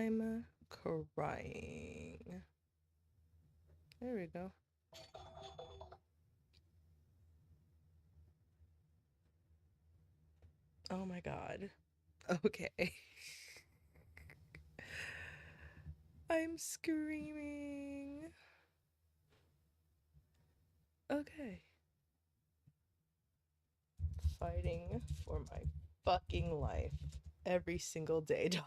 I'm crying. There we go. Oh my god. Okay. I'm screaming. Okay. Fighting for my fucking life every single day, dog.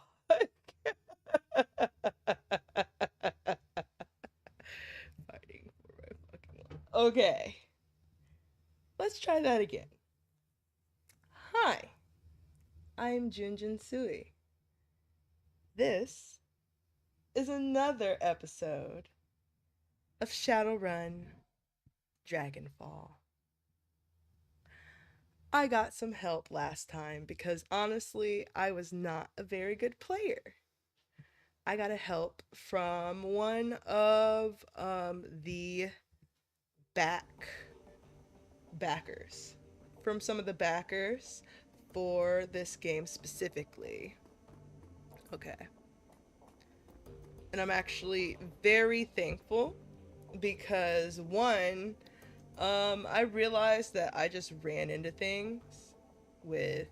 Fighting for my fucking life. Okay. Let's try that again. Hi, I'm Junjin Sui. This is another episode of Shadowrun Dragonfall. I got some help last time because honestly, I was not a very good player. I got a help from one of the back backers, from some of the backers for this game specifically. Okay. And I'm actually very thankful because one, I realized that I just ran into things with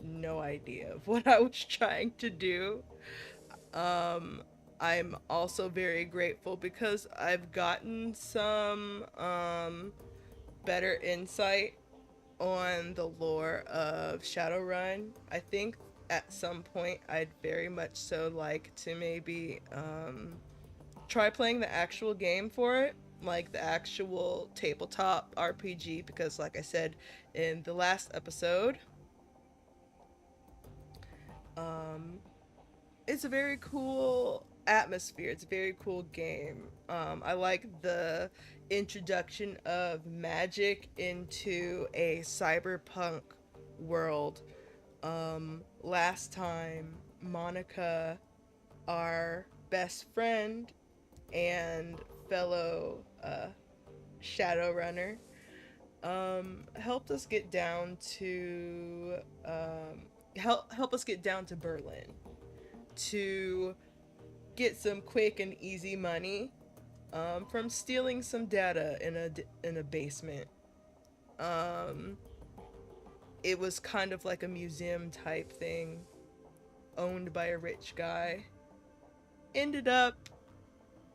no idea of what I was trying to do. Um, I'm also very grateful because I've gotten some better insight on the lore of Shadowrun. I think at some point I'd very much so like to maybe try playing the actual game for it, like the actual tabletop RPG, because like I said in the last episode, um it's a very cool atmosphere. It's a very cool game. I like the introduction of magic into a cyberpunk world. Last time, Monica, our best friend and fellow Shadowrunner, helped us get down to help us get down to Berlin to get some quick and easy money from stealing some data in a basement. Um, it was kind of like a museum type thing, owned by a rich guy. Ended up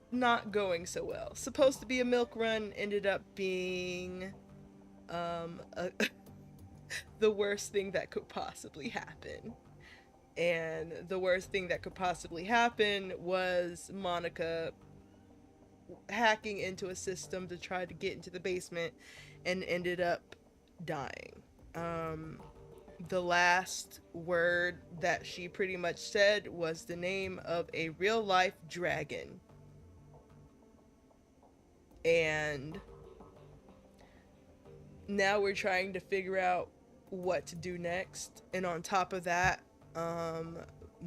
not going so well. Supposed to be a milk run, ended up being the worst thing that could possibly happen. And the worst thing that could possibly happen was Monica hacking into a system to try to get into the basement and ended up dying. Um, the last word that she pretty much said was the name of a real life dragon. And now we're trying to figure out what to do next. And on top of that,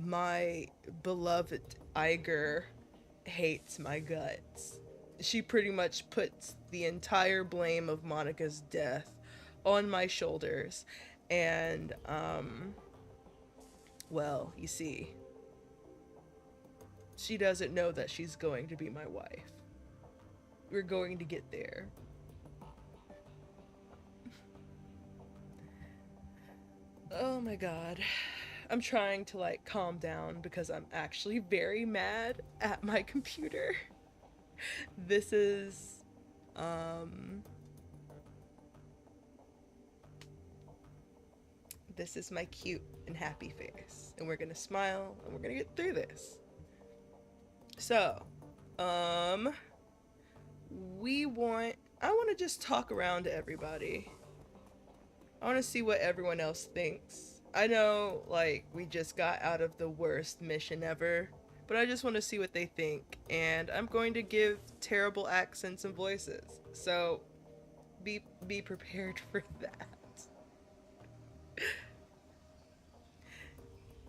my beloved Eiger hates my guts. She pretty much puts the entire blame of Monica's death on my shoulders. And, well, you see, she doesn't know that she's going to be my wife. We're going to get there. Oh my god. I'm trying to like calm down because I'm actually very mad at my computer. This is um this is my cute and happy face, and we're going to smile and we're going to get through this. So, um I want to just talk around to everybody. I want to see what everyone else thinks. I know, like, we just got out of the worst mission ever, but I just want to see what they think. And I'm going to give terrible accents and voices. So, be prepared for that.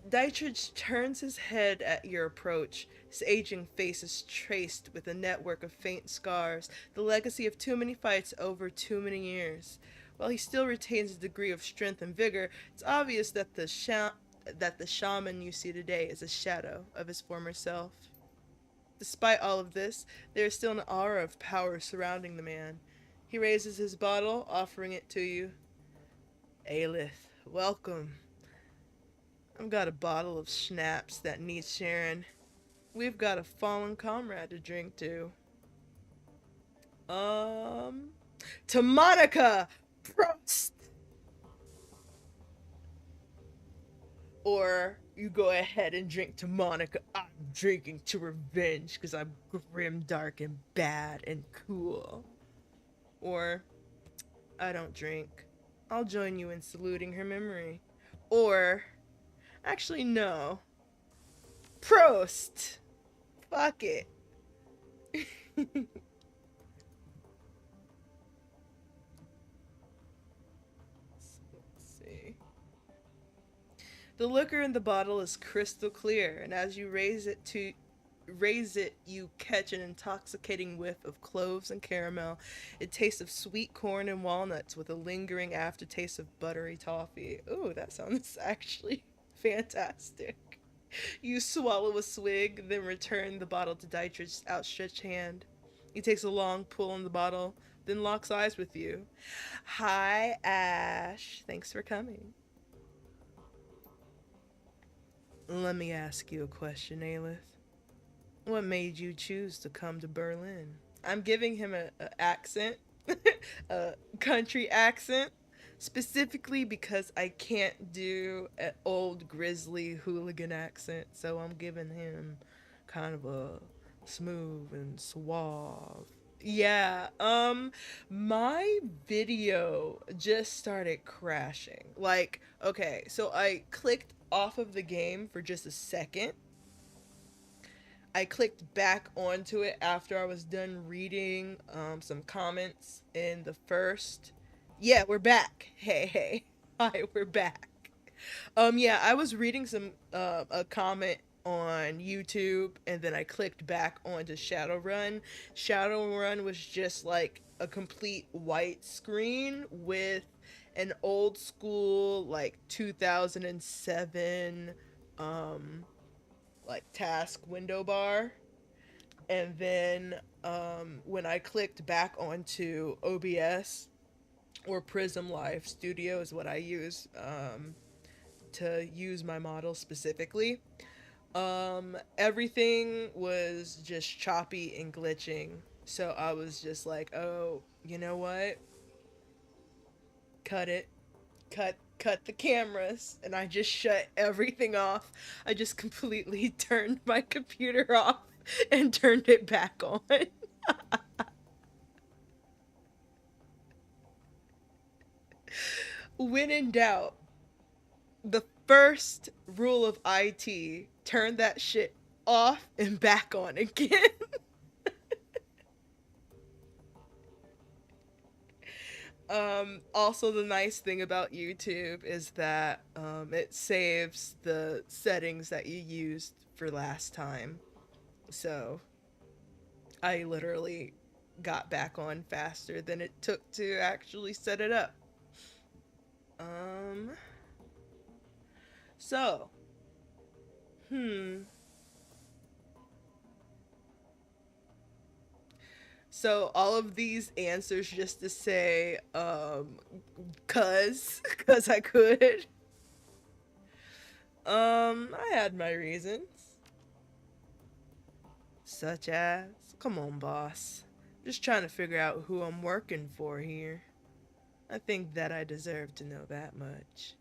Dietrich turns his head at your approach. His aging face is traced with a network of faint scars, the legacy of too many fights over too many years. While he still retains a degree of strength and vigor, it's obvious that that the shaman you see today is a shadow of his former self. Despite all of this, there is still an aura of power surrounding the man. He raises his bottle, offering it to you. Aelith, welcome. I've got a bottle of schnapps that needs sharing. We've got a fallen comrade to drink to. To Monica! Prost! Or you go ahead and drink to Monica. I'm drinking to revenge because I'm grim, dark, and bad and cool. Or I don't drink. I'll join you in saluting her memory. Or, actually, no. Prost! Fuck it. Let's see. The liquor in the bottle is crystal clear, and as you raise it, you catch an intoxicating whiff of cloves and caramel. It tastes of sweet corn and walnuts with a lingering aftertaste of buttery toffee. Ooh, that sounds actually fantastic. You swallow a swig, then return the bottle to Dietrich's outstretched hand. He takes a long pull on the bottle, then locks eyes with you. Hi, Ash. Thanks for coming. Let me ask you a question, Aelith. What made you choose to come to Berlin? I'm giving him a accent, a country accent, specifically because I can't do an old grizzly hooligan accent, so I'm giving him kind of a smooth and suave. Yeah, my video just started crashing. Like, okay, so I clicked off of the game for just a second. I clicked back onto it after I was done reading some comments in the first. Yeah, we're back. Hey. Hi, we're back. Yeah, I was reading some a comment on YouTube, and then I clicked back onto Shadowrun. Shadowrun was just like a complete white screen with an old school like 2007 like task window bar. And then when I clicked back onto OBS, or Prism Live Studio is what I use to use my model specifically, everything was just choppy and glitching. So I was just like, oh, you know what? Cut it. Cut the cameras. And I just shut everything off. I just completely turned my computer off and turned it back on. When in doubt, the first rule of IT, turn that shit off and back on again. Also, the nice thing about YouTube is that it saves the settings that you used for last time. So I literally got back on faster than it took to actually set it up. Um, so, hmm. So all of these answers just to say, cause I could. I had my reasons. Such as, come on, boss. Just trying to figure out who I'm working for here. I think that I deserve to know that much.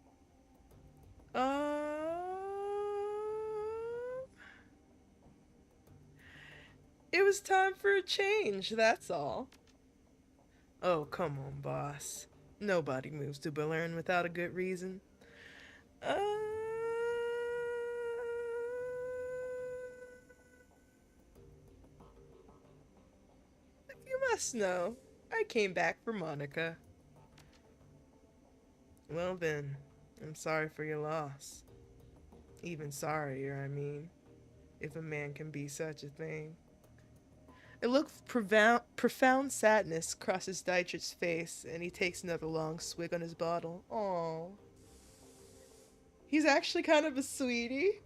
It was time for a change, that's all. Oh, come on, boss. Nobody moves to Berlin without a good reason. Uh, if you must know, I came back for Monica. Well then, I'm sorry for your loss. Even sorrier, I mean, if a man can be such a thing. A look of profound sadness crosses Dietrich's face, and he takes another long swig on his bottle. Aww. He's actually kind of a sweetie.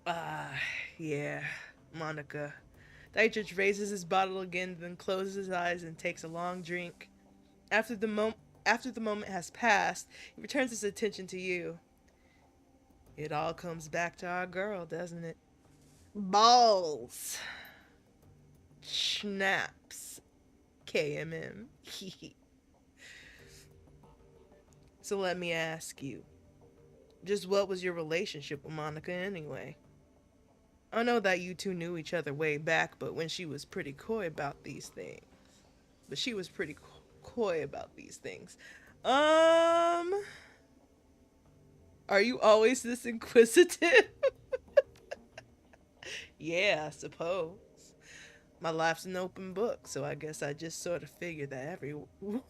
Ah, yeah, Monica. Dietrich raises his bottle again, then closes his eyes and takes a long drink. After the moment has passed, he returns his attention to you. It all comes back to our girl, doesn't it? Balls. Schnapps. KMM. So let me ask you, just what was your relationship with Monica anyway? I know that you two knew each other way back, but when she was pretty coy about these things. But she was pretty coy about these things. Are you always this inquisitive? Yeah, I suppose. My life's an open book, so I guess I just sort of figured that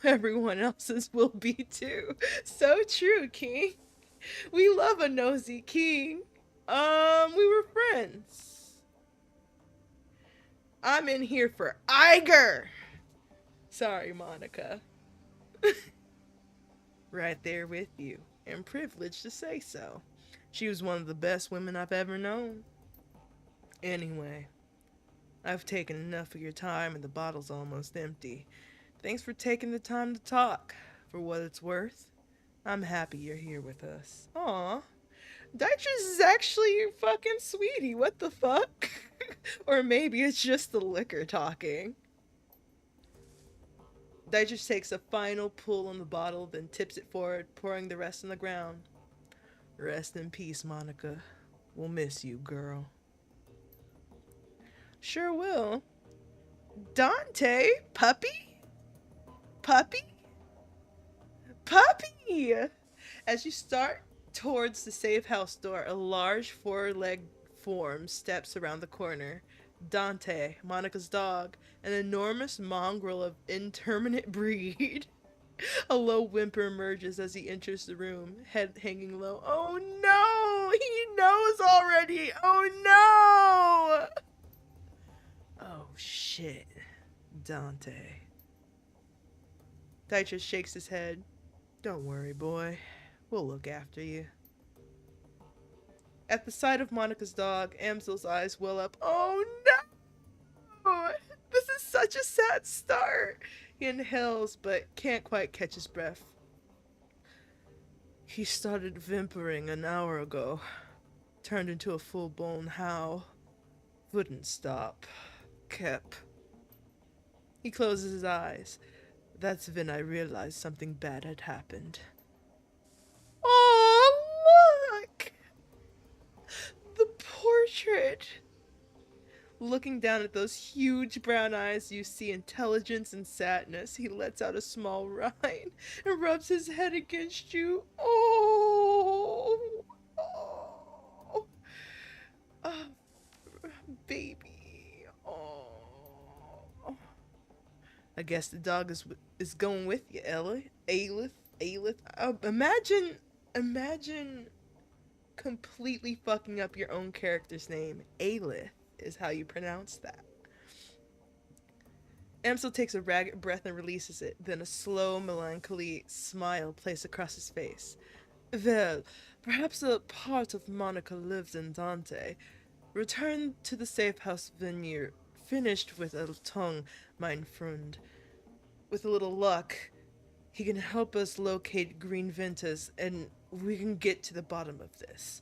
everyone else's will be too. So true, King. We love a nosy king. We were friends. I'm in here for Eiger. Sorry, Monica. Right there with you, and privileged to say so. She was one of the best women I've ever known. Anyway, I've taken enough of your time and the bottle's almost empty. Thanks for taking the time to talk. For what it's worth, I'm happy you're here with us. Aw, Dietrich is actually your fucking sweetie. What the fuck? Or maybe it's just the liquor talking. Dietrich takes a final pull on the bottle, then tips it forward, pouring the rest on the ground. Rest in peace, Monica. We'll miss you, girl. Sure will. Dante, puppy? Puppy? Puppy! As you start towards the safe house door, a large four-legged form steps around the corner. Dante, Monica's dog, an enormous mongrel of indeterminate breed. A low whimper emerges as he enters the room, head hanging low. Oh no! He knows already! Oh no! Oh shit, Dante. Dietrich shakes his head. Don't worry, boy. We'll look after you. At the sight of Monica's dog, Amsel's eyes well up. Oh no! This is such a sad start. He inhales, but can't quite catch his breath. He started whimpering an hour ago. Turned into a full-blown howl. Wouldn't stop. Kept. He closes his eyes. That's when I realized something bad had happened. Oh, look! The portrait! Looking down at those huge brown eyes, you see intelligence and sadness. He lets out a small whine and rubs his head against you. Oh, oh, oh, baby. Oh. I guess the dog is going with you, Ella. Aelith. Imagine completely fucking up your own character's name. Aelith is how you pronounce that. Amsel takes a ragged breath and releases it. Then a slow, melancholy smile plays across his face. Well, perhaps a part of Monica lives in Dante. Return to the safe house when you're finished with a tongue, mein Freund. With a little luck, he can help us locate Green Ventus, and we can get to the bottom of this.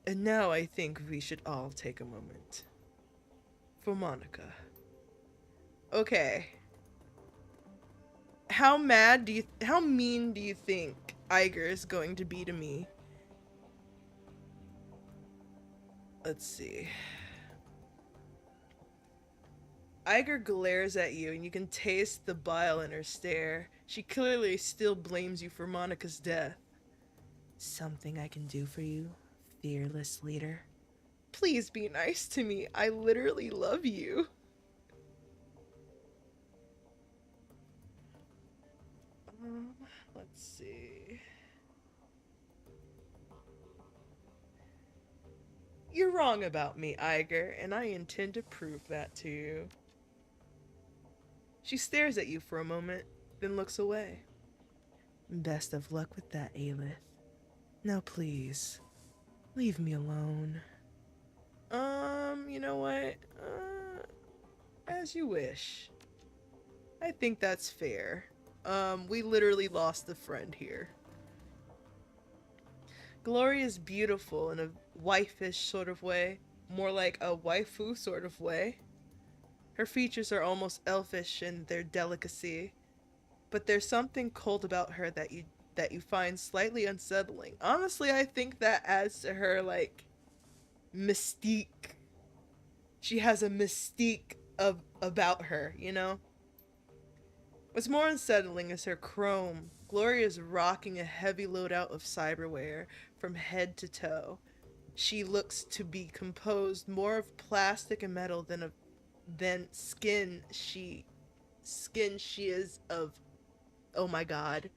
And now I think we should all take a moment. For Monica. Okay. How mean do you think Eiger is going to be to me? Let's see. Eiger glares at you, and you can taste the bile in her stare. She clearly still blames you for Monica's death. Something I can do for you, fearless leader? Please be nice to me. I literally love you. Let's see. You're wrong about me, Eiger, and I intend to prove that to you. She stares at you for a moment, then looks away. Best of luck with that, Aelith. Now please, leave me alone. You know what? As you wish. I think that's fair. We literally lost a friend here. Glory is beautiful in a waifish sort of way, more like a waifu sort of way. Her features are almost elfish in their delicacy, but there's something cold about her that you find slightly unsettling. Honestly, I think that adds to her like mystique. She has a mystique of about her, you know? What's more unsettling is her chrome. Gloria is rocking a heavy loadout of cyberware from head to toe. She looks to be composed more of plastic and metal than skin she is of, oh my god,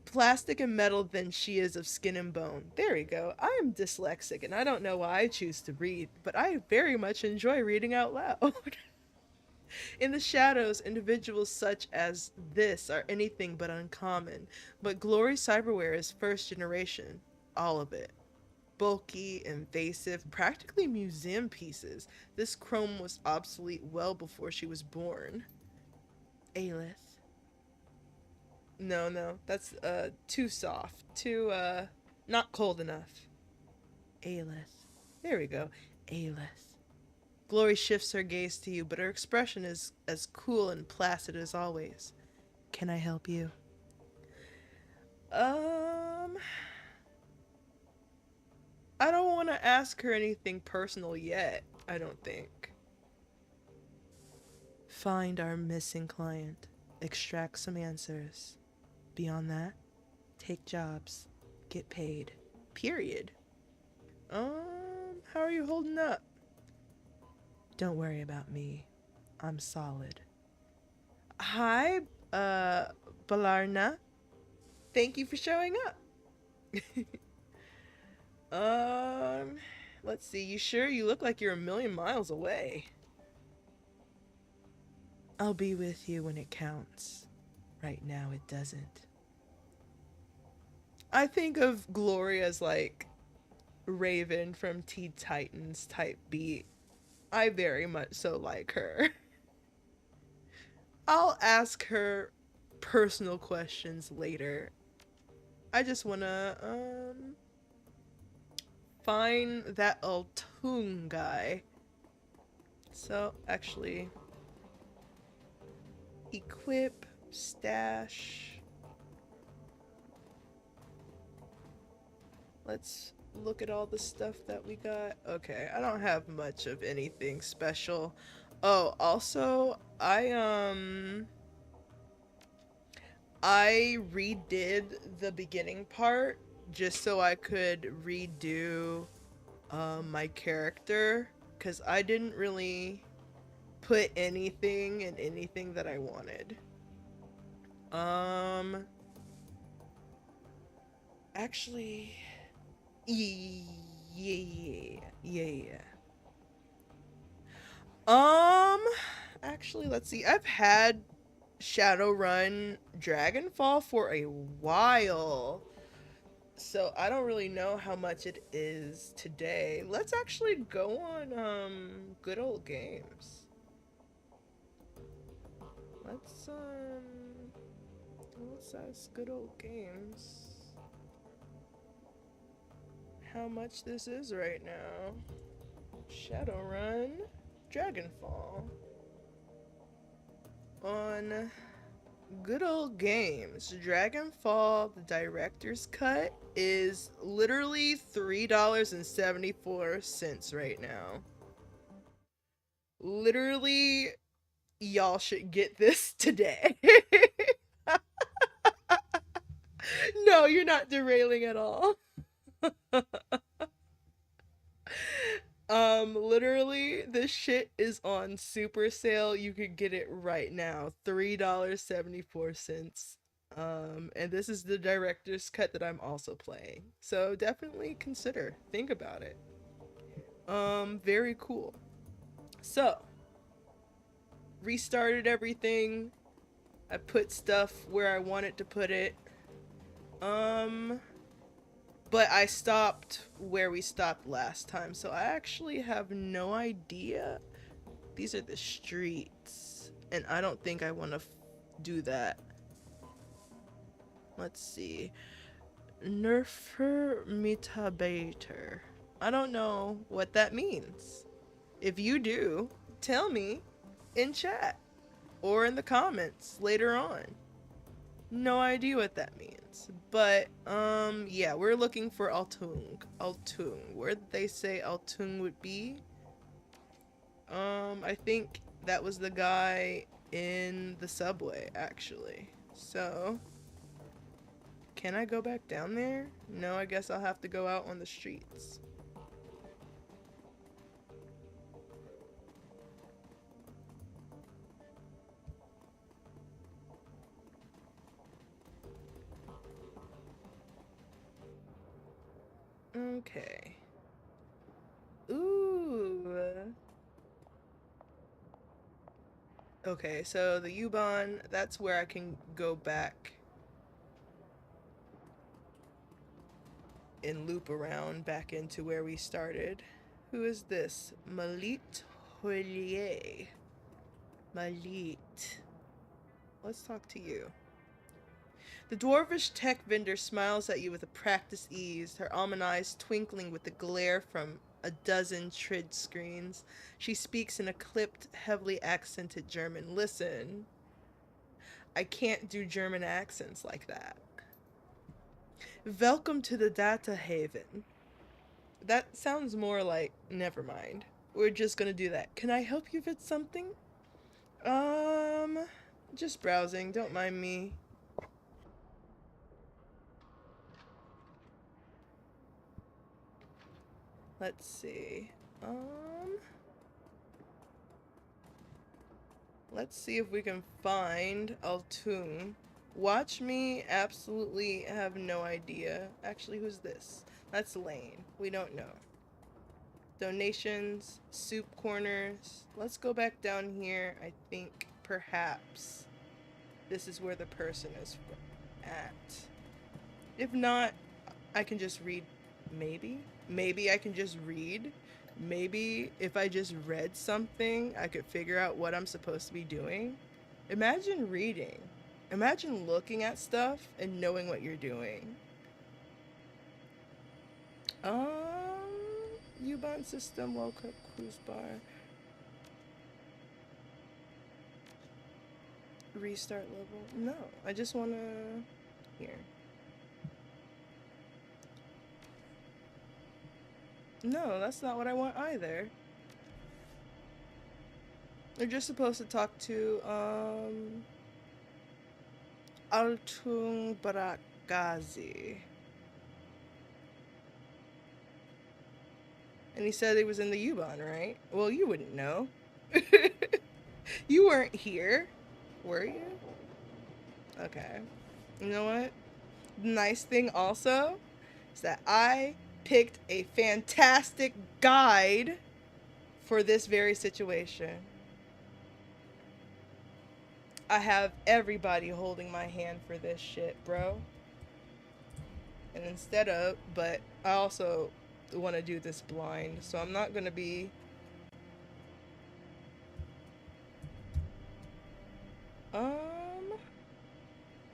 plastic and metal than she is of skin and bone. There we go. I am dyslexic and I don't know why I choose to read, but I very much enjoy reading out loud. In the shadows, individuals such as this are anything but uncommon, but Glory Cyberware is first generation. All of it. Bulky, invasive, practically museum pieces. This chrome was obsolete well before she was born. Aelith. No, no, that's too soft. Too not cold enough. Aelith. There we go. Aelith. Glory shifts her gaze to you, but her expression is as cool and placid as always. Can I help you? I don't want to ask her anything personal yet, I don't think. Find our missing client. Extract some answers. Beyond that, take jobs. Get paid. Period. How are you holding up? Don't worry about me. I'm solid. Hi, Balarna. Thank you for showing up. Let's see. You sure? You look like you're a million miles away. I'll be with you when it counts. Right now, it doesn't. I think of Glory as like Raven from Teen Titans type beat. I very much so like her. I'll ask her personal questions later. I just wanna find that Altoon guy. So actually, equip, stash. Let's look at all the stuff that we got. Okay, I don't have much of anything special. Oh, also, I redid the beginning part just so I could redo my character, because I didn't really put anything in anything that I wanted. Actually, yeah. Actually, let's see. I've had Shadowrun Dragonfall for a while, so I don't really know how much it is today. Let's actually go on good old games. Let's ask good old games how much this is right now. Shadowrun Dragonfall on good old games. Dragonfall, the director's cut, is literally $3.74 right now. Literally, y'all should get this today. No, you're not derailing at all. Literally, this shit is on super sale. You could get it right now. $3.74. And this is the director's cut that I'm also playing. So definitely consider. Think about it. Very cool. So, restarted everything. I put stuff where I wanted to put it. But I stopped where we stopped last time, so I actually have no idea. These are the streets, and I don't think I want to do that. Let's see. Nerfer Mitabator. I don't know what that means. If you do, tell me in chat or in the comments later on. No idea what that means. But, yeah, we're looking for Altung. Altung. Where did they say Altung would be? I think that was the guy in the subway, actually. So, can I go back down there? No, I guess I'll have to go out on the streets. Okay. Ooh. Okay, so the U-Bahn, that's where I can go back and loop around back into where we started. Who is this? Malit Hoilier. Malit. Let's talk to you. The dwarvish tech vendor smiles at you with a practiced ease, her almond eyes twinkling with the glare from a dozen trid screens. She speaks in a clipped, heavily accented German. Listen, I can't do German accents like that. Welcome to the data haven. That sounds more like, never mind. We're just gonna do that. Can I help you with something? Just browsing, don't mind me. Let's see. Let's see if we can find Altung. Watch me absolutely have no idea. Actually, who's this? That's Lane. We don't know. Donations, soup corners. Let's go back down here. I think perhaps this is where the person is at. If not, I can just read. Maybe I can just read. Maybe if I just read something, I could figure out what I'm supposed to be doing. Imagine reading. Imagine looking at stuff and knowing what you're doing. U-Bahn system, woke up, cruise bar. Restart level. No, I just wanna... Here. No, that's not what I want either. They're just supposed to talk to, Altung Barakazi. And he said he was in the U-Bahn, right? Well, you wouldn't know. You weren't here, were you? Okay. You know what? The nice thing also is that I picked a fantastic guide for this very situation. I have everybody holding my hand for this shit, bro. And instead of, but I also want to do this blind, so I'm not gonna be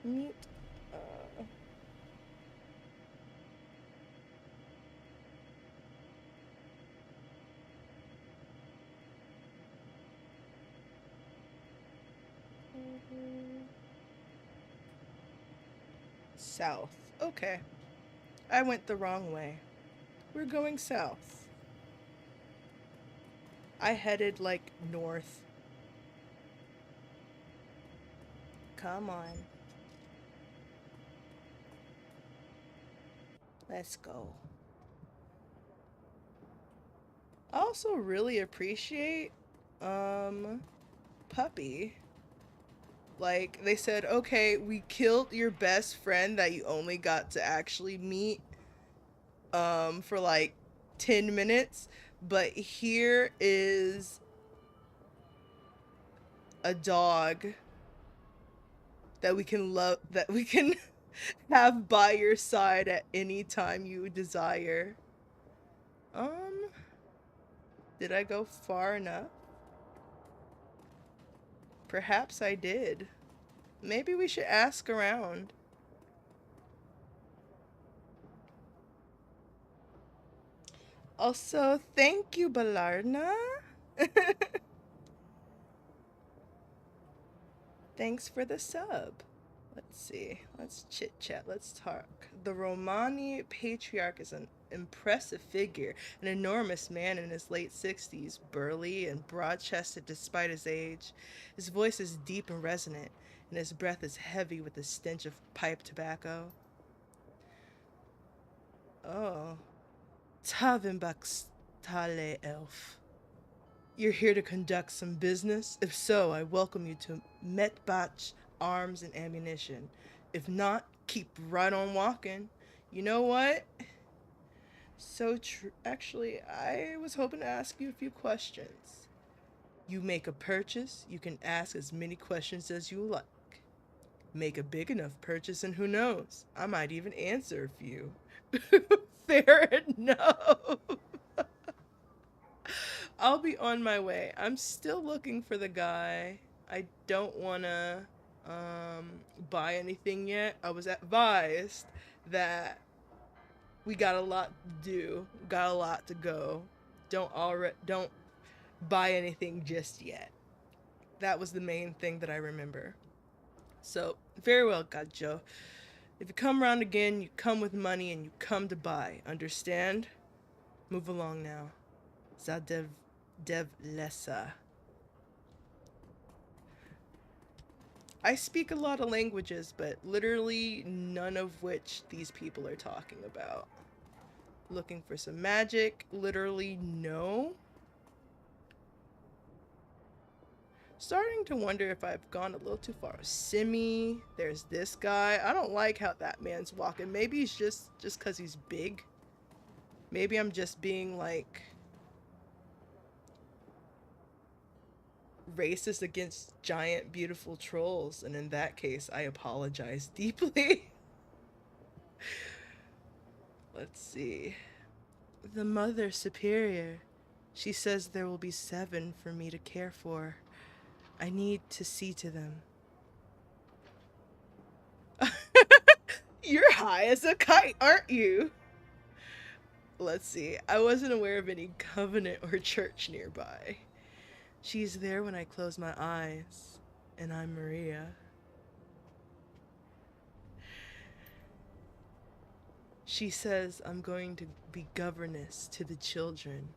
meet south. Okay. I went the wrong way. We're going south. I headed like north. Come on. Let's go. I also really appreciate Puppy. Like, they said, okay, we killed your best friend that you only got to actually meet for like 10 minutes, but here is a dog that we can love, that we can have by your side at any time you desire. Um, did I go far enough? Perhaps I did. Maybe we should ask around. Also, thank you, Balarna. Thanks for the sub. Let's see. Let's chit chat. Let's talk. The Romani patriarch is an impressive figure, an enormous man in his late 60s, burly and broad chested despite his age. His voice is deep and resonant, and his breath is heavy with the stench of pipe tobacco. Oh. Tavenbachstale elf. You're here to conduct some business? If so, I welcome you to Metbach Arms and Ammunition. If not, keep right on walking. You know what? Actually, I was hoping to ask you a few questions. You make a purchase, you can ask as many questions as you like. Make a big enough purchase, and who knows, I might even answer a few. Fair enough. I'll be on my way. I'm still looking for the guy. I don't want to buy anything yet. I was advised that we got a lot to do, got a lot to go. Don't buy anything just yet. That was the main thing that I remember. So, very well, Gajo. If you come around again, you come with money and you come to buy. Understand? Move along now. Zadev Lessa. I speak a lot of languages, but literally none of which these people are talking about. Looking for some magic? Literally no. Starting to wonder if I've gone a little too far. Simi, there's this guy. I don't like how that man's walking. Maybe he's just because he's big. Maybe I'm just being like racist against giant beautiful trolls, and in that case I apologize deeply. Let's see. The Mother Superior. She says there will be 7 for me to care for. I need to see to them. You're high as a kite, aren't you? Let's see. I wasn't aware of any convent or church nearby. She's there when I close my eyes, and I'm Maria. She says I'm going to be governess to the children.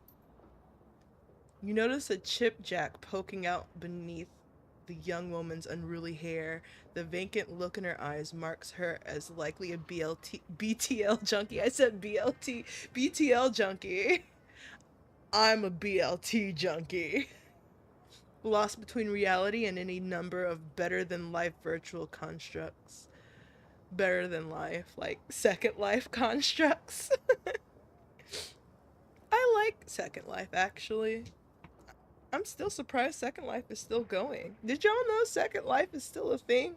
You notice a chipjack poking out beneath the young woman's unruly hair. The vacant look in her eyes marks her as likely a BTL junkie. I said BLT, BTL junkie. I'm a BLT junkie. Lost between reality and any number of better-than-life virtual constructs. Better than life, like Second Life constructs. I like Second Life, actually. I'm still surprised Second Life is still going. Did y'all know Second Life is still a thing?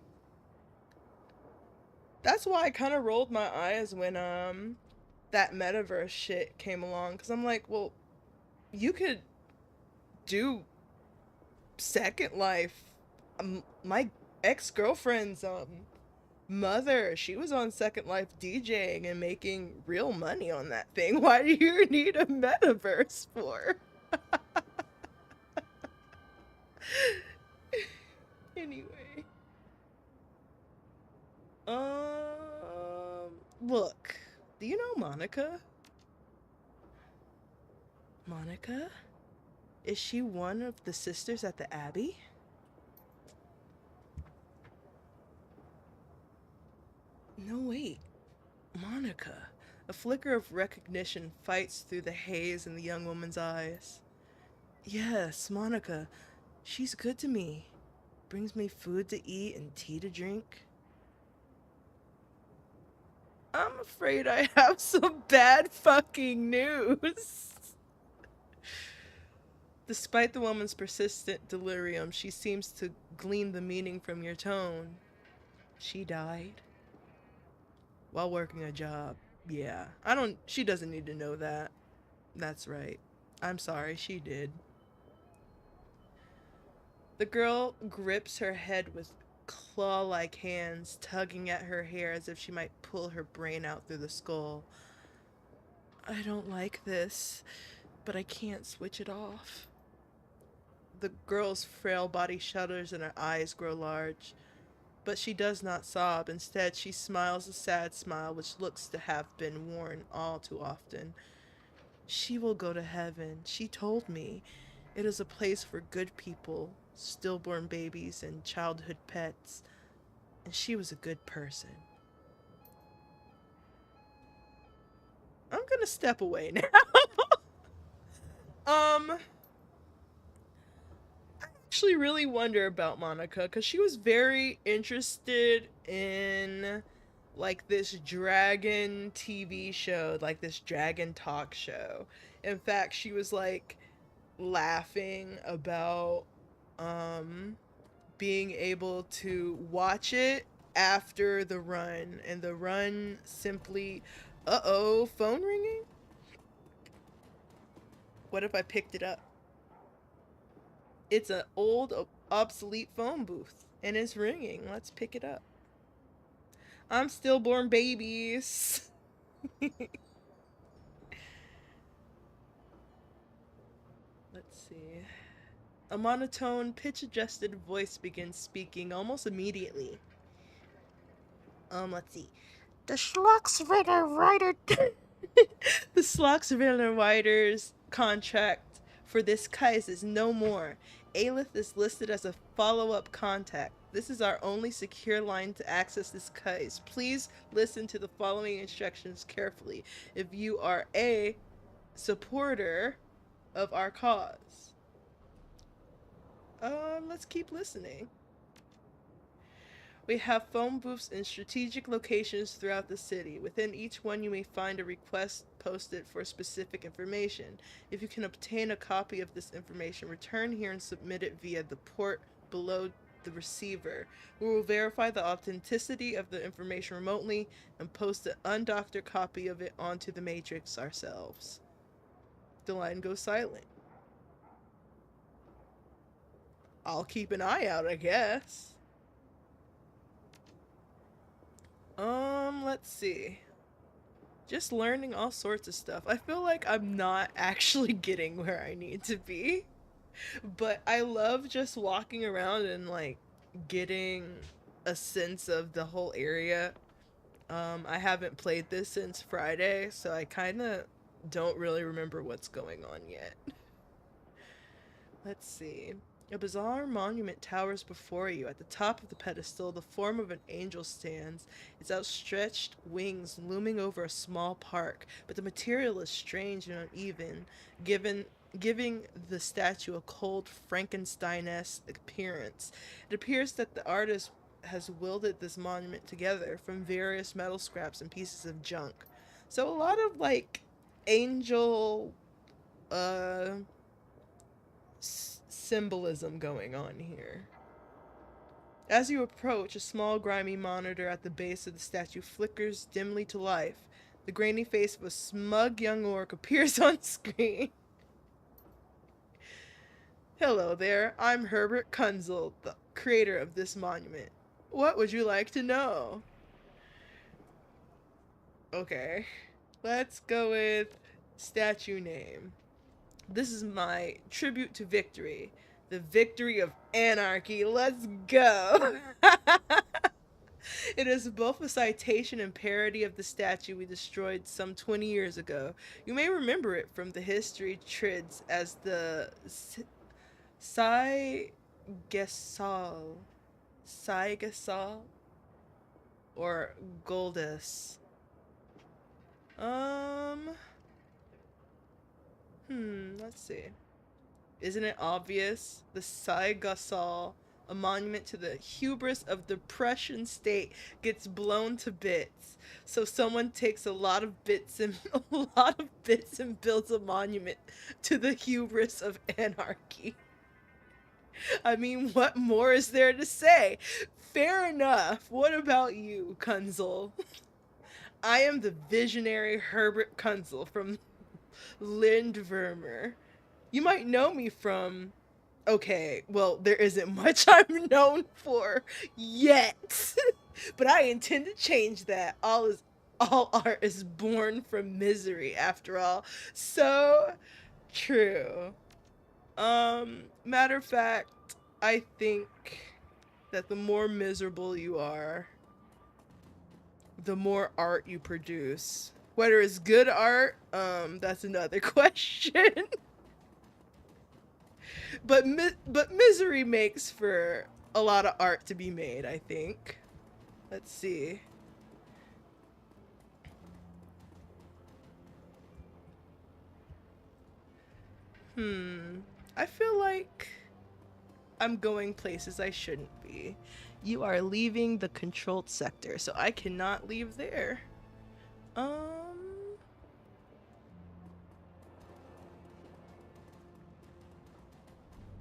That's why I kind of rolled my eyes when that metaverse shit came along, because I'm like, well, you could do Second Life. My ex-girlfriend's mother, she was on Second Life DJing and making real money on that thing. Why do you need a metaverse for? Anyway. Look. Do you know Monica? Monica? Is she one of the sisters at the Abbey? No, wait. Monica. A flicker of recognition fights through the haze in the young woman's eyes. Yes, Monica. She's good to me. Brings me food to eat and tea to drink. I'm afraid I have some bad fucking news. Despite the woman's persistent delirium, she seems to glean the meaning from your tone. She died. while working a job. Yeah, I don't. She doesn't need to know that. That's right. I'm sorry, she did. The girl grips her head with claw like hands, tugging at her hair as if she might pull her brain out through the skull. I don't like this, but I can't switch it off. The girl's frail body shudders and her eyes grow large. But she does not sob. Instead, she smiles a sad smile which looks to have been worn all too often. She will go to heaven. She told me. It is a place for good people, stillborn babies, and childhood pets. And she was a good person. I'm gonna step away now. I actually really wonder about Monica because she was very interested in like this dragon TV show, like this dragon talk show. In fact, she was like laughing about um being able to watch it after the run, and the run simply, uh-oh, phone ringing? What if I picked it up? It's an old obsolete phone booth and it's ringing. Let's pick it up. I'm stillborn babies. Let's see. A monotone, pitch-adjusted voice begins speaking almost immediately. Let's see. The Schlocksritter Rider. The Schlocksritter Rider's contract for this case is no more. Aelith is listed as a follow-up contact. This is our only secure line to access this case. Please listen to the following instructions carefully if you are a supporter of our cause. Let's keep listening. We have phone booths in strategic locations throughout the city. Within each one, you may find a request posted for specific information. If you can obtain a copy of this information, return here and submit it via the port below the receiver. We will verify the authenticity of the information remotely and post an undoctored copy of it onto the Matrix ourselves. The line goes silent. I'll keep an eye out, I guess. Let's see. Just learning all sorts of stuff. I feel like I'm not actually getting where I need to be. But I love just walking around and like getting a sense of the whole area. I haven't played this since Friday, so I kind of don't really remember what's going on yet. Let's see. A bizarre monument towers before you. At the top of the pedestal, the form of an angel stands, its outstretched wings looming over a small park, but the material is strange and uneven, giving the statue a cold Frankenstein-esque appearance. It appears that the artist has welded this monument together from various metal scraps and pieces of junk. So a lot of like angel symbolism going on here. As you approach, a small grimy monitor at the base of the statue flickers dimly to life. The grainy face of a smug young orc appears on screen. Hello there, I'm Herbert Kunzel, the creator of this monument. What would you like to know? Okay, let's go with statue name. This is my tribute to victory. The victory of anarchy. Let's go! It is both a citation and parody of the statue we destroyed some 20 years ago. You may remember it from the history trids as the Cygesal. Cygesal? Or Goldus. Let's see. Isn't it obvious? The Cygesal, a monument to the hubris of the Prussian state, gets blown to bits. So someone takes a lot of bits and builds a monument to the hubris of anarchy. I mean, what more is there to say? Fair enough. What about you, Kunzel? I am the visionary Herbert Kunzel from Lindvermer. You might know me from. Okay, well, there isn't much I'm known for yet, but I intend to change that. All art is born from misery, after all. So true. Matter of fact, I think that the more miserable you are, the more art you produce. Whether it's good art, that's another question. But misery makes for a lot of art to be made, I think. Let's see. I feel like I'm going places I shouldn't be. You are leaving the controlled sector, so I cannot leave there. Um,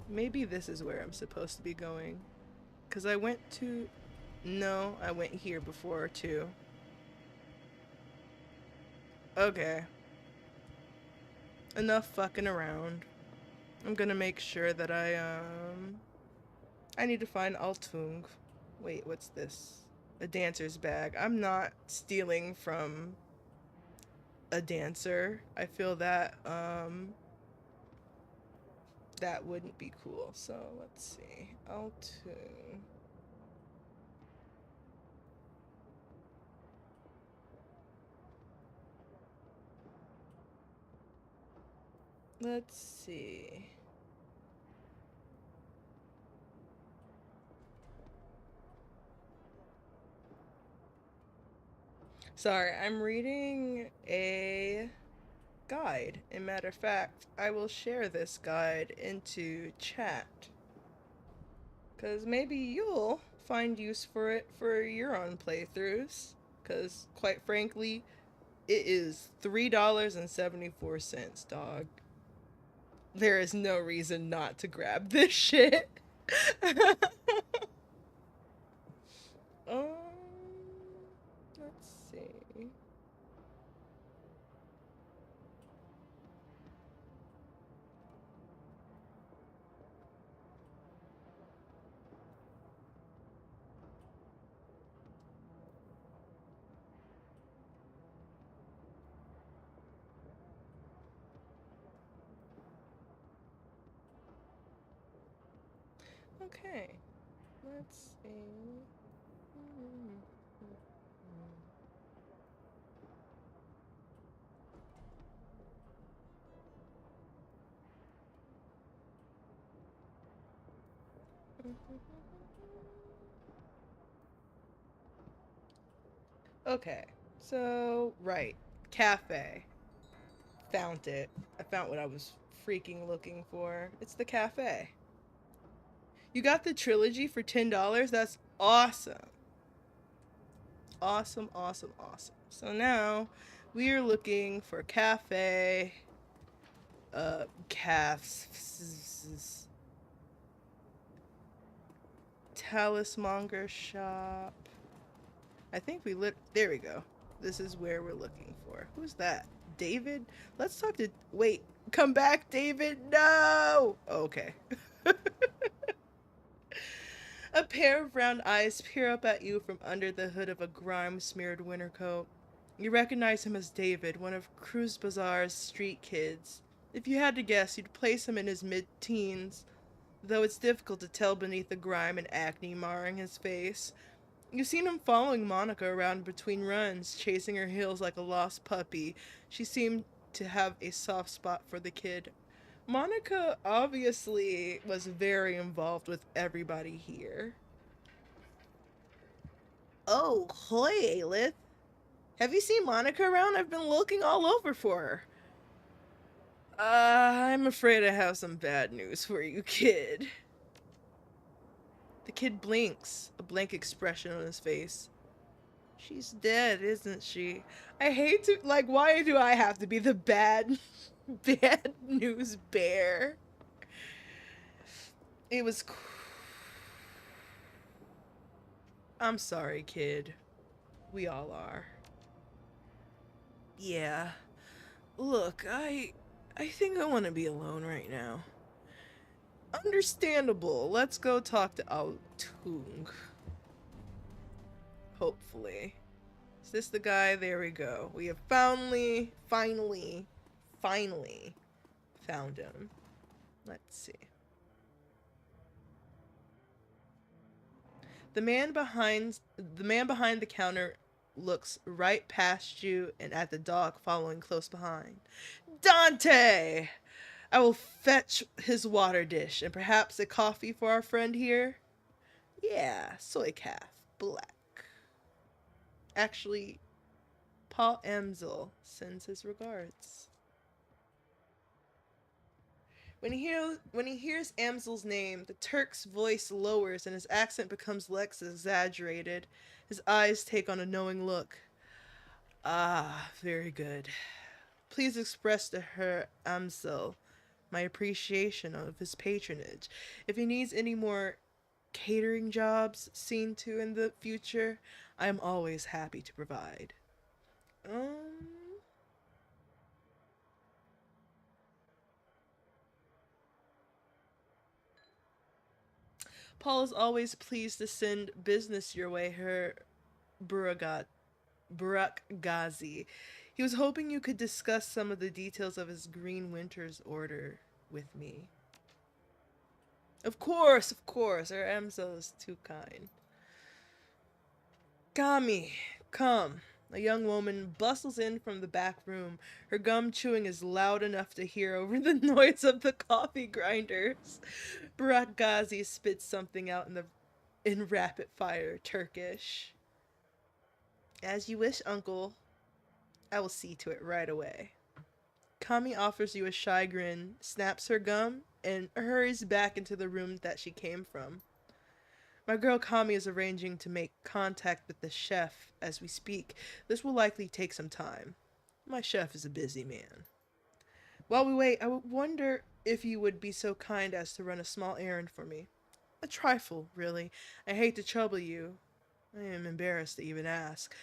Maybe this is where I'm supposed to be going. Cause I went to, no, I went here before too. Okay, enough fucking around. I'm gonna make sure that I need to find Altung. Wait, what's this? A dancer's bag. I'm not stealing from a dancer. I feel that that wouldn't be cool. So let's see. Altung. Let's see. Sorry, I'm reading a guide. And matter of fact, I will share this guide into chat. Because maybe you'll find use for it for your own playthroughs. Because, quite frankly, it is $3.74, dog. There is no reason not to grab this shit. um, let's see. Okay, let's see. Okay, so, right. Cafe. Found it. I found what I was freaking looking for. It's the cafe. You got the trilogy for $10? That's awesome. Awesome, awesome, awesome. So now we are looking for cafe, calves, talismonger shop. I think we lit. There we go. This is where we're looking for. Who's that? David? Let's talk to. Wait, come back, David. No! Okay. A pair of round eyes peer up at you from under the hood of a grime-smeared winter coat. You recognize him as David, one of Cruz Bazaar's street kids. If you had to guess, you'd place him in his mid-teens, though it's difficult to tell beneath the grime and acne marring his face. You've seen him following Monica around between runs, chasing her heels like a lost puppy. She seemed to have a soft spot for the kid. Monica obviously was very involved with everybody here. Oh, hoy, Aelith. Have you seen Monica around? I've been looking all over for her. I'm afraid I have some bad news for you, kid. The kid blinks, a blank expression on his face. She's dead, isn't she? I hate to, like, why do I have to be the bad news bear? It was. I'm sorry, kid. We all are. Yeah. Look, I think I want to be alone right now. Understandable. Let's go talk to Altung. Hopefully. Is this the guy? There we go. We have finally found him. Let's see. The man behind the counter looks right past you and at the dog following close behind. Dante! I will fetch his water dish and perhaps a coffee for our friend here. Yeah, soy calf, black. Actually, Paul Amsel sends his regards. When he hears Amsel's name, the Turk's voice lowers and his accent becomes less exaggerated. His eyes take on a knowing look. Ah, very good. Please express to Herr Amsel my appreciation of his patronage. If he needs any more catering jobs seen to in the future, I am always happy to provide. Um, Paul is always pleased to send business your way, Herr Buragat Burak Ghazi. He was hoping you could discuss some of the details of his Green Winters order with me. Of course, our Amso is too kind. Kami, come. A young woman bustles in from the back room. Her gum chewing is loud enough to hear over the noise of the coffee grinders. Burak Ghazi spits something out in rapid fire Turkish. As you wish, uncle. I will see to it right away. Kami offers you a shy grin, snaps her gum, and hurries back into the room that she came from. My girl Kami is arranging to make contact with the chef as we speak. This will likely take some time. My chef is a busy man. While we wait, I wonder if you would be so kind as to run a small errand for me. A trifle, really. I hate to trouble you. I am embarrassed to even ask,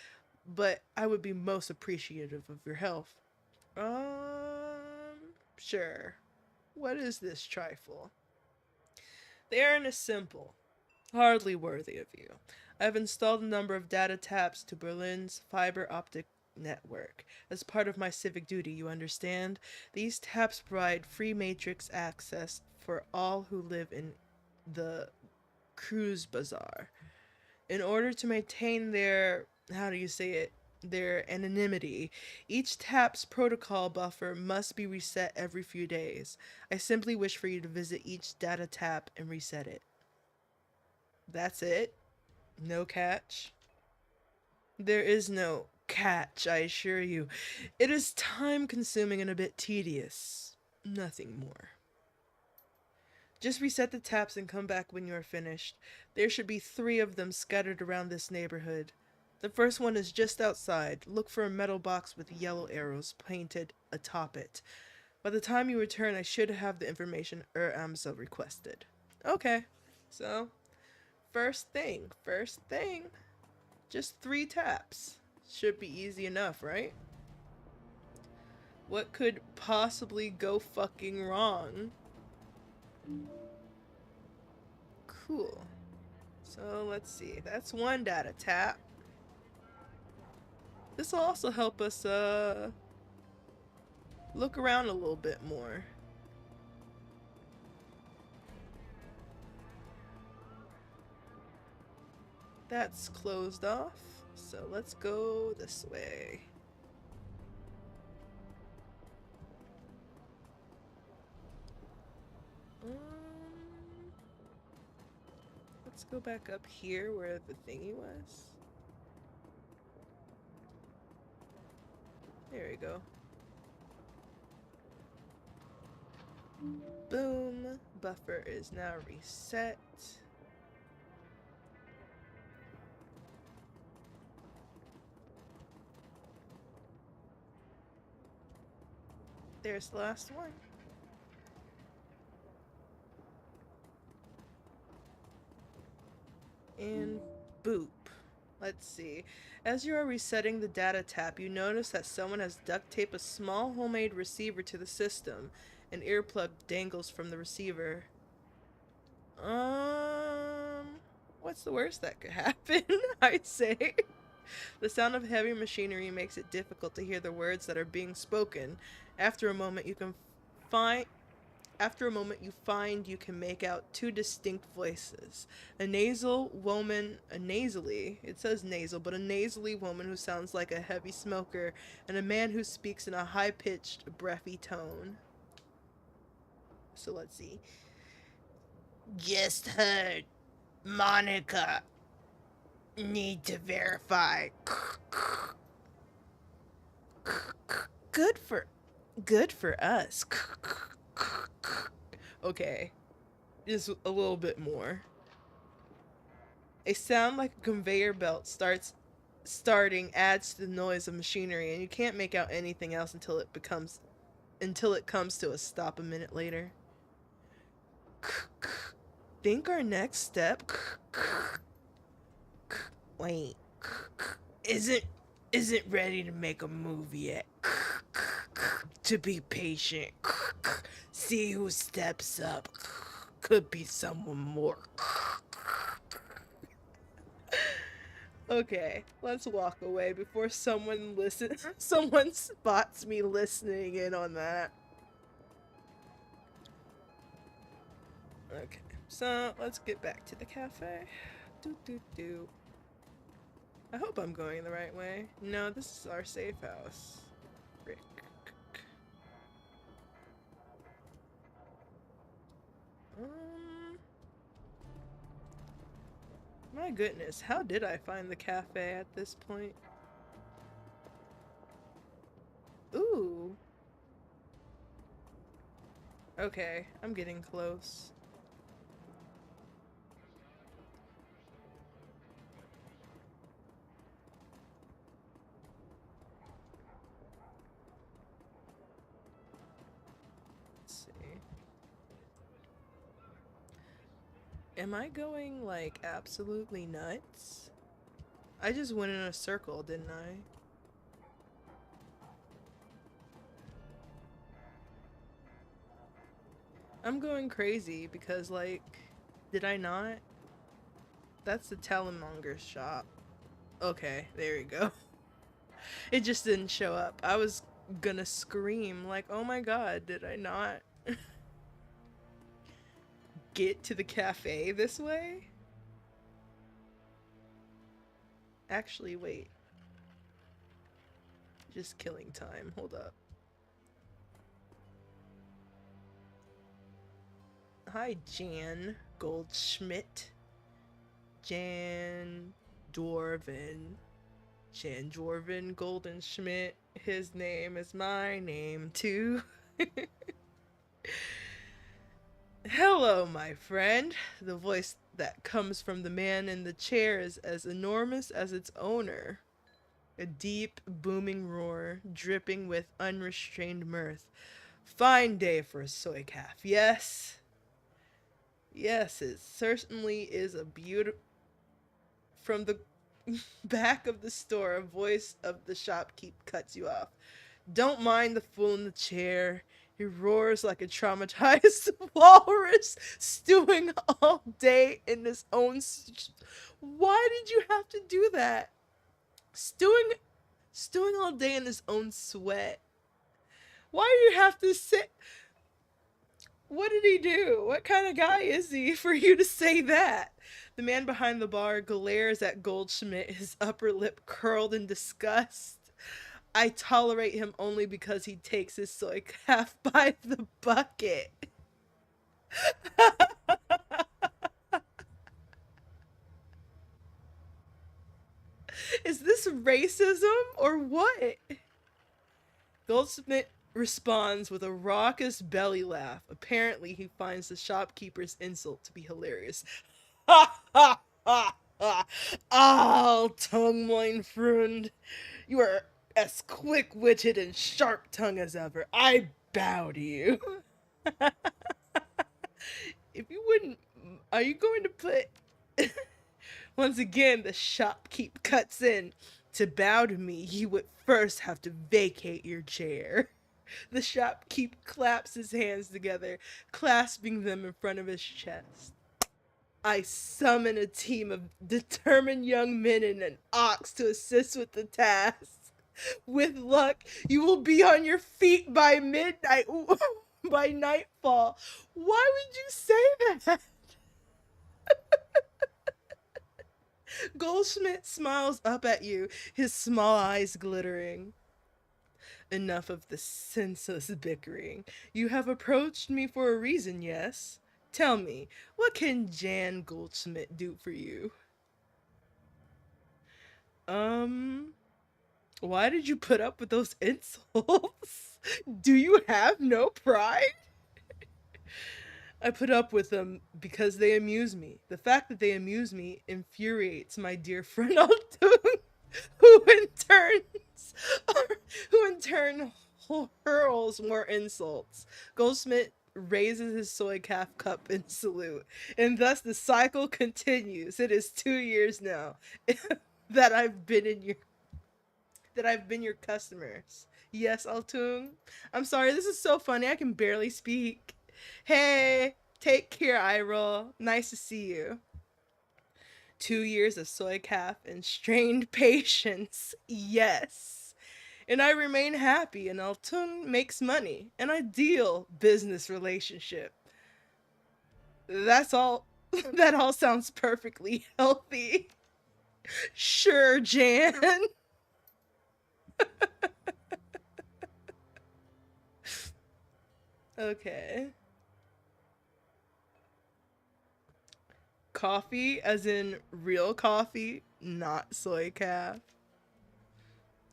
but I would be most appreciative of your help. Sure. What is this trifle? The errand is simple, hardly worthy of you. I have installed a number of data taps to Berlin's fiber optic network. As part of my civic duty, you understand? These taps provide free matrix access for all who live in the Cruise Bazaar. In order to maintain their, how do you say it, their anonymity, each tap's protocol buffer must be reset every few days. I simply wish for you to visit each data tap and reset it. That's it? No catch? There is no catch, I assure you. It is time consuming and a bit tedious. Nothing more. Just reset the taps and come back when you are finished. There should be 3 of them scattered around this neighborhood. The first one is just outside. Look for a metal box with yellow arrows painted atop it. By the time you return, I should have the information Amso requested. Okay, so first thing. Just 3 taps. Should be easy enough, right? What could possibly go fucking wrong? Cool. So let's see. That's 1 data tap. This will also help us look around a little bit more. That's closed off. So let's go this way. Let's go back up here where the thingy was. There we go. Boom. Buffer is now reset. There's the last one. And boop. Let's see. As you are resetting the data tap, you notice that someone has duct taped a small homemade receiver to the system. An earplug dangles from the receiver. What's the worst that could happen? I'd say. The sound of heavy machinery makes it difficult to hear the words that are being spoken. After a moment, you can find After a moment, you find you can make out two distinct voices. A nasal woman, a nasally, it says nasal, but a nasally woman who sounds like a heavy smoker, and a man who speaks in a high pitched, breathy tone. So let's see. Just heard. Monica. Need to verify. Good for. Good for us. Okay. Just a little bit more. A sound like a conveyor belt starting adds to the noise of machinery, and you can't make out anything else until it comes to a stop a minute later. Think our next step wait isn't ready to make a move yet. To be patient. See who steps up. Could be someone more. Okay, let's walk away before someone spots me listening in on that. Okay, so let's get back to the cafe. I hope I'm going the right way. No, this is our safe house. Rick. My goodness, how did I find the cafe at this point? Ooh. Okay, I'm getting close. Let's see. Am I going, like, absolutely nuts? I just went in a circle, didn't I? I'm going crazy because, like, did I not? That's the Talonmonger's shop. Okay, there you go. It just didn't show up. I was gonna scream, like, oh my god, did I not get to the cafe this way? Actually, wait. Just killing time. Hold up. Hi, Jan Goldschmidt. Jan Dwarven Goldenschmidt. His name is my name, too. Hello, my friend. The voice that comes from the man in the chair is as enormous as its owner. A deep, booming roar, dripping with unrestrained mirth. Fine day for a soy calf, yes? Yes, it certainly is a beautiful... From the back of the store, a voice of the shopkeep cuts you off. Don't mind the fool in the chair. He roars like a traumatized walrus, stewing all day in his own... Why did you have to do that? Stewing all day in his own sweat. Why do you have to sit... What did he do? What kind of guy is he for you to say that? The man behind the bar glares at Goldschmidt, his upper lip curled in disgust. I tolerate him only because he takes his soy calf by the bucket. Is this racism or what? Goldsmith responds with a raucous belly laugh. Apparently, he finds the shopkeeper's insult to be hilarious. Ha ha ha ha! Ah, tongue, mein Freund. You are as quick-witted and sharp-tongued as ever. I bow to you. If you wouldn't... Are you going to put... Once again, the shopkeep cuts in. To bow to me, you would first have to vacate your chair. The shopkeep claps his hands together, clasping them in front of his chest. I summon a team of determined young men and an ox to assist with the task. With luck, you will be on your feet by midnight, by nightfall. Why would you say that? Goldschmidt smiles up at you, his small eyes glittering. Enough of the senseless bickering. You have approached me for a reason, yes? Tell me, what can Jan Goldschmidt do for you? Um, why did you put up with those insults? Do you have no pride? I put up with them because they amuse me. The fact that they amuse me infuriates my dear friend Altoon, who in turns, who in turn hurls more insults. Goldsmith raises his soy calf cup in salute, and thus the cycle continues. It is 2 years now that I've been your customers. Yes, Altoon. I'm sorry, this is so funny. I can barely speak. Hey, take care, Iroh. Nice to see you. 2 years of soy calf and strained patience. Yes. And I remain happy, and Altung makes money. An ideal business relationship. That's all. That all sounds perfectly healthy. Sure, Jan. Okay. Coffee, as in real coffee, not soy calf.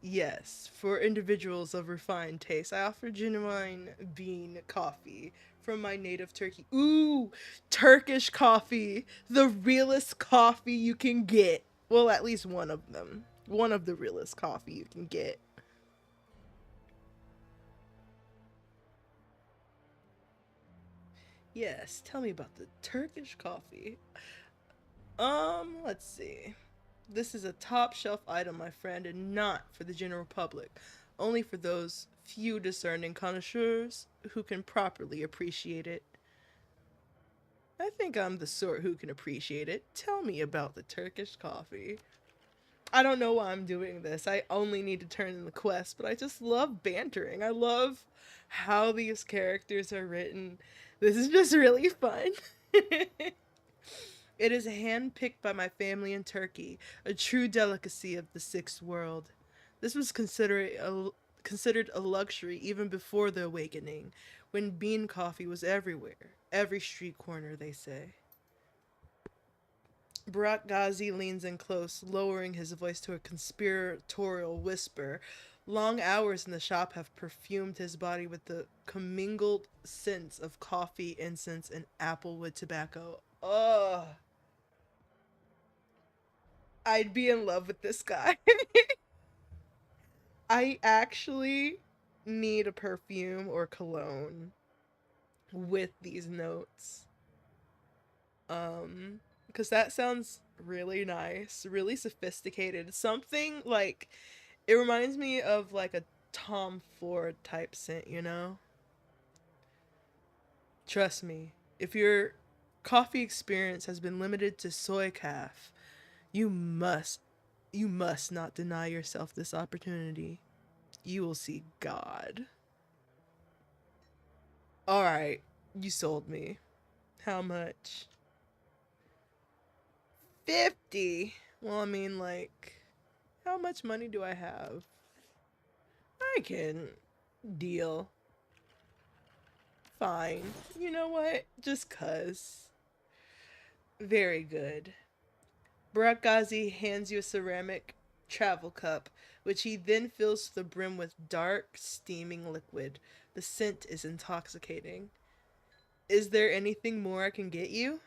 Yes, for individuals of refined taste, I offer genuine bean coffee from my native Turkey. Ooh, Turkish coffee, the realest coffee you can get. Well, at least one of them. One of the realest coffee you can get. Yes, tell me about the Turkish coffee. Let's see. This is a top shelf item, my friend, and not for the general public. Only for those few discerning connoisseurs who can properly appreciate it. I think I'm the sort who can appreciate it. Tell me about the Turkish coffee. I don't know why I'm doing this. I only need to turn in the quest, but I just love bantering. I love how these characters are written. This is just really fun. It is handpicked by my family in Turkey, a true delicacy of the sixth world. This was considered a luxury even before the awakening, when bean coffee was everywhere, every street corner, they say. Barak Ghazi leans in close, lowering his voice to a conspiratorial whisper. Long hours in the shop have perfumed his body with the commingled scents of coffee, incense, and applewood tobacco. Ugh. I'd be in love with this guy. I actually need a perfume or cologne with these notes. Because that sounds really nice, really sophisticated. Something like, it reminds me of like a Tom Ford type scent, you know? Trust me, if your coffee experience has been limited to soy calf, you must, you must not deny yourself this opportunity. You will see God. Alright, you sold me. How much? 50? Well, I mean, like, how much money do I have? I can deal. Fine. You know what? Just cuz. Very good. Barak Ghazi hands you a ceramic travel cup, which he then fills to the brim with dark, steaming liquid. The scent is intoxicating. Is there anything more I can get you?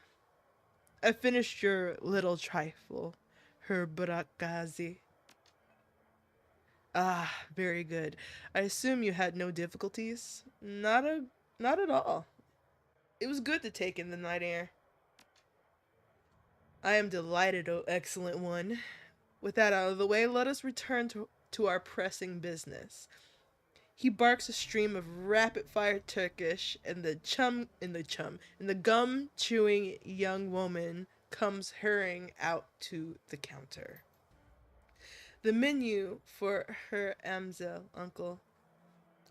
I finished your little trifle, Her Barak Ghazi. Ah, very good. I assume you had no difficulties? Not at all. It was good to take in the night air. I am delighted, O excellent one. With that out of the way, let us return to our pressing business. He barks a stream of rapid fire Turkish, and the gum chewing young woman comes hurrying out to the counter. The menu for her Amzel, uncle.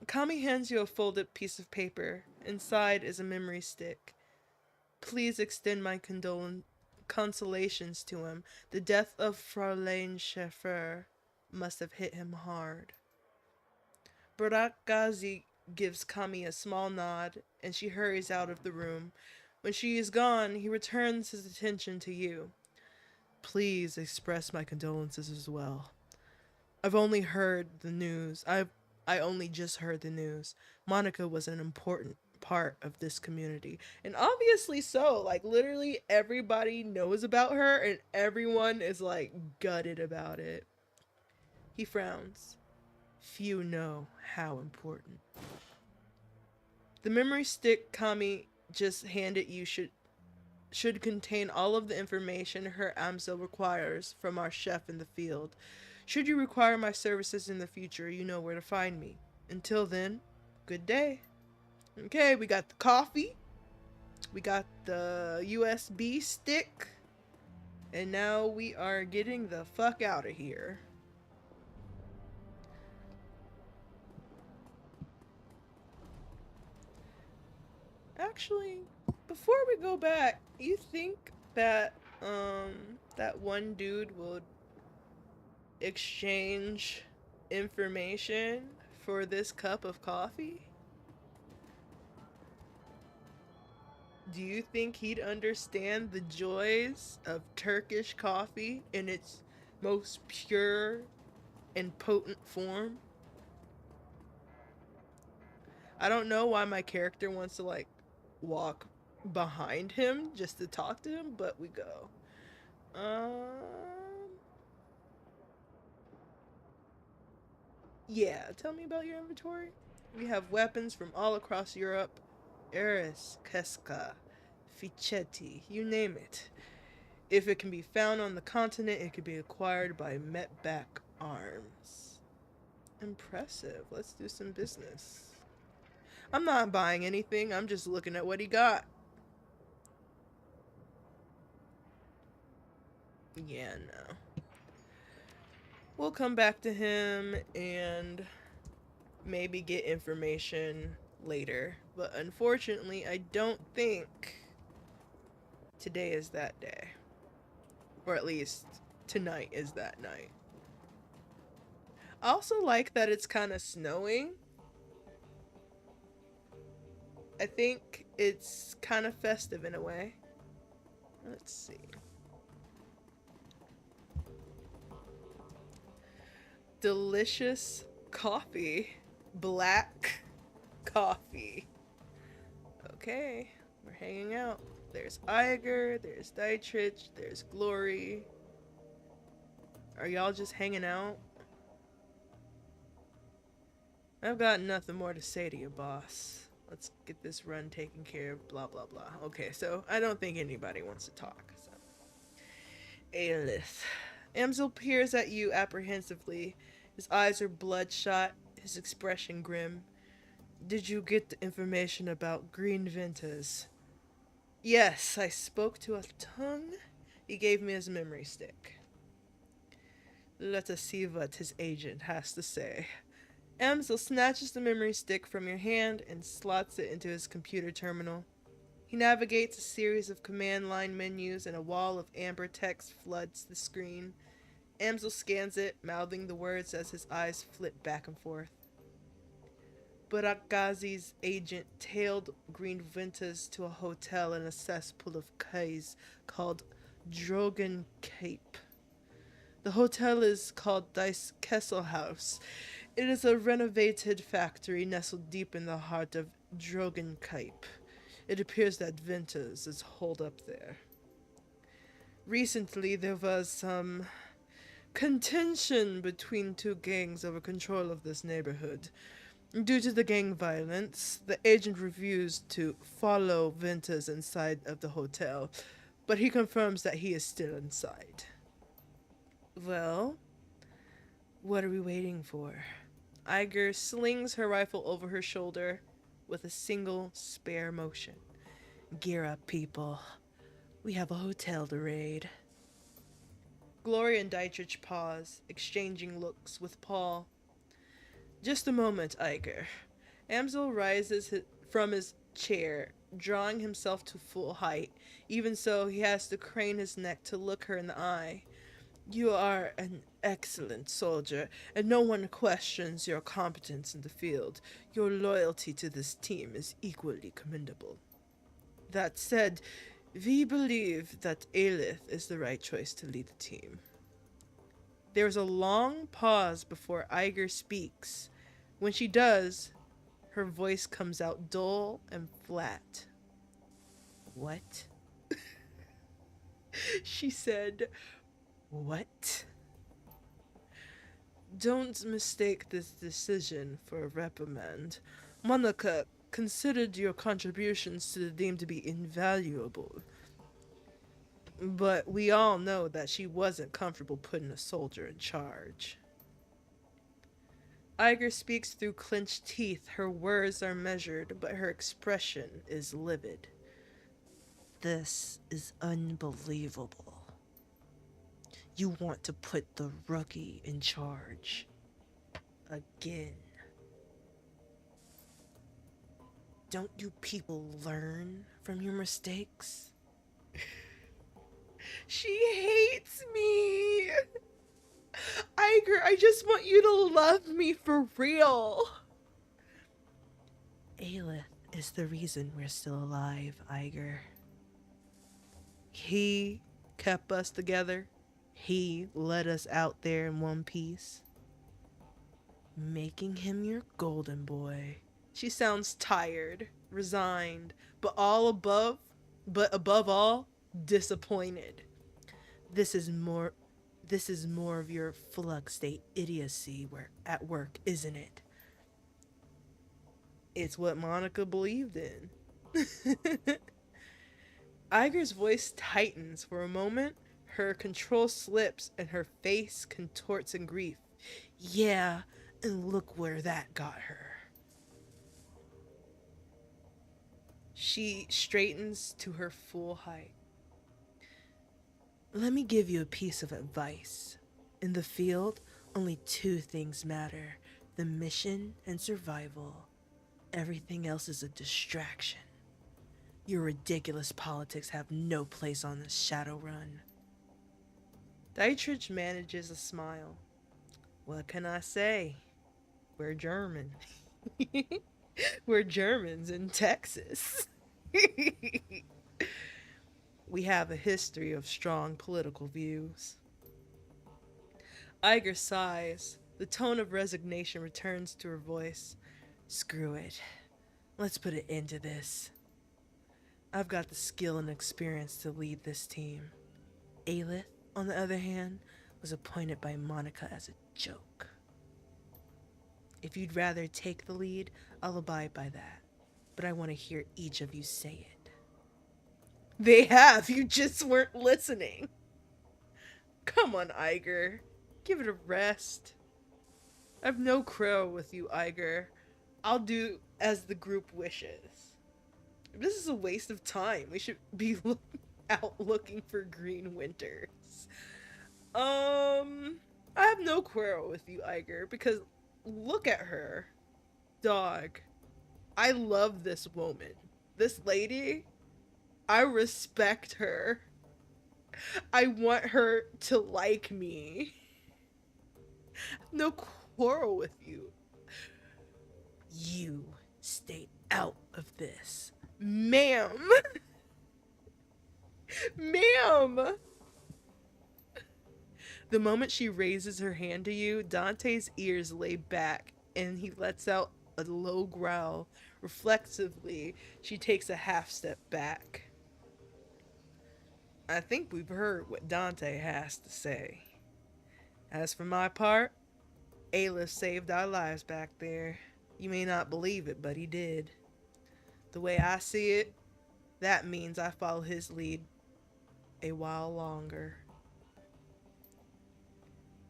Kami hands you a folded piece of paper. Inside is a memory stick. Please extend my consolations to him. The death of Fräulein Schäfer must have hit him hard. Barak Ghazi gives Kami a small nod, and she hurries out of the room. When she is gone, he returns his attention to you. Please express my condolences as well. I've only heard the news. I only just heard the news. Monica was an important part of this community. And obviously so. Like literally everybody knows about her and everyone is like gutted about it. He frowns. Few know how important. The memory stick Kami just handed you should contain all of the information her Amsel requires from our chef in the field. Should you require my services in the future, you know where to find me. Until then, good day. Okay, we got the coffee. We got the USB stick. And now we are getting the fuck out of here. Actually, before we go back, you think that that one dude will exchange information for this cup of coffee? Do you think he'd understand the joys of Turkish coffee in its most pure and potent form? I don't know why my character wants to like walk behind him just to talk to him, but we go. Yeah, tell me about your inventory. We have weapons from all across Europe. Eris, Keska, Fichetti, you name it. If it can be found on the continent, it can be acquired by Metback Arms. Impressive. Let's do some business. I'm not buying anything. I'm just looking at what he got. Yeah, no. We'll come back to him and maybe get information later. But unfortunately, I don't think today is that day. Or at least tonight is that night. I also like that it's kind of snowing. I think it's kind of festive in a way. Let's see. Delicious coffee. Black coffee. Okay, we're hanging out. There's Eiger, there's Dietrich, there's Glory. Are y'all just hanging out? I've got nothing more to say to you, boss. Let's get this run taken care of, blah blah blah. Okay, so I don't think anybody wants to talk. So. Aelith. Amsel peers at you apprehensively. His eyes are bloodshot, his expression grim. Did you get the information about Green Ventas? Yes, I spoke to a tongue. He gave me his memory stick. Let us see what his agent has to say. Amsel snatches the memory stick from your hand and slots it into his computer terminal. He navigates a series of command line menus and a wall of amber text floods the screen. Amsel scans it, mouthing the words as his eyes flit back and forth. Barak Ghazi's agent tailed Green Ventas to a hotel in a cesspool of quays called Drogen Cape. The hotel is called Dice Kesselhaus. It is a renovated factory nestled deep in the heart of Drogen Cape. It appears that Ventas is holed up there. Recently, there was some contention between two gangs over control of this neighborhood. Due to the gang violence, the agent refused to follow Ventas inside of the hotel, but he confirms that he is still inside. Well, what are we waiting for? Eiger slings her rifle over her shoulder with a single spare motion. Gear up, people. We have a hotel to raid. Gloria and Dietrich pause, exchanging looks with Paul. Just a moment, Eiger. Amsel rises from his chair, drawing himself to full height. Even so, he has to crane his neck to look her in the eye. You are an excellent soldier, and no one questions your competence in the field. Your loyalty to this team is equally commendable. That said, we believe that Aelith is the right choice to lead the team. There's a long pause before Eiger speaks. When she does, her voice comes out dull and flat. What? She said, what? Don't mistake this decision for a reprimand. Monica considered your contributions to the team to be invaluable. But we all know that she wasn't comfortable putting a soldier in charge. Eiger speaks through clenched teeth. Her words are measured, but her expression is livid. This is unbelievable. You want to put the rookie in charge. Again. Don't you people learn from your mistakes? She hates me! Eiger, I just want you to love me for real. Aelith is the reason we're still alive, Eiger. He kept us together. He led us out there in one piece. Making him your golden boy. She sounds tired, resigned, but above all, disappointed. This is more of your flux state idiocy at work, isn't it? It's what Monica believed in. Eiger's voice tightens for a moment. Her control slips and her face contorts in grief. Yeah, and look where that got her. She straightens to her full height. Let me give you a piece of advice. In the field, only two things matter: the mission and survival. Everything else is a distraction. Your ridiculous politics have no place on this shadowrun. Dietrich manages a smile. What can I say? We're German. We're Germans in Texas. We have a history of strong political views. Eiger sighs. The tone of resignation returns to her voice. Screw it. Let's put an end to this. I've got the skill and experience to lead this team. Aelith, on the other hand, was appointed by Monica as a joke. If you'd rather take the lead, I'll abide by that. But I want to hear each of you say it. They have, you just weren't listening. Come on, Eiger. Give it a rest. I've no quarrel with you, Eiger. I'll do as the group wishes. This is a waste of time. We should be out looking for green winters. I have no quarrel with you, Eiger, because look at her. Dog. I love this woman. This lady, I respect her. I want her to like me. No quarrel with you. You stay out of this. Ma'am. Ma'am. The moment she raises her hand to you, Dante's ears lay back and he lets out a low growl. Reflexively, she takes a half step back. I think we've heard what Dante has to say. As for my part, Aelith saved our lives back there. You may not believe it, but he did. The way I see it, that means I follow his lead a while longer.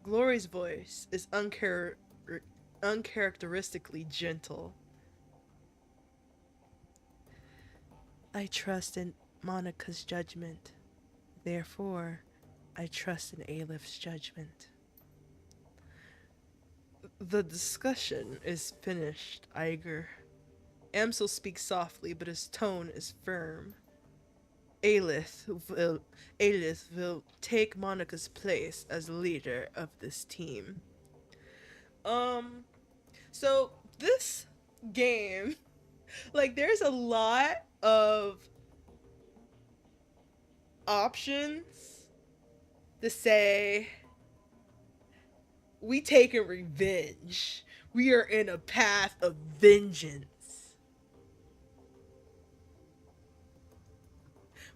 Glory's voice is uncharacteristically gentle. I trust in Monica's judgment. Therefore, I trust in Aelif's judgment. The discussion is finished, Eiger. Amsel speaks softly, but his tone is firm. Aelith will take Monica's place as leader of this team. So this game, like, there's a lot of options to say we taking revenge. We are in a path of vengeance.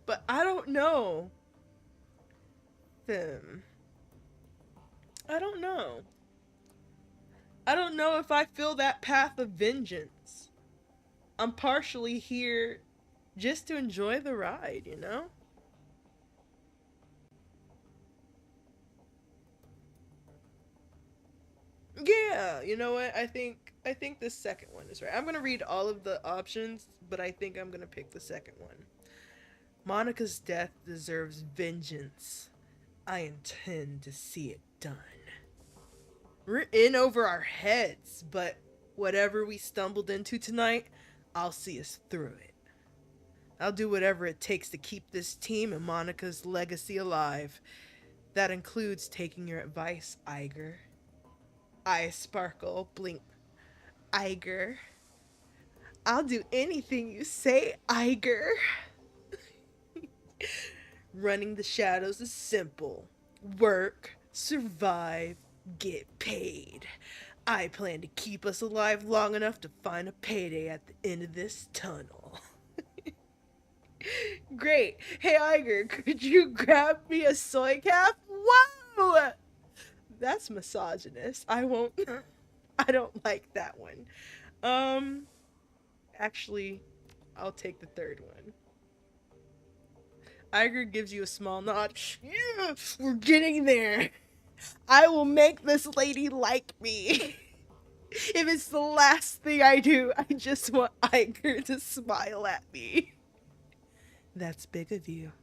But I don't know. I don't know. I don't know if I feel that path of vengeance. I'm partially here just to enjoy the ride, you know? Yeah, you know what? I think the second one is right. I'm gonna read all of the options, but I think I'm gonna pick the second one. Monica's death deserves vengeance. I intend to see it done. We're in over our heads, but whatever we stumbled into tonight, I'll see us through it. I'll do whatever it takes to keep this team and Monica's legacy alive. That includes taking your advice, Eiger. Eyes sparkle, blink. Eiger. I'll do anything you say, Eiger. Running the shadows is simple. Work, survive, get paid. I plan to keep us alive long enough to find a payday at the end of this tunnel. Great. Hey, Eiger, could you grab me a soy calf? Whoa! That's misogynist. I won't. I don't like that one. Actually, I'll take the third one. Eiger gives you a small nod. Yeah, we're getting there. I will make this lady like me. If it's the last thing I do, I just want Eiger to smile at me. That's big of you.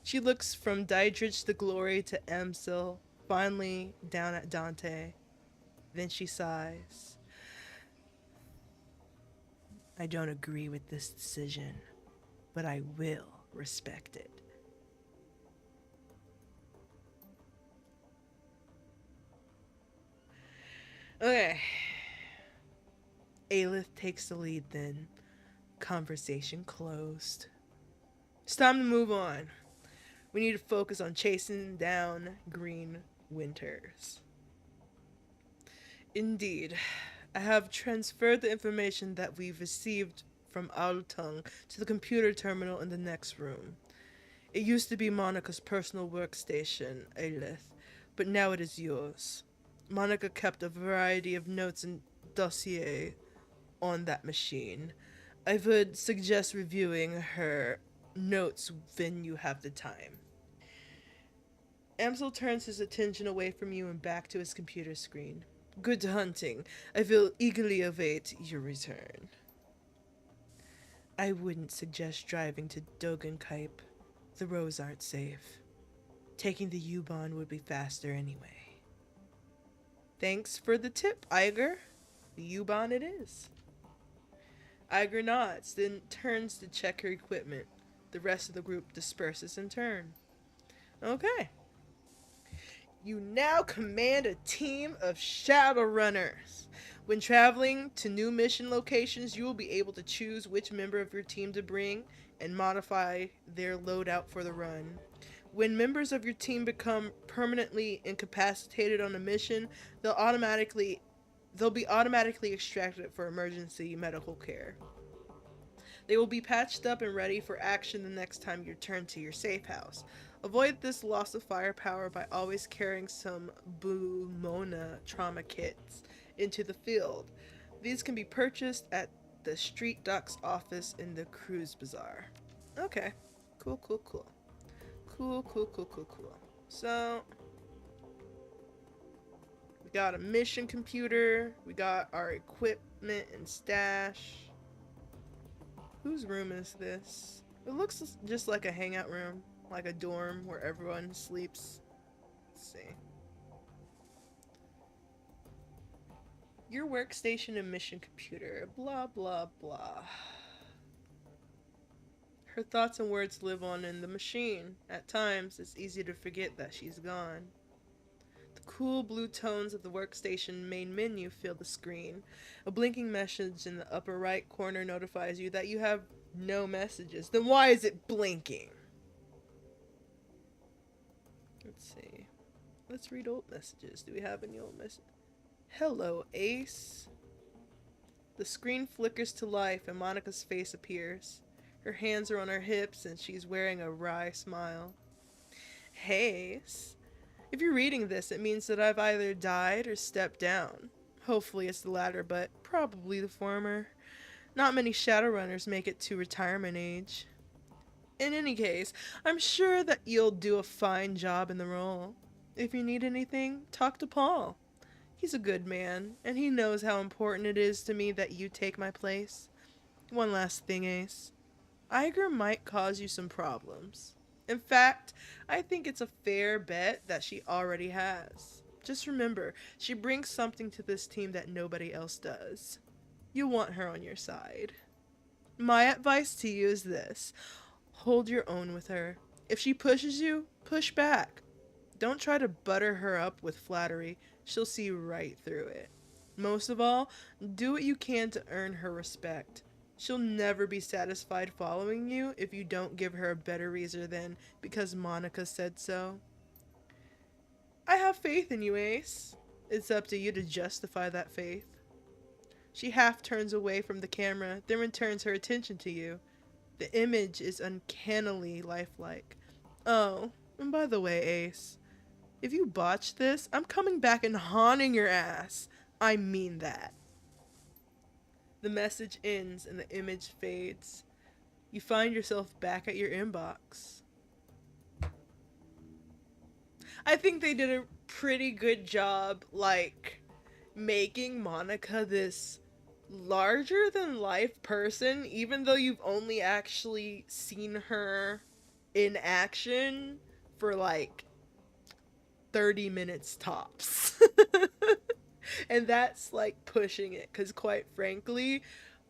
She looks from Daedrich the Glory to Emsil, finally down at Dante. Then she sighs. I don't agree with this decision, but I will respect it. Okay. Aelith takes the lead then. Conversation closed. It's time to move on. We need to focus on chasing down Green Winters. Indeed. I have transferred the information that we've received from Altung to the computer terminal in the next room. It used to be Monica's personal workstation, Aelith, but now it is yours. Monica kept a variety of notes and dossiers on that machine. I would suggest reviewing her notes when you have the time. Amsel turns his attention away from you and back to his computer screen. Good hunting. I will eagerly await your return. I wouldn't suggest driving to Dogenkype. The roads aren't safe. Taking the U-Bahn would be faster anyway. Thanks for the tip, Eiger. The U-Bahn it is. Eiger nods, then turns to check her equipment. The rest of the group disperses in turn. Okay. You now command a team of shadowrunners. When traveling to new mission locations, you will be able to choose which member of your team to bring and modify their loadout for the run. When members of your team become permanently incapacitated on a mission, they'll be automatically extracted for emergency medical care. They will be patched up and ready for action the next time you return to your safe house. Avoid this loss of firepower by always carrying some Bumona trauma kits into the field. These can be purchased at the Street Docks office in the Cruise Bazaar. Okay, cool. Cool, cool, cool, cool, cool. So, we got a mission computer. We got our equipment and stash. Whose room is this? It looks just like a hangout room, like a dorm where everyone sleeps. Let's see. Your workstation and mission computer, blah blah blah. Her thoughts and words live on in the machine. At times, it's easy to forget that she's gone. The cool blue tones of the workstation main menu fill the screen. A blinking message in the upper right corner notifies you that you have no messages. Then why is it blinking? Let's see. Let's read old messages. Do we have any old messages? Hello, Ace. The screen flickers to life and Monica's face appears. Her hands are on her hips and she's wearing a wry smile. Hey, Ace. If you're reading this, it means that I've either died or stepped down. Hopefully it's the latter, but probably the former. Not many shadowrunners make it to retirement age. In any case, I'm sure that you'll do a fine job in the role. If you need anything, talk to Paul. He's a good man, and he knows how important it is to me that you take my place. One last thing, Ace. Eiger might cause you some problems. In fact, I think it's a fair bet that she already has. Just remember, she brings something to this team that nobody else does. You want her on your side. My advice to you is this. Hold your own with her. If she pushes you, push back. Don't try to butter her up with flattery. She'll see right through it. Most of all, do what you can to earn her respect. She'll never be satisfied following you if you don't give her a better reason than because Monica said so. I have faith in you, Ace. It's up to you to justify that faith. She half turns away from the camera, then returns her attention to you. The image is uncannily lifelike. Oh, and by the way, Ace, if you botch this, I'm coming back and haunting your ass. I mean that. The message ends and the image fades. You find yourself back at your inbox. I think they did a pretty good job, like, making Monica this larger than life person, even though you've only actually seen her in action for like 30 minutes tops. And that's like pushing it, because quite frankly,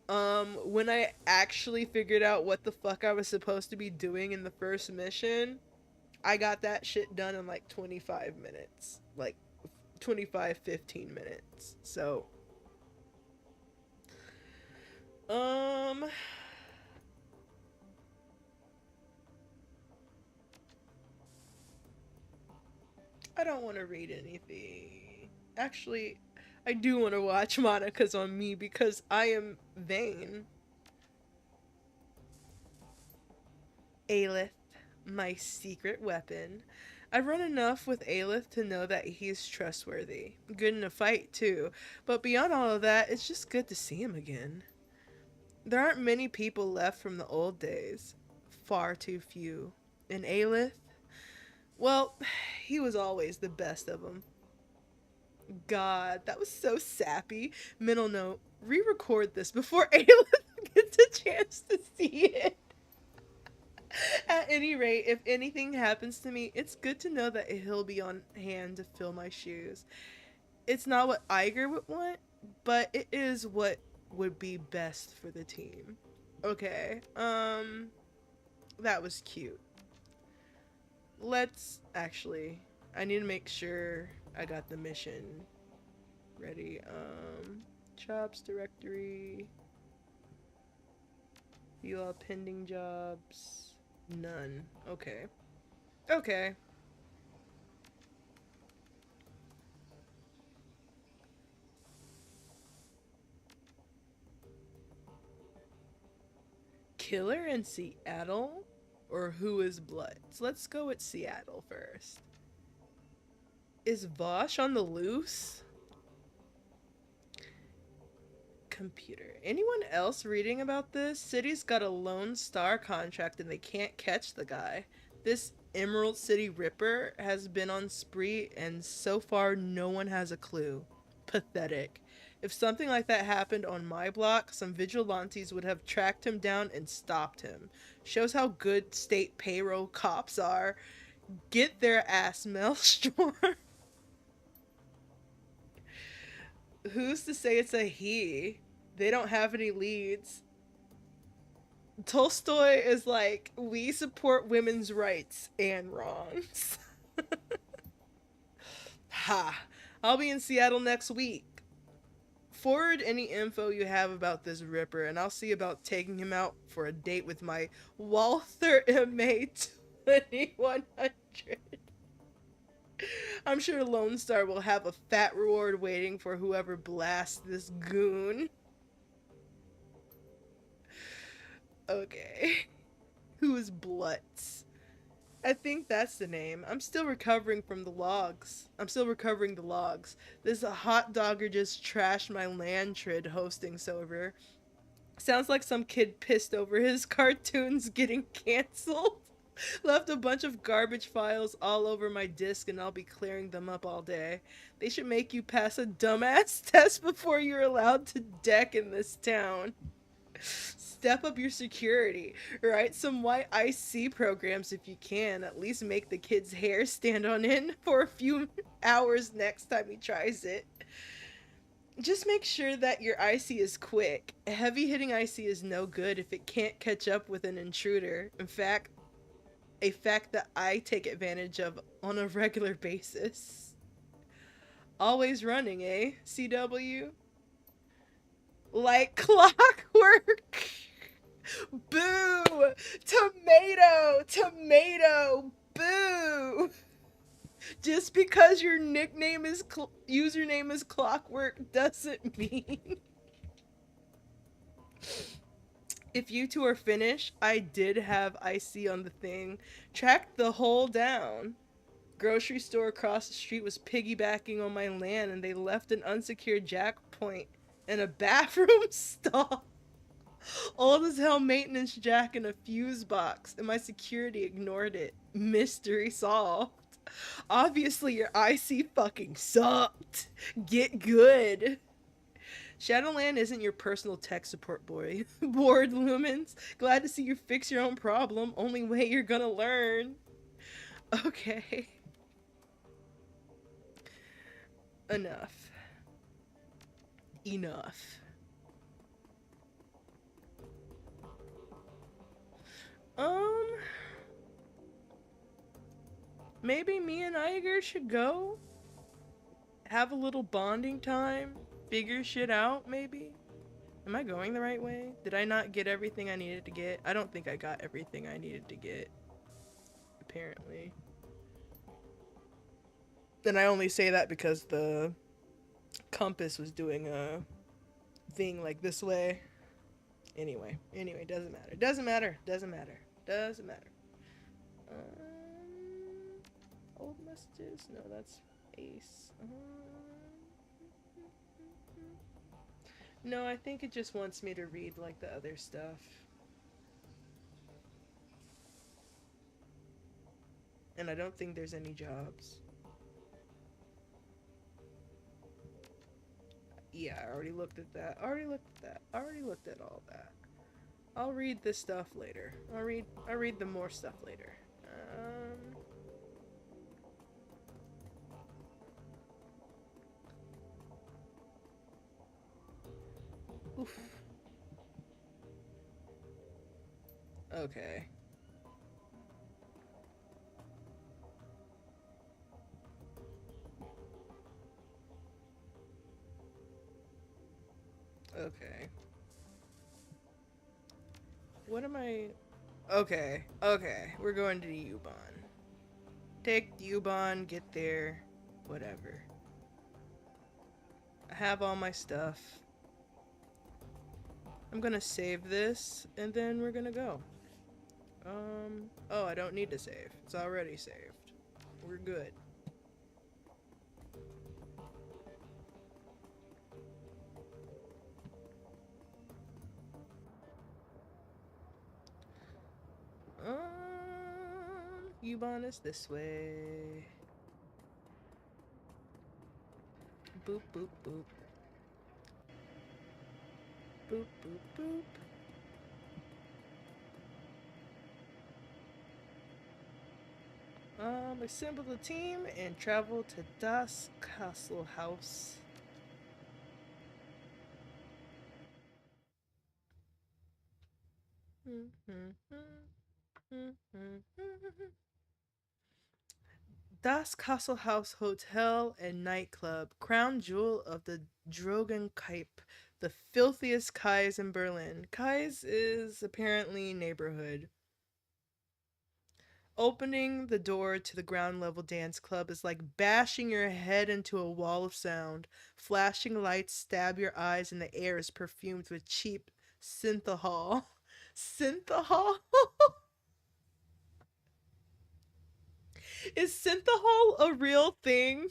when I actually figured out what the fuck I was supposed to be doing in the first mission, I got that shit done in like 25 minutes. Like 15 minutes. So I don't want to read anything. Actually, I do want to watch Monica's on me because I am vain. Aelith, my secret weapon. I've run enough with Aelith to know that he's trustworthy. Good in a fight, too. But beyond all of that, it's just good to see him again. There aren't many people left from the old days. Far too few. And Aelith? Well, he was always the best of them. God, that was so sappy. Mental note, re-record this before Aelith gets a chance to see it. At any rate, if anything happens to me, it's good to know that he'll be on hand to fill my shoes. It's not what Eiger would want, but it is what would be best for the team. Okay, that was cute. Let's, actually, I need to make sure I got the mission ready. Jobs directory. View all pending jobs. None. Okay. Okay. Killer in Seattle? Or who is blood? So let's go with Seattle first. Is Vosh on the loose? Computer. Anyone else reading about this? City's got a Lone Star contract and they can't catch the guy. This Emerald City Ripper has been on spree, and so far, no one has a clue. Pathetic. If something like that happened on my block, some vigilantes would have tracked him down and stopped him. Shows how good state payroll cops are. Get their ass, Maelstrom. Who's to say it's a he? They don't have any leads. Tolstoy is like, we support women's rights and wrongs. Ha! I'll be in Seattle next week. Forward any info you have about this Ripper, and I'll see about taking him out for a date with my Walther MA 2100. I'm sure Lone Star will have a fat reward waiting for whoever blasts this goon. Okay. Who is Blutz? I think that's the name. I'm still recovering from the logs. This hot dogger just trashed my Lantrid hosting server. Sounds like some kid pissed over his cartoons getting canceled. Left a bunch of garbage files all over my disk, and I'll be clearing them up all day. They should make you pass a dumbass test before you're allowed to deck in this town. Step up your security. Write some white IC programs if you can. At least make the kid's hair stand on end for a few hours next time he tries it. Just make sure that your IC is quick. A heavy hitting IC is no good if it can't catch up with an intruder. In fact, a fact that I take advantage of on a regular basis. Always running, eh, CW? Like clockwork. Boo! Tomato! Boo! Just because your nickname is username is clockwork doesn't mean. If you two are finished, I did have IC on the thing. Tracked the hole down. Grocery store across the street was piggybacking on my land, and they left an unsecured jack point in a bathroom stall. Old as hell maintenance jack in a fuse box, and my security ignored it. Mystery solved. Obviously your IC fucking sucked. Get good. Shadowland isn't your personal tech support boy. Bored lumens? Glad to see you fix your own problem. Only way you're gonna learn. Okay. Enough. Maybe me and Eiger should go? Have a little bonding time? Figure shit out, maybe? Am I going the right way? Did I not get everything I needed to get? I don't think I got everything I needed to get. Apparently. And I only say that because the compass was doing a thing like this way. Anyway, doesn't matter. Old messages? No, that's Ace. No, I think it just wants me to read like the other stuff. And I don't think there's any jobs. Yeah, I already looked at that. Already looked at all that. I'll read this stuff later. I'll read the more stuff later. Oof. Okay. Okay. What am I... Okay. We're going to the U-Bahn. Take the U-Bahn, get there, whatever. I have all my stuff. I'm gonna save this, and then we're gonna go. Oh, I don't need to save. It's already saved. We're good. Ubon is this way. Boop, boop, boop. Boop, boop, boop. Assemble the team and travel to Das Castle House. Das Castle House Hotel and Nightclub, crown jewel of the Drogenkype, the filthiest Kais in Berlin. Kais is apparently neighborhood. Opening the door to the ground level dance club is like bashing your head into a wall of sound. Flashing lights stab your eyes, and the air is perfumed with cheap synthahol. Synthahol? Is synthahol a real thing?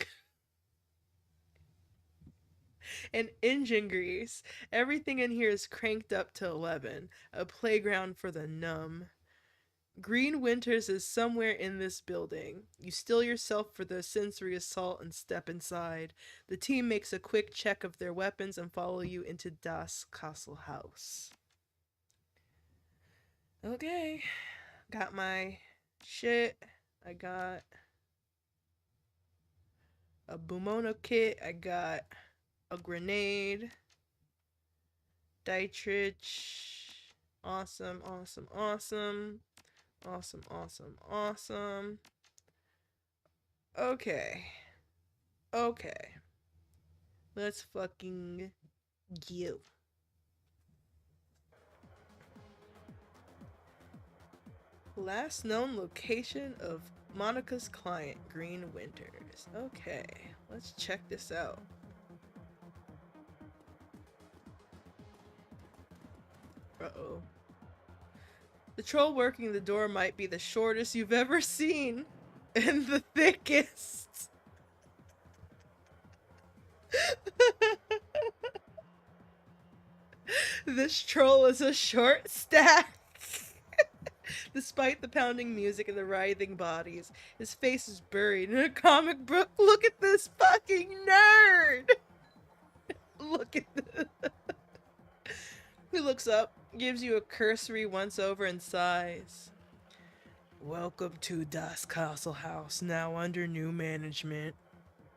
And engine grease. Everything in here is cranked up to 11. A playground for the numb. Green Winters is somewhere in this building. You still yourself for the sensory assault and step inside. The team makes a quick check of their weapons and follow you into Das Castle House. Okay, got my shit. I got a Bumono kit. I got a grenade. Dietrich. Awesome, awesome, awesome. Awesome, awesome, awesome. Okay. Okay. Let's fucking go. Last known location of Monica's client, Green Winters. Okay, let's check this out. Uh-oh. The troll working the door might be the shortest you've ever seen, and the thickest. This troll is a short stack. Despite the pounding music and the writhing bodies, his face is buried in a comic book. Look at this fucking nerd! Look at this. He looks up, gives you a cursory once-over, and sighs. Welcome to Das Castle House, now under new management.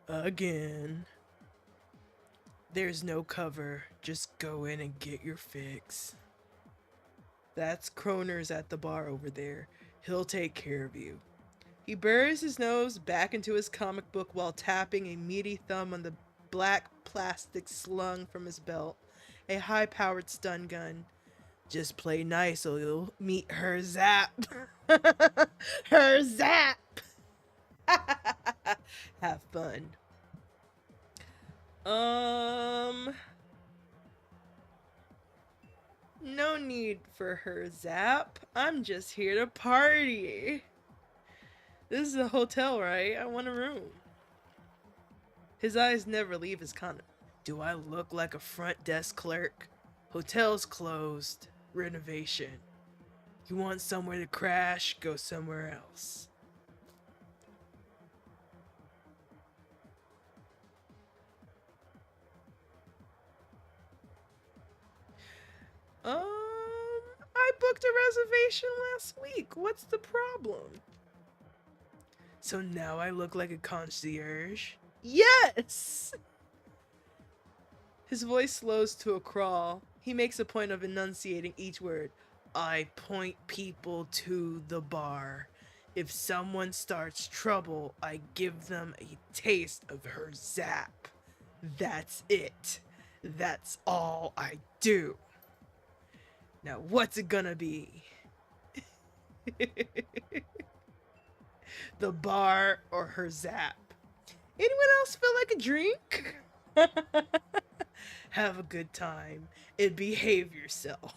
Again. There's no cover, just go in and get your fix. That's Kroner's at the bar over there. He'll take care of you. He buries his nose back into his comic book while tapping a meaty thumb on the black plastic slung from his belt. A high-powered stun gun. Just play nice or you'll meet her zap. Her zap! Have fun. No need for her zap. I'm just here to party. This is a hotel, right? I want a room. His eyes never leave his counter. Do I look like a front desk clerk? Hotel's closed. Renovation. You want somewhere to crash? Go somewhere else. I booked a reservation last week. What's the problem? So now I look like a concierge? Yes! His voice slows to a crawl. He makes a point of enunciating each word. I point people to the bar. If someone starts trouble, I give them a taste of her zap. That's it. That's all I do. Now what's it gonna be? The bar or her zap? Anyone else feel like a drink? Have a good time and behave yourself.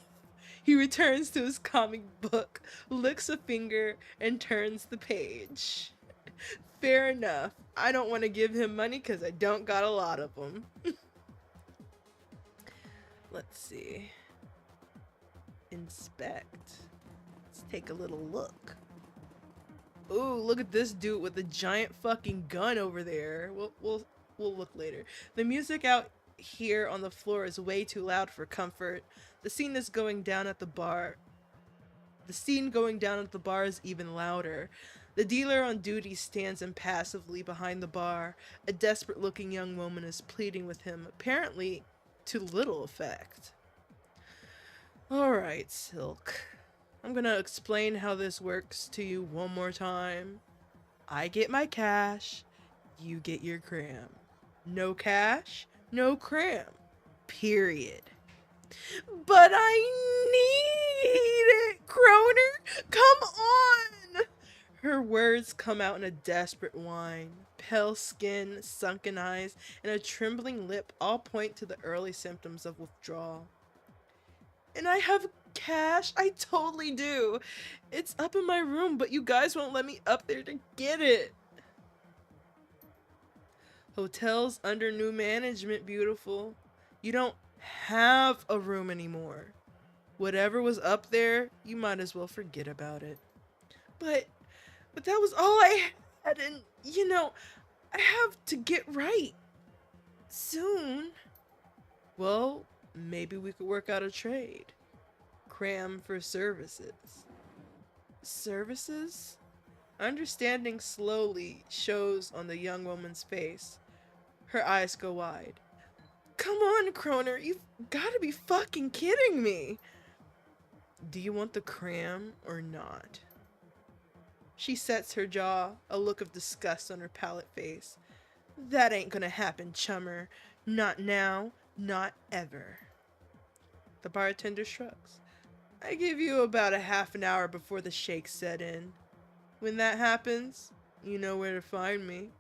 He returns to his comic book, licks a finger, and turns the page. Fair enough. I don't want to give him money because I don't got a lot of them. Let's see. Inspect. Let's take a little look. Ooh, ooh, look at this dude with a giant fucking gun over there. We'll look later. The music out here on the floor is way too loud for comfort. The scene is going down at the bar. The scene going down at the bar is even louder. The dealer on duty stands impassively behind the bar. A desperate-looking young woman is pleading with him, apparently to little effect. Alright, Silk. I'm gonna explain how this works to you one more time. I get my cash, you get your cram. No cash, no cram. Period. But I need it, Croner! Come on! Her words come out in a desperate whine. Pale skin, sunken eyes, and a trembling lip all point to the early symptoms of withdrawal. And I have cash? I totally do. It's up in my room, but you guys won't let me up there to get it. Hotel's under new management, beautiful. You don't have a room anymore. Whatever was up there, you might as well forget about it. But that was all I had, and, I have to get right. Soon. Well, maybe we could work out a trade. Cram for services. Services? Understanding slowly shows on the young woman's face. Her eyes go wide. Come on, Croner, you've gotta be fucking kidding me. Do you want the cram or not? She sets her jaw, a look of disgust on her pallid face. That ain't gonna happen, chummer. Not now, not ever. The bartender shrugs. I give you about a half an hour before the shakes set in. When that happens, you know where to find me.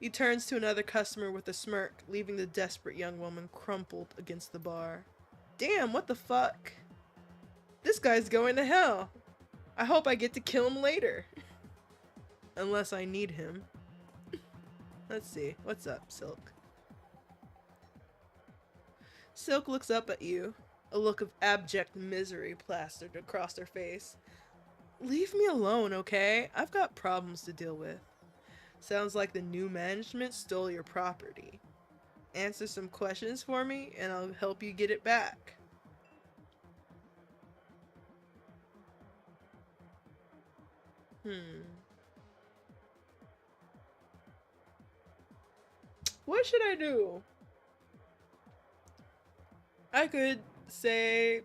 He turns to another customer with a smirk, leaving the desperate young woman crumpled against the bar. Damn, what the fuck? This guy's going to hell. I hope I get to kill him later. Unless I need him. Let's see. What's up, Silk? Silk looks up at you, a look of abject misery plastered across her face. Leave me alone, okay? I've got problems to deal with. Sounds like the new management stole your property. Answer some questions for me, and I'll help you get it back. What should I do? I could say,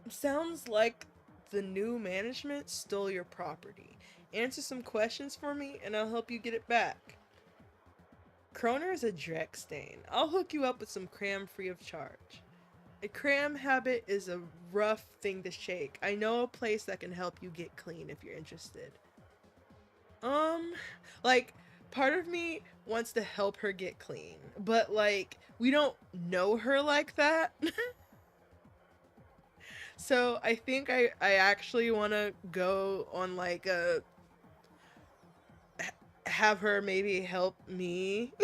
sounds like the new management stole your property. Answer some questions for me, and I'll help you get it back. Croner is a dreck stain. I'll hook you up with some cram free of charge. A cram habit is a rough thing to shake. I know a place that can help you get clean if you're interested. Part of me wants to help her get clean, but, we don't know her like that. So I think I actually want to go on, have her maybe help me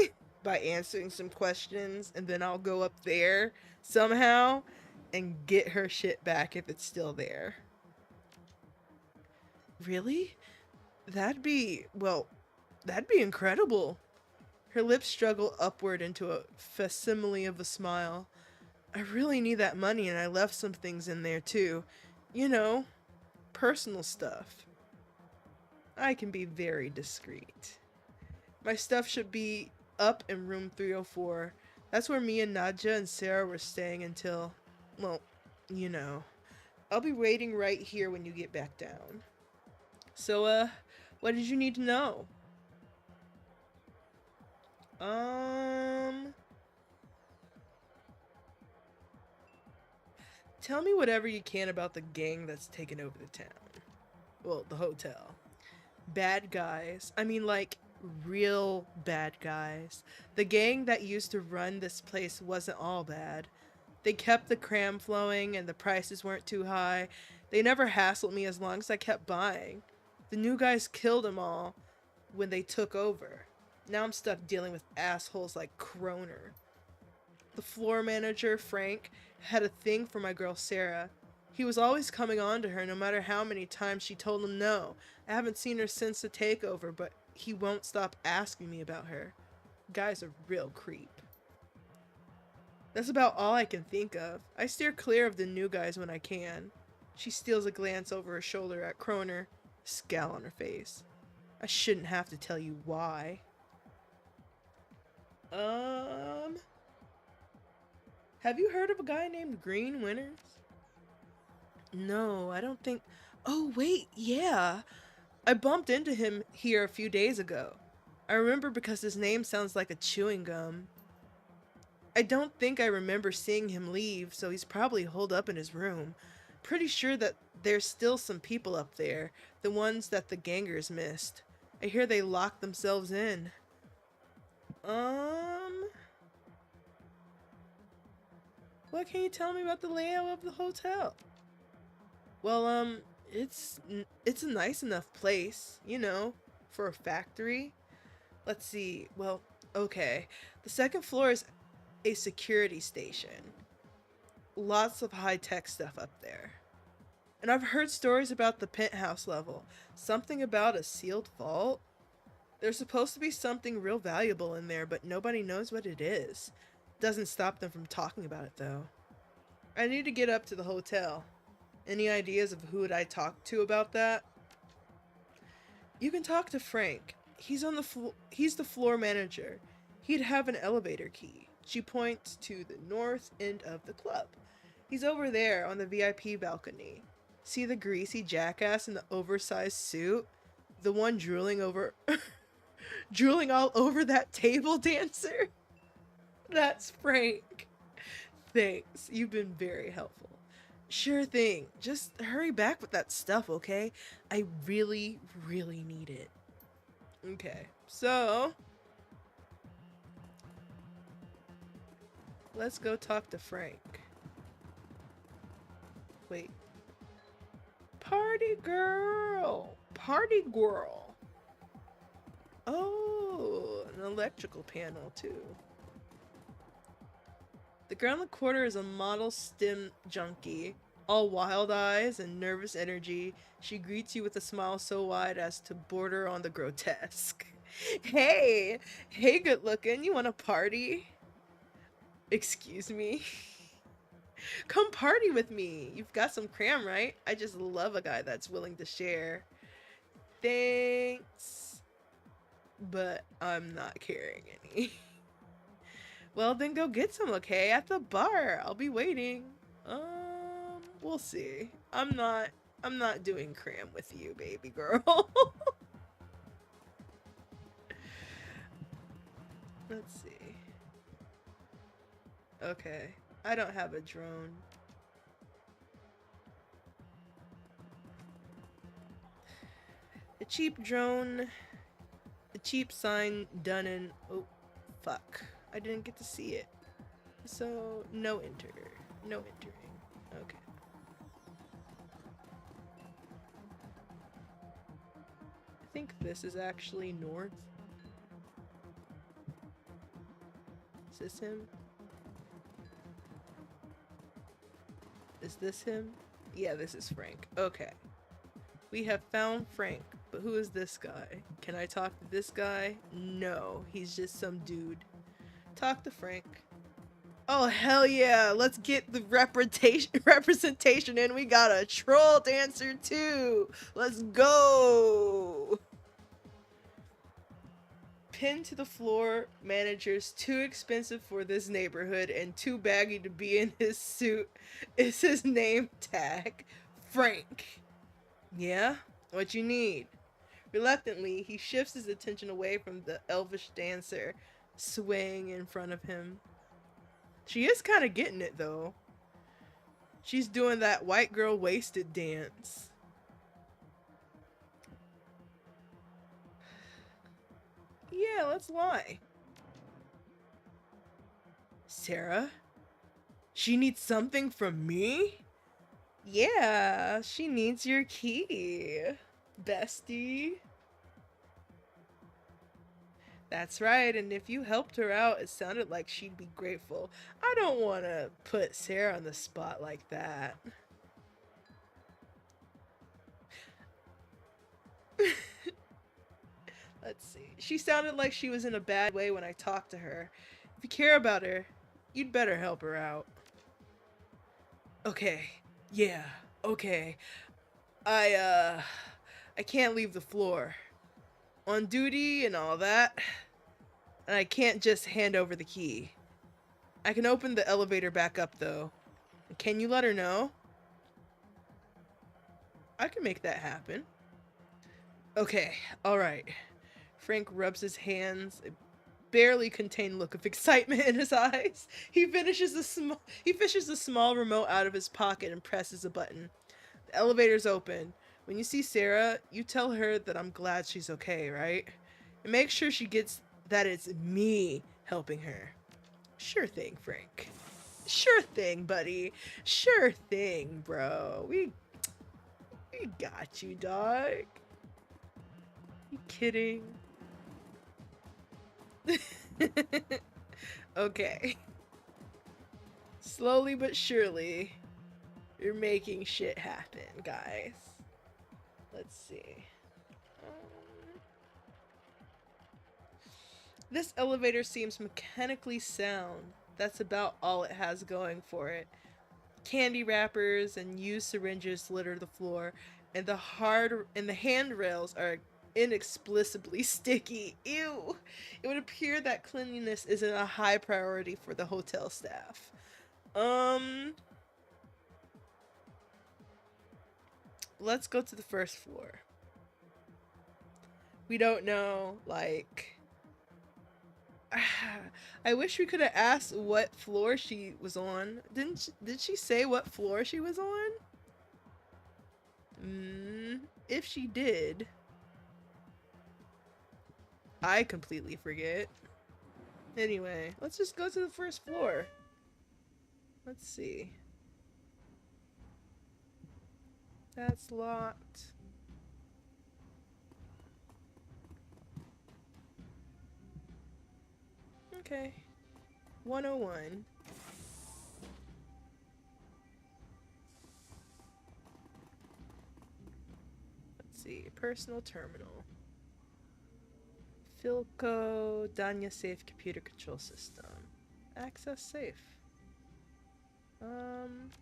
by answering some questions, and then I'll go up there somehow and get her shit back if it's still there. Really? That'd be incredible. Her lips struggle upward into a facsimile of a smile. I really need that money, and I left some things in there too. Personal stuff. I can be very discreet. My stuff should be up in room 304. That's where me and Nadja and Sarah were staying until, I'll be waiting right here when you get back down. So, what did you need to know? Tell me whatever you can about the gang that's taken over the town. Well, the hotel. Bad guys. I mean, real bad guys. The gang that used to run this place wasn't all bad. They kept the cram flowing and the prices weren't too high. They never hassled me as long as I kept buying. The new guys killed them all when they took over. Now I'm stuck dealing with assholes like Croner. The floor manager, Frank, had a thing for my girl Sarah. He was always coming on to her no matter how many times she told him no. I haven't seen her since the takeover, but he won't stop asking me about her. Guy's a real creep. That's about all I can think of. I steer clear of the new guys when I can. She steals a glance over her shoulder at Kroner, a scowl on her face. I shouldn't have to tell you why. Have you heard of a guy named Green Winters? No, I don't think... Oh, wait, yeah. I bumped into him here a few days ago. I remember because his name sounds like a chewing gum. I don't think I remember seeing him leave, so he's probably holed up in his room. Pretty sure that there's still some people up there, the ones that the gangers missed. I hear they locked themselves in. What can you tell me about the layout of the hotel? Well, it's a nice enough place, you know, for a factory. Let's see. Well, okay. The second floor is a security station. Lots of high-tech stuff up there. And I've heard stories about the penthouse level. Something about a sealed vault. There's supposed to be something real valuable in there, but nobody knows what it is. Doesn't stop them from talking about it, though. I need to get up to the hotel. Any ideas of who would I talk to about that? You can talk to Frank. He's the floor manager. He'd have an elevator key. She points to the north end of the club. He's over there on the VIP balcony. See the greasy jackass in the oversized suit? The one drooling all over that table dancer? That's Frank. Thanks. You've been very helpful. Sure thing. Just hurry back with that stuff, okay? I really, really need it. Okay, so let's go talk to Frank. Wait. Party girl! Party girl! Oh, an electrical panel too. The girl in the corner is a model STEM junkie. All wild eyes and nervous energy, she greets you with a smile so wide as to border on the grotesque. Hey! Hey, good looking, you wanna party? Excuse me? Come party with me. You've got some cram, right? I just love a guy that's willing to share. Thanks. But I'm not carrying any. Well, then go get some, okay? At the bar. I'll be waiting. We'll see. I'm not doing cram with you, baby girl. Let's see. Okay. I don't have a drone. The cheap drone. The cheap sign done in... Oh, fuck. I didn't get to see it. So, no enter. No entering. Okay. I think this is actually north. Is this him? Is this him? Yeah, this is Frank. Okay. We have found Frank, but who is this guy? Can I talk to this guy? No, he's just some dude. Talk to Frank. Oh, hell yeah. Let's get the representation in. We got a troll dancer too. Let's go. Pinned to the floor, manager's too expensive for this neighborhood and too baggy to be in his suit is his name tag. Frank. Yeah? What you need? Reluctantly, he shifts his attention away from the elvish dancer swaying in front of him. She is kind of getting it though. She's doing that white girl wasted dance. Yeah, let's lie. Sarah? She needs something from me? Yeah, she needs your key, bestie. That's right, and if you helped her out, it sounded like she'd be grateful. I don't want to put Sarah on the spot like that. Let's see. She sounded like she was in a bad way when I talked to her. If you care about her, you'd better help her out. Okay. Yeah. Okay. I I can't leave the floor. On duty and all that. And I can't just hand over the key. I can open the elevator back up though. Can you let her know? I can make that happen. Okay, alright. Frank rubs his hands, a barely contained look of excitement in his eyes. He fishes a small remote out of his pocket and presses a button. The elevator's open. When you see Sarah, you tell her that I'm glad she's okay, right? And make sure she gets that it's me helping her. Sure thing, Frank. Sure thing, buddy. Sure thing, bro. We got you, dog. You kidding? Okay. Slowly but surely, you're making shit happen, guys. Let's see. This elevator seems mechanically sound. That's about all it has going for it. Candy wrappers and used syringes litter the floor, and the handrails are inexplicably sticky. Ew! It would appear that cleanliness isn't a high priority for the hotel staff. Let's go to the first floor. We don't know, like... I wish we could have asked what floor she was on. Did she say what floor she was on? If she did, I completely forget. Anyway, let's just go to the first floor. Let's see. That's locked. Okay. 101. Let's see. Personal terminal. Philco Danya Safe Computer Control System. Access safe.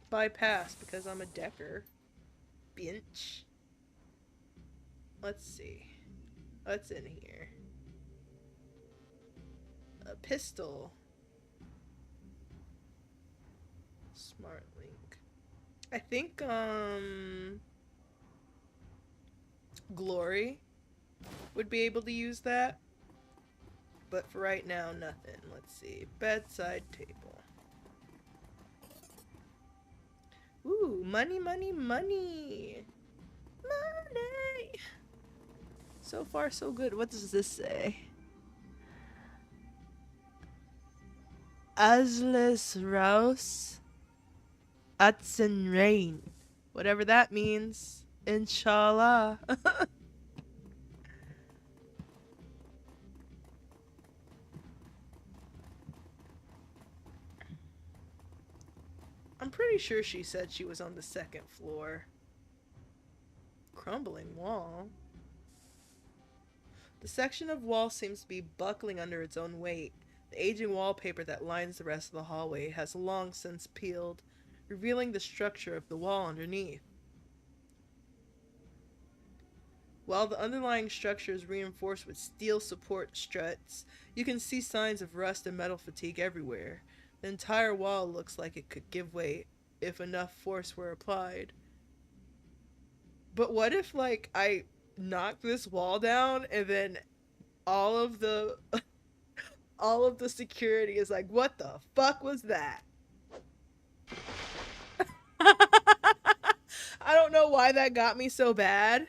Bypass because I'm a decker. Bench. Let's see. What's in here? A pistol. Smart link. I think, Glory would be able to use that. But for right now, nothing. Let's see. Bedside table. Ooh, money, money, money! Money! So far, so good. What does this say? Asles Raus Atzen Rain. Whatever that means. Inshallah. I'm pretty sure she said she was on the second floor. Crumbling wall. The section of wall seems to be buckling under its own weight. The aging wallpaper that lines the rest of the hallway has long since peeled, revealing the structure of the wall underneath. While the underlying structure is reinforced with steel support struts, you can see signs of rust and metal fatigue everywhere. The entire wall looks like it could give way if enough force were applied. But what if, like, I knock this wall down and then all of the security is like, what the fuck was that? I don't know why that got me so bad.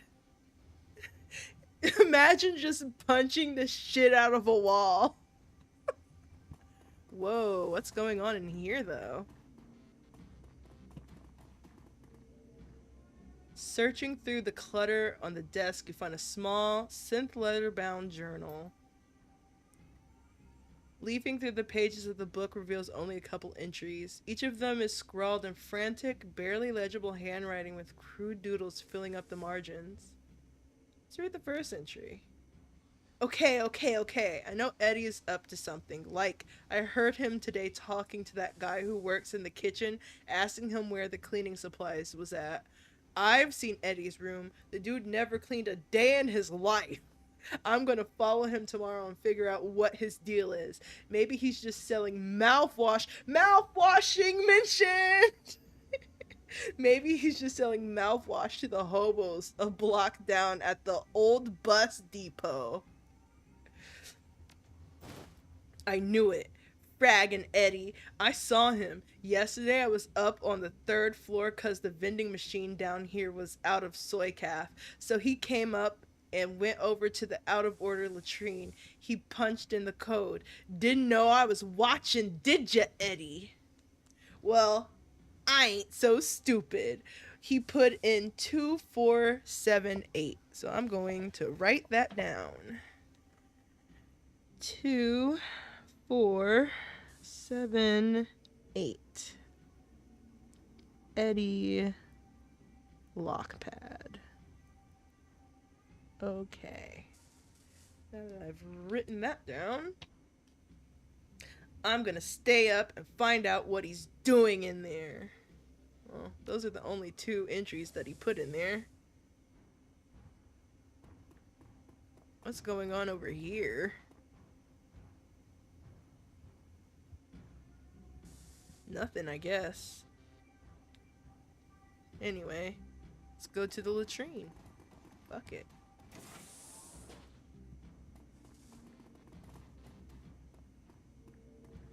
Imagine just punching the shit out of a wall. Whoa, what's going on in here, though? Searching through the clutter on the desk, you find a small, synth leather-bound journal. Leafing through the pages of the book reveals only a couple entries. Each of them is scrawled in frantic, barely legible handwriting with crude doodles filling up the margins. Let's read the first entry. Okay. I know Eddie is up to something. Like, I heard him today talking to that guy who works in the kitchen, asking him where the cleaning supplies was at. I've seen Eddie's room. The dude never cleaned a day in his life. I'm gonna follow him tomorrow and figure out what his deal is. Maybe he's just selling mouthwash. Mouthwashing mentioned! Maybe he's just selling mouthwash to the hobos a block down at the old bus depot. I knew it. Frag and Eddie. I saw him. Yesterday I was up on the third floor because the vending machine down here was out of soy calf. So he came up and went over to the out of order latrine. He punched in the code. Didn't know I was watching, did ya, Eddie? Well, I ain't so stupid. He put in 2478. So I'm going to write that down. 2478. Eddie Lockpad. Okay. Now that I've written that down, I'm gonna stay up and find out what he's doing in there. Well, those are the only 2 entries that he put in there. What's going on over here? Nothing, I guess. Anyway, let's go to the latrine. Fuck it.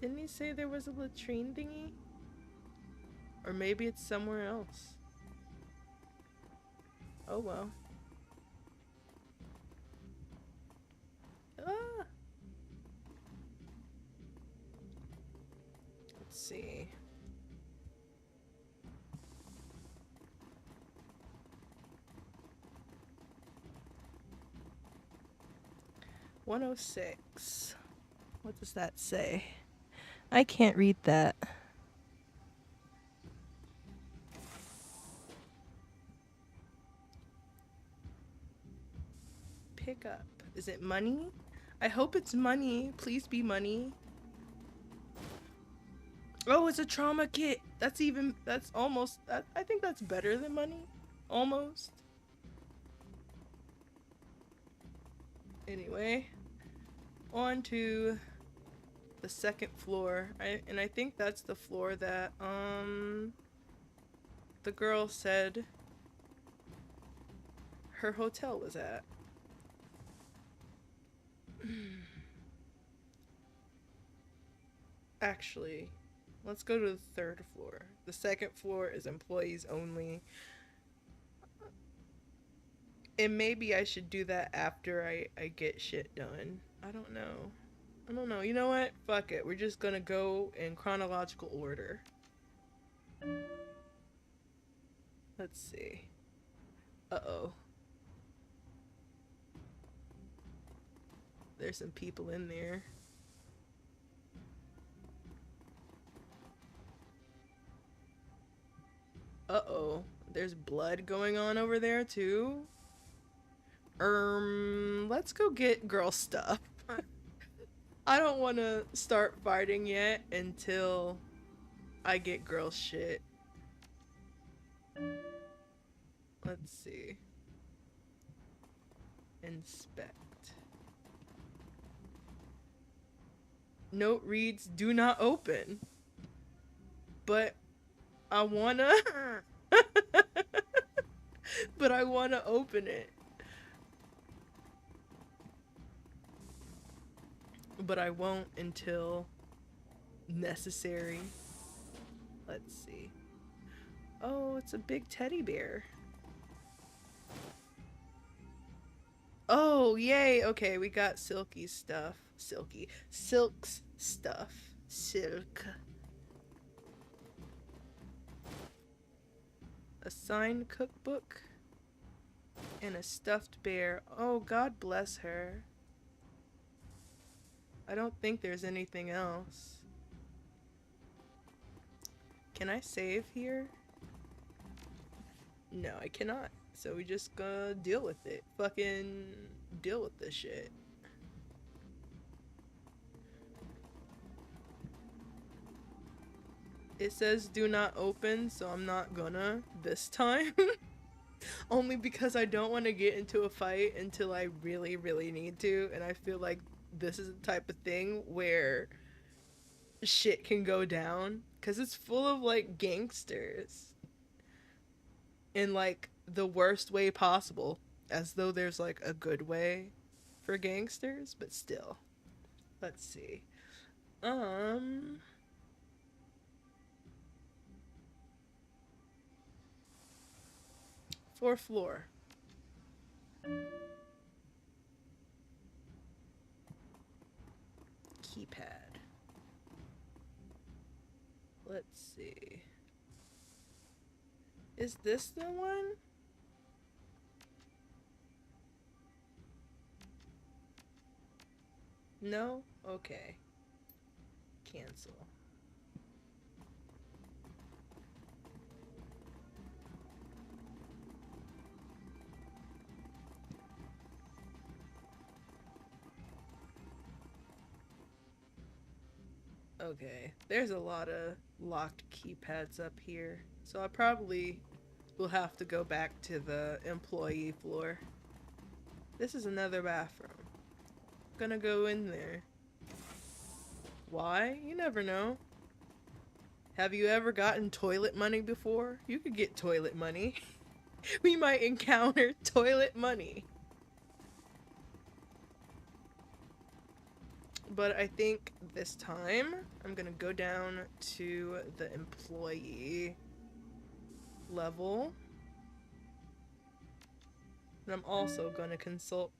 Didn't he say there was a latrine thingy? Or maybe it's somewhere else. Oh well. Ah! Let's see. "106. What does that say? I can't read that. Pick up. Is it money? I hope it's money. Please be money. Oh, it's a trauma kit. That's almost, I think that's better than money. Almost. Anyway, on to the second floor. I think that's the floor that, the girl said her hotel was at. Actually, let's go to the third floor. The second floor is employees only. And maybe I should do that after I get shit done. I don't know. You know what? Fuck it. We're just gonna go in chronological order. Let's see. Uh-oh. There's some people in there. Uh-oh. There's blood going on over there, too? Let's go get girl stuff. I don't want to start fighting yet until I get girl shit. Let's see. Inspect. Note reads, "Do not open." But I wanna... but I wanna open it. But I won't until necessary. Let's see. Oh, it's a big teddy bear. Oh, yay. Okay, we got Silky's stuff. Silk's stuff. Silk. A signed cookbook. And a stuffed bear. Oh, God bless her. I don't think there's anything else. Can I save here? No, I cannot. So we just gotta deal with it. Fucking deal with this shit. It says do not open, so I'm not gonna this time. Only because I don't want to get into a fight until I really, really need to, and I feel like this is the type of thing where shit can go down, because it's full of, like, gangsters. In, like, the worst way possible. As though there's, like, a good way for gangsters, but still. Let's see. Fourth floor. Keypad. Let's see. Is this the one? No? Okay. Cancel. Okay, there's a lot of locked keypads up here, so I probably will have to go back to the employee floor. This is another bathroom. Gonna go in there. Why? You never know. Have you ever gotten toilet money before? You could get toilet money. We might encounter toilet money. But I think this time I'm gonna go down to the employee level. And I'm also gonna consult.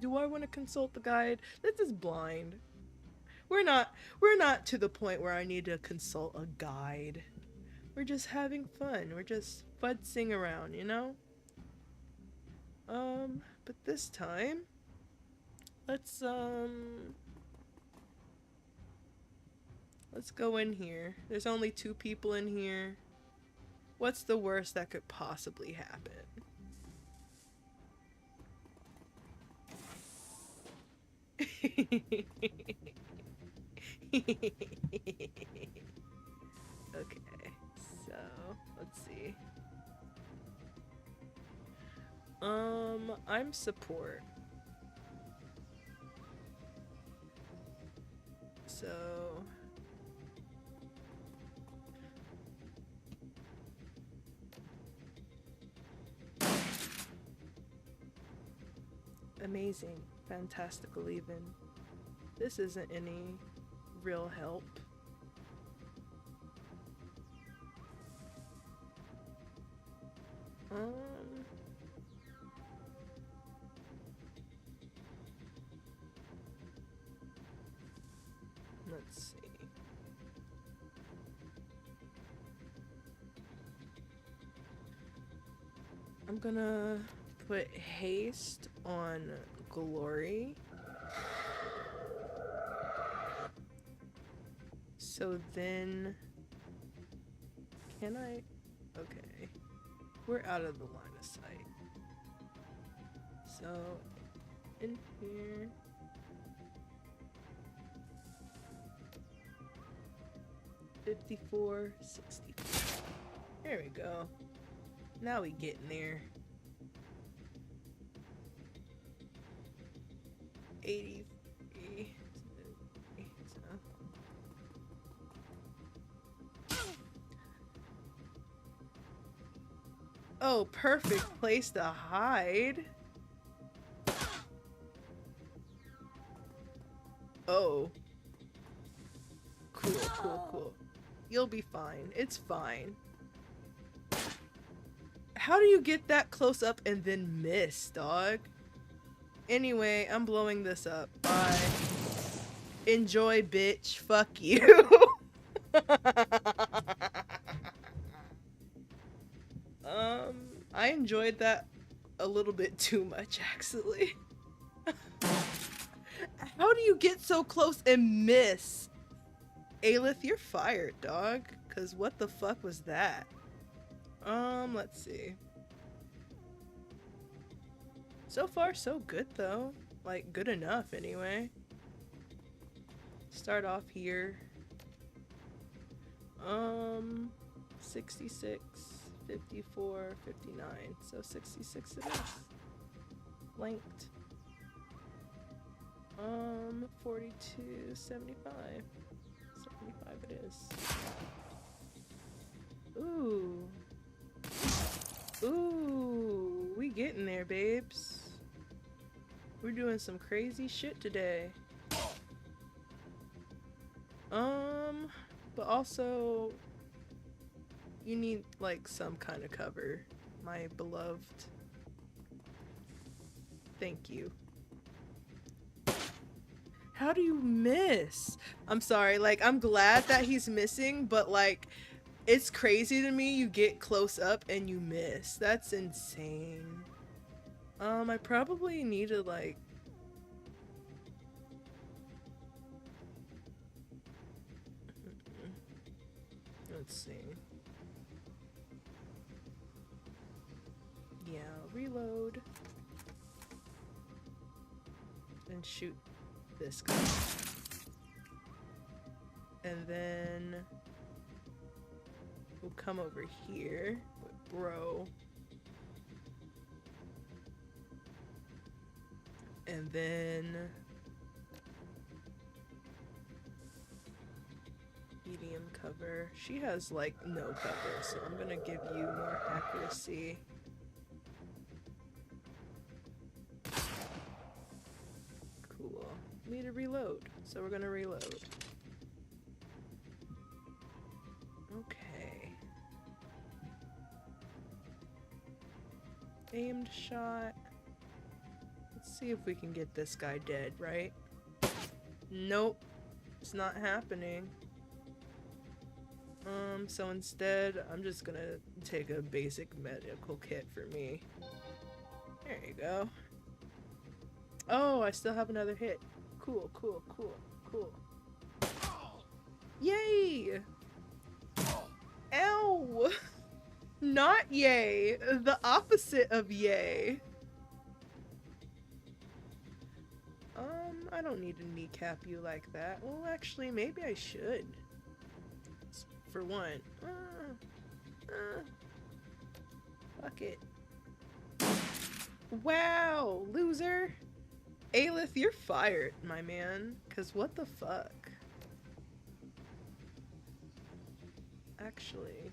Do I want to consult the guide? This is blind. We're not to the point where I need to consult a guide. We're just having fun. We're just futzing around, you know? But this time, let's go in here. There's only 2 people in here. What's the worst that could possibly happen? Okay, so let's see. I'm support. So amazing, fantastical even. This isn't any real help. Let's see. I'm gonna put haste on glory. So then, can I? Okay, we're out of the line of sight. So, in here. 54, 64. There we go. Now we getting there. 83. Oh, perfect place to hide. Oh. Cool, cool, cool. You'll be fine. It's fine. How do you get that close up and then miss, dog? Anyway, I'm blowing this up. Bye. Enjoy, bitch. Fuck you. I enjoyed that a little bit too much, actually. How do you get so close and miss? Aelith, you're fired, dog. Cause what the fuck was that? Let's see. So far, so good, though. Like, good enough, anyway. Start off here. 66, 54, 59. So 66 it is. Linked. 42, 75. 75 it is. Ooh. Ooh, we getting there, babes. We're doing some crazy shit today. But also, you need, like, some kind of cover, my beloved. Thank you. How do you miss? I'm sorry, like, I'm glad that he's missing, but, like, it's crazy to me you get close up and you miss. That's insane. I probably need to, like... Let's see. Yeah, reload. And shoot this guy. And then we'll come over here with bro. And then medium cover. She has like no cover, so I'm gonna give you more accuracy. Cool. Need to reload, so we're gonna reload. Okay. Aimed shot. Let's see if we can get this guy dead, right? Nope. It's not happening. So instead, I'm just gonna take a basic medical kit for me. There you go. Oh, I still have another hit. Cool, cool, cool, cool. Yay! Ow! Not yay. The opposite of yay. I don't need to kneecap you like that. Well, actually, maybe I should. For one. Fuck it. Wow, loser. Aelith, you're fired, my man. Cause what the fuck? Actually,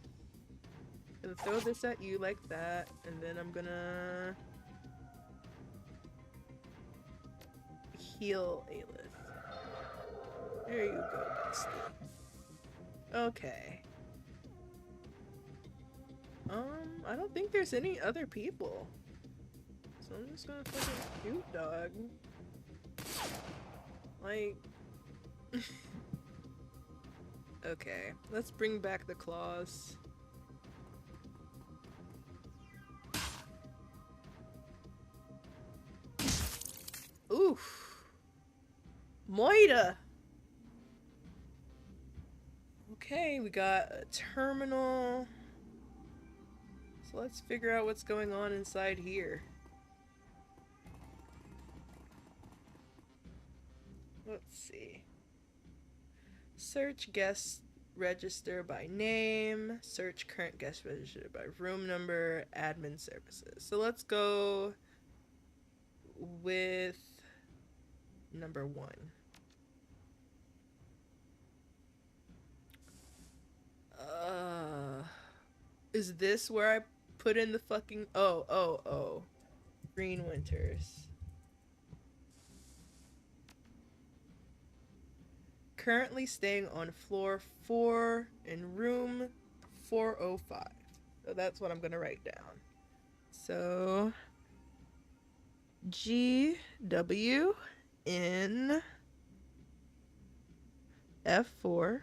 I'm gonna throw this at you like that, and then I'm gonna heal Aelith. There you go, bestie. Okay. I don't think there's any other people. So I'm just gonna fucking shoot dog. Like... Okay, let's bring back the claws. Oof. Moida! Okay, we got a terminal. So let's figure out what's going on inside here. Let's see. Search guest register by name. Search current guest register by room number. Admin services. So let's go with number 1. Is this where I put in the fucking... Oh. Green Winters. Currently staying on floor 4 in room 405. So that's what I'm gonna write down. So... GW in F4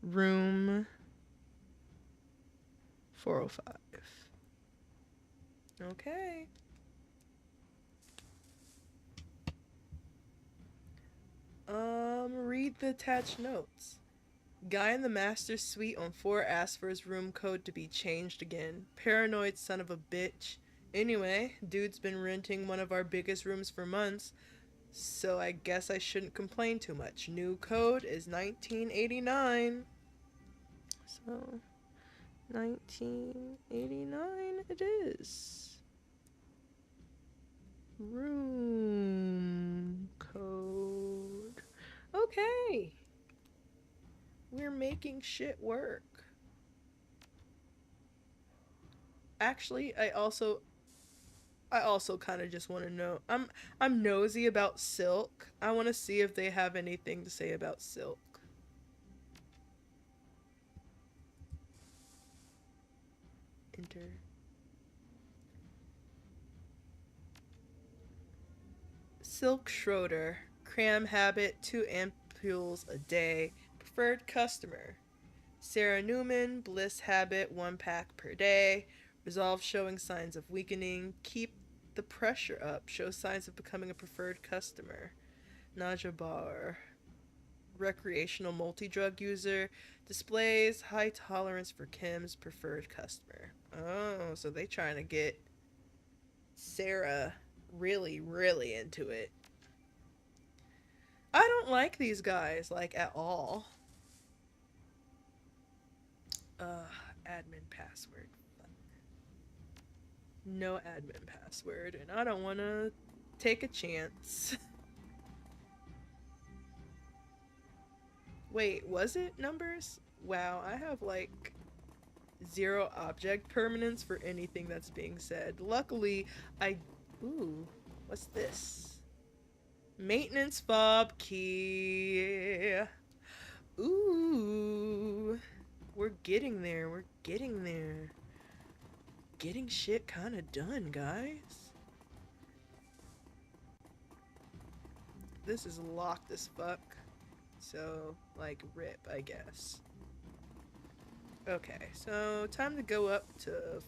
room 405. Okay. Read the attached notes. Guy in the master's suite on 4 asked for his room code to be changed again. Paranoid son of a bitch. Anyway, dude's been renting one of our biggest rooms for months. So I guess I shouldn't complain too much. New code is 1989. So 1989 it is. Room code. Okay. We're making shit work. Actually, I also kind of just want to know. I'm nosy about silk. I want to see if they have anything to say about silk. Enter. Silk Schroeder. Cram habit 2 ampules a day. Preferred customer. Sarah Newman. Bliss habit 1 pack per day. Resolve showing signs of weakening. Keep the pressure up. Show signs of becoming a preferred customer. Naja Bar. Recreational multi-drug user. Displays high tolerance for chems. Preferred customer. Oh, so they trying to get Sarah really, really into it. I don't like these guys, like, at all. Admin password. No admin password, and I don't want to take a chance. Wait, was it numbers? Wow, I have, like, 0 object permanence for anything that's being said. Luckily, I... Ooh, what's this? Maintenance fob key. Ooh. We're getting there. We're getting there. Getting shit kind of done, guys. This is locked as fuck. So, like, rip, I guess. Okay, so time to go up to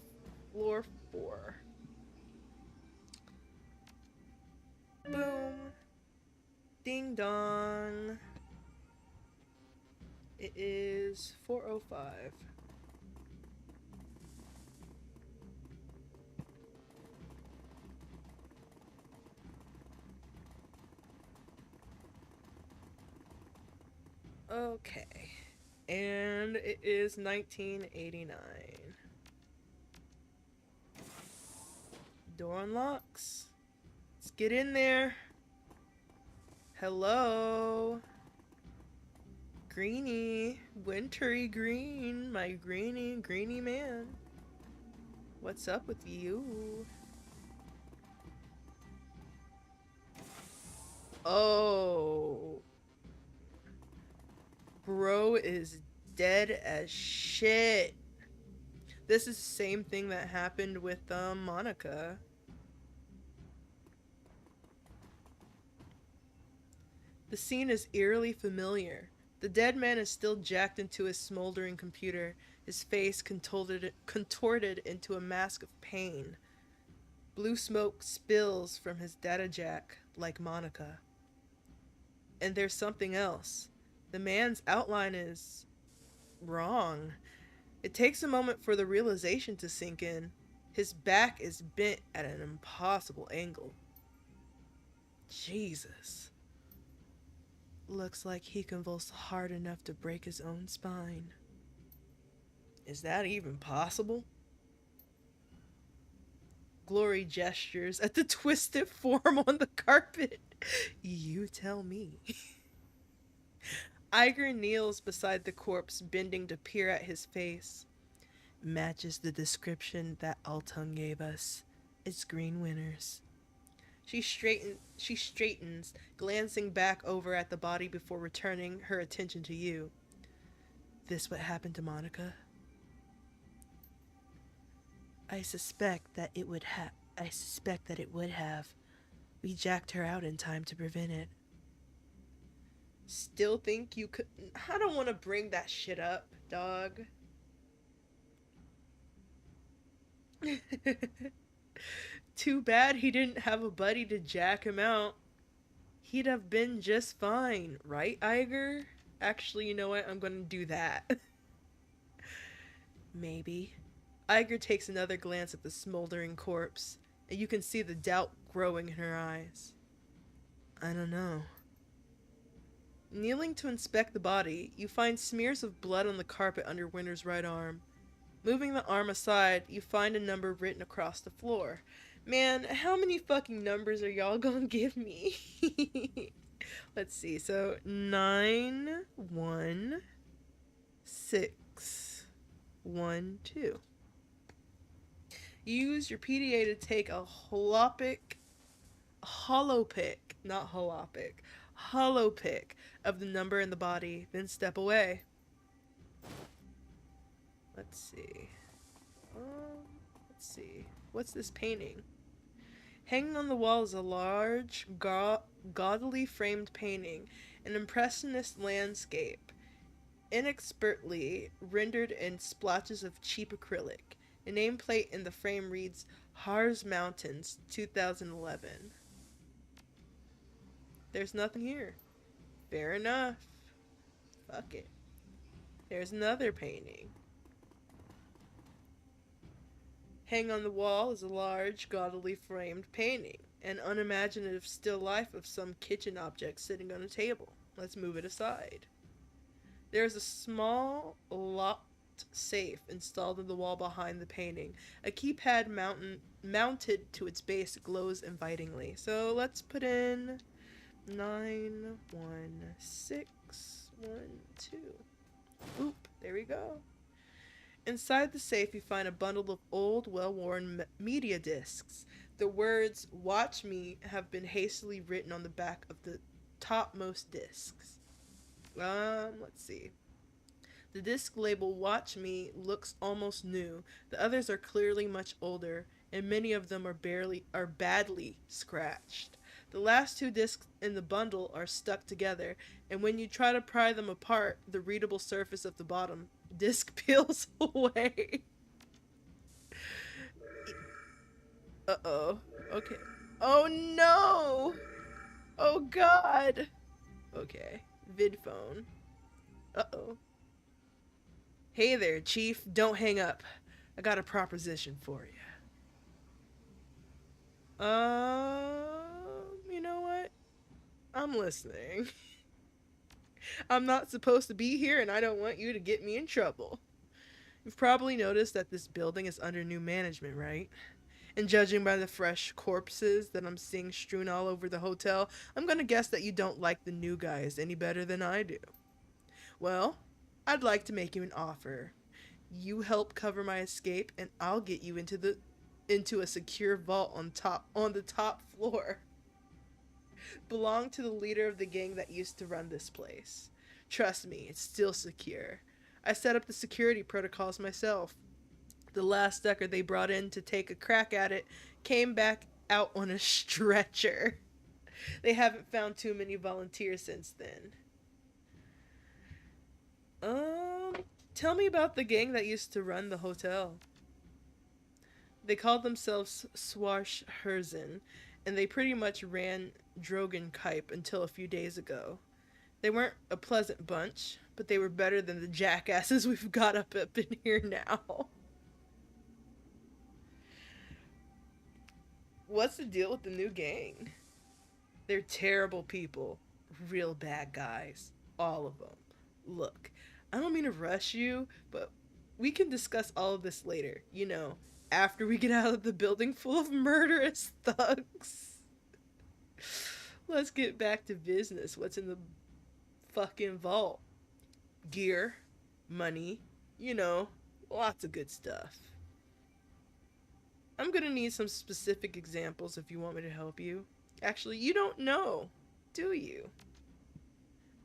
floor 4. Boom. Ding dong. It is 4:05. Okay. And it is 1989. Door unlocks. Let's get in there. Hello. Greeny. Wintry green. My greeny man. What's up with you? Oh. Bro is dead as shit. This is the same thing that happened with Monica. The scene is eerily familiar. The dead man is still jacked into his smoldering computer, his face contorted into a mask of pain. Blue smoke spills from his data jack like Monica. And there's something else. The man's outline is wrong. It takes a moment for the realization to sink in. His back is bent at an impossible angle. Jesus. Looks like he convulsed hard enough to break his own spine. Is that even possible? Glory gestures at the twisted form on the carpet. You tell me. Eiger kneels beside the corpse, bending to peer at his face. Matches the description that Altung gave us. It's green winners. She straightens, glancing back over at the body before returning her attention to you. This what happened to Monica? I suspect that it would have. We jacked her out in time to prevent it. Still think you could... I don't want to bring that shit up, dog. Too bad he didn't have a buddy to jack him out. He'd have been just fine, right, Eiger? Actually, you know what? I'm gonna do that. Maybe. Eiger takes another glance at the smoldering corpse, and you can see the doubt growing in her eyes. I don't know. Kneeling to inspect the body, you find smears of blood on the carpet under Winter's right arm. Moving the arm aside, you find a number written across the floor. Man, how many fucking numbers are y'all gonna give me? Let's see. So 91612. Use your PDA to take a hollow pick, not holopic, hollow pick of the number in the body, then step away. Let's see. Let's see. What's this painting? Hanging on the wall is a large, gaudily framed painting, an impressionist landscape, inexpertly rendered in splotches of cheap acrylic. A nameplate in the frame reads Harz Mountains, 2011. There's nothing here. Fair enough. Fuck it. There's another painting. Hanging on the wall is a large, gaudily framed painting, an unimaginative still life of some kitchen object sitting on a table. Let's move it aside. There is a small, locked safe installed in the wall behind the painting. A keypad mounted to its base glows invitingly. So let's put in 91612. Oop, there we go. Inside the safe, you find a bundle of old, well-worn media discs. The words, "Watch Me," have been hastily written on the back of the topmost discs. Let's see. The disc label "Watch Me" looks almost new. The others are clearly much older, and many of them are badly scratched. The last two discs in the bundle are stuck together, and when you try to pry them apart, the readable surface of the bottom disc peels away. Uh-oh. Okay. Oh no! Oh god! Okay. Vidphone. Uh-oh. Hey there, Chief. Don't hang up. I got a proposition for you. You know what? I'm listening. I'm not supposed to be here, and I don't want you to get me in trouble. You've probably noticed that this building is under new management, right? And judging by the fresh corpses that I'm seeing strewn all over the hotel, I'm gonna guess that you don't like the new guys any better than I do. Well, I'd like to make you an offer. You help cover my escape, and I'll get you into a secure vault on the top floor. Belong to the leader of the gang that used to run this place. Trust me, it's still secure. I set up the security protocols myself. The last sucker they brought in to take a crack at it came back out on a stretcher. They haven't found too many volunteers since then. Tell me about the gang that used to run the hotel. They called themselves Swarsh Herzen, and they pretty much ran Drogen Kype until a few days ago. They weren't a pleasant bunch, but they were better than the jackasses we've got up in here now. What's the deal with the new gang? They're terrible people. Real bad guys. All of them. Look, I don't mean to rush you, but we can discuss all of this later. You know, after we get out of the building full of murderous thugs. Let's get back to business. What's in the fucking vault? Gear, money, you know, lots of good stuff. I'm gonna need some specific examples if you want me to help you. Actually, you don't know, do you?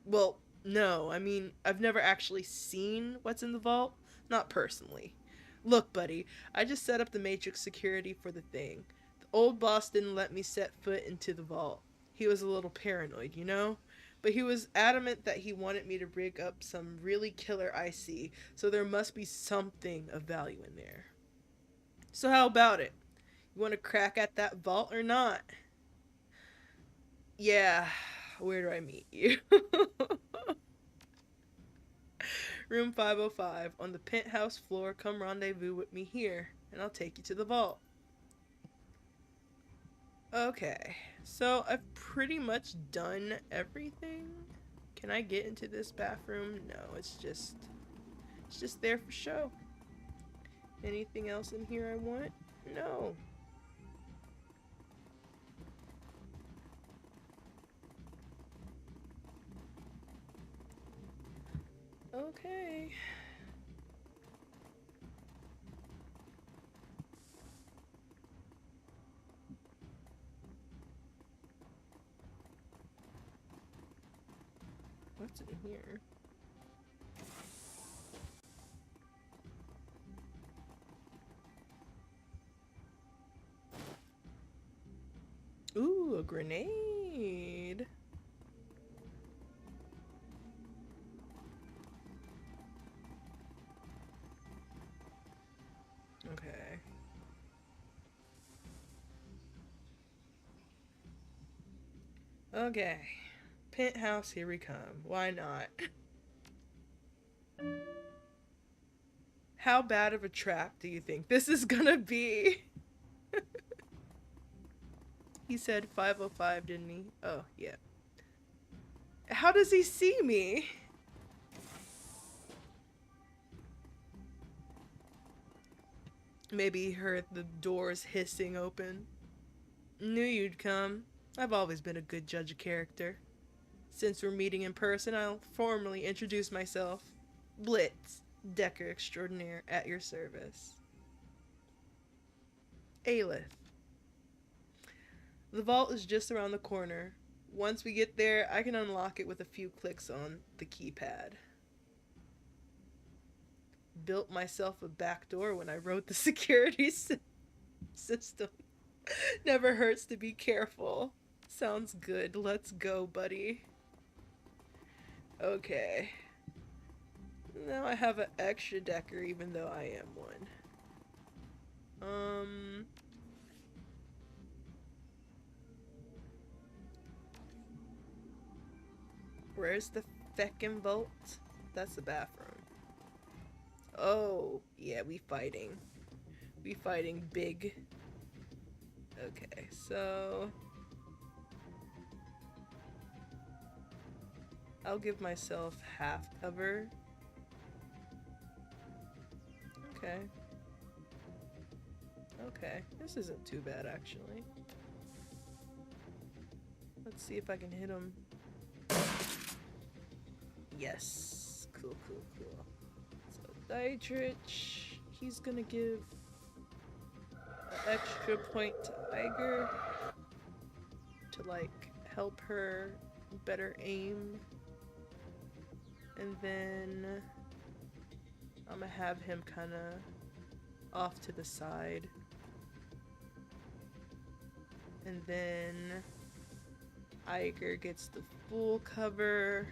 Well, no, I mean, I've never actually seen what's in the vault. Not personally. Look, buddy, I just set up the Matrix security for the thing. The old boss didn't let me set foot into the vault. He was a little paranoid, you know? But he was adamant that he wanted me to rig up some really killer IC, so there must be something of value in there. So how about it? You want to crack at that vault or not? Yeah, where do I meet you? Room 505, on the penthouse floor. Come rendezvous with me here, and I'll take you to the vault. Okay, so I've pretty much done everything. Can I get into this bathroom? No, it's just there for show. Anything else in here I want? No. Okay. What's in here? Ooh, a grenade. Okay. Okay. Penthouse, here we come. Why not? How bad of a trap do you think this is gonna be? He said 505, didn't he? Oh, yeah. How does he see me? Maybe he heard the doors hissing open. Knew you'd come. I've always been a good judge of character. Since we're meeting in person, I'll formally introduce myself. Blitz, Decker Extraordinaire, at your service. Aelith. The vault is just around the corner. Once we get there, I can unlock it with a few clicks on the keypad. Built myself a back door when I wrote the security system. Never hurts to be careful. Sounds good. Let's go, buddy. Okay. Now I have an extra Decker even though I am one. Where's the feckin' vault? That's the bathroom. Oh, yeah, we fighting. We fighting big. Okay, so I'll give myself half cover. Okay. Okay, this isn't too bad actually. Let's see if I can hit him. Yes. Cool, cool, cool. So Dietrich, he's gonna give an extra point to Eiger to like help her better aim. And then I'm gonna have him kind of off to the side. And then Eiger gets the full cover.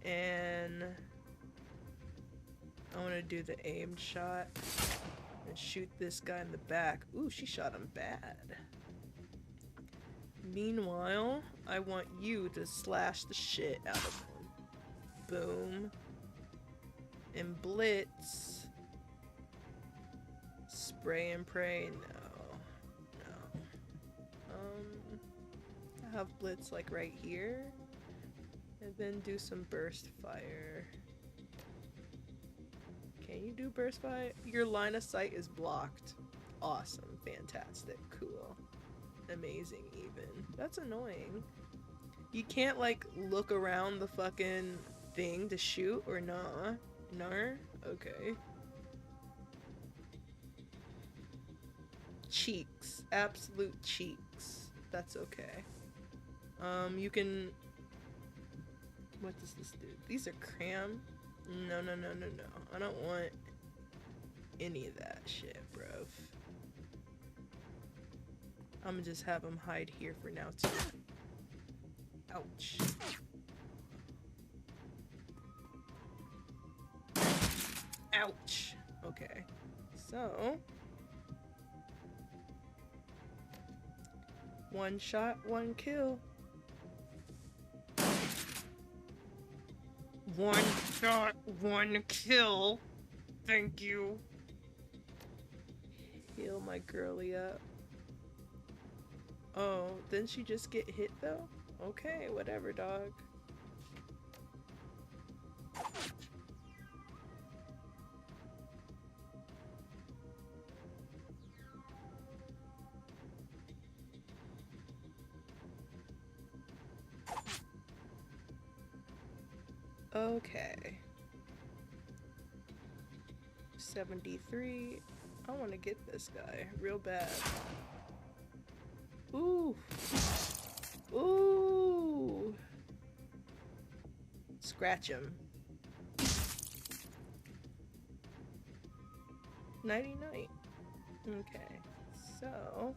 And I want to do the aimed shot and shoot this guy in the back. Ooh, she shot him bad. Meanwhile, I want you to slash the shit out of him. Boom. And Blitz. Spray and pray. No. I have Blitz like right here. And then do some burst fire. Can you do burst fire? Your line of sight is blocked. Awesome. Fantastic. Cool. Amazing even. That's annoying. You can't like look around the fucking thing to shoot or nah? Nar? Okay. Cheeks. Absolute cheeks. That's okay. You can... What does this do? These are cram? No. I don't want any of that shit, bro. I'm gonna just have him hide here for now, too. Ouch. Ouch. Okay. So... one shot, one kill. One shot, one kill. Thank you. Heal my girly up. Oh, didn't she just get hit though? Okay, whatever, dog. Okay. 73. I want to get this guy real bad. Ooh. Ooh. Scratch him. Nighty-night. Okay. So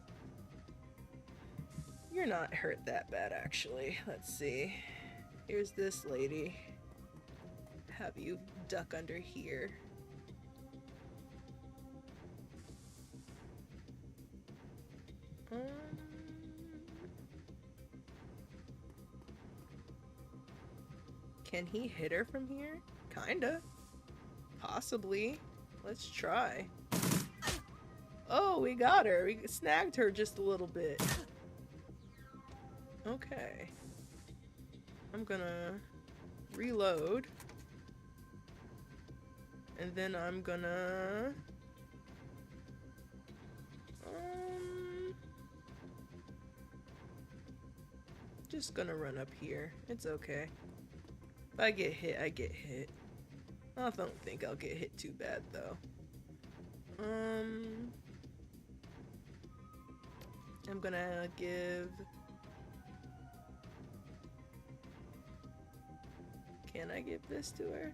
you're not hurt that bad, actually. Let's see. Here's this lady. Have you duck under here. Can he hit her from here? Kinda. Possibly. Let's try. Oh, we got her. We snagged her just a little bit. Okay. I'm gonna reload. And then I'm gonna... just gonna run up here. It's okay. If I get hit, I get hit. I don't think I'll get hit too bad, though. I'm gonna give... Can I give this to her?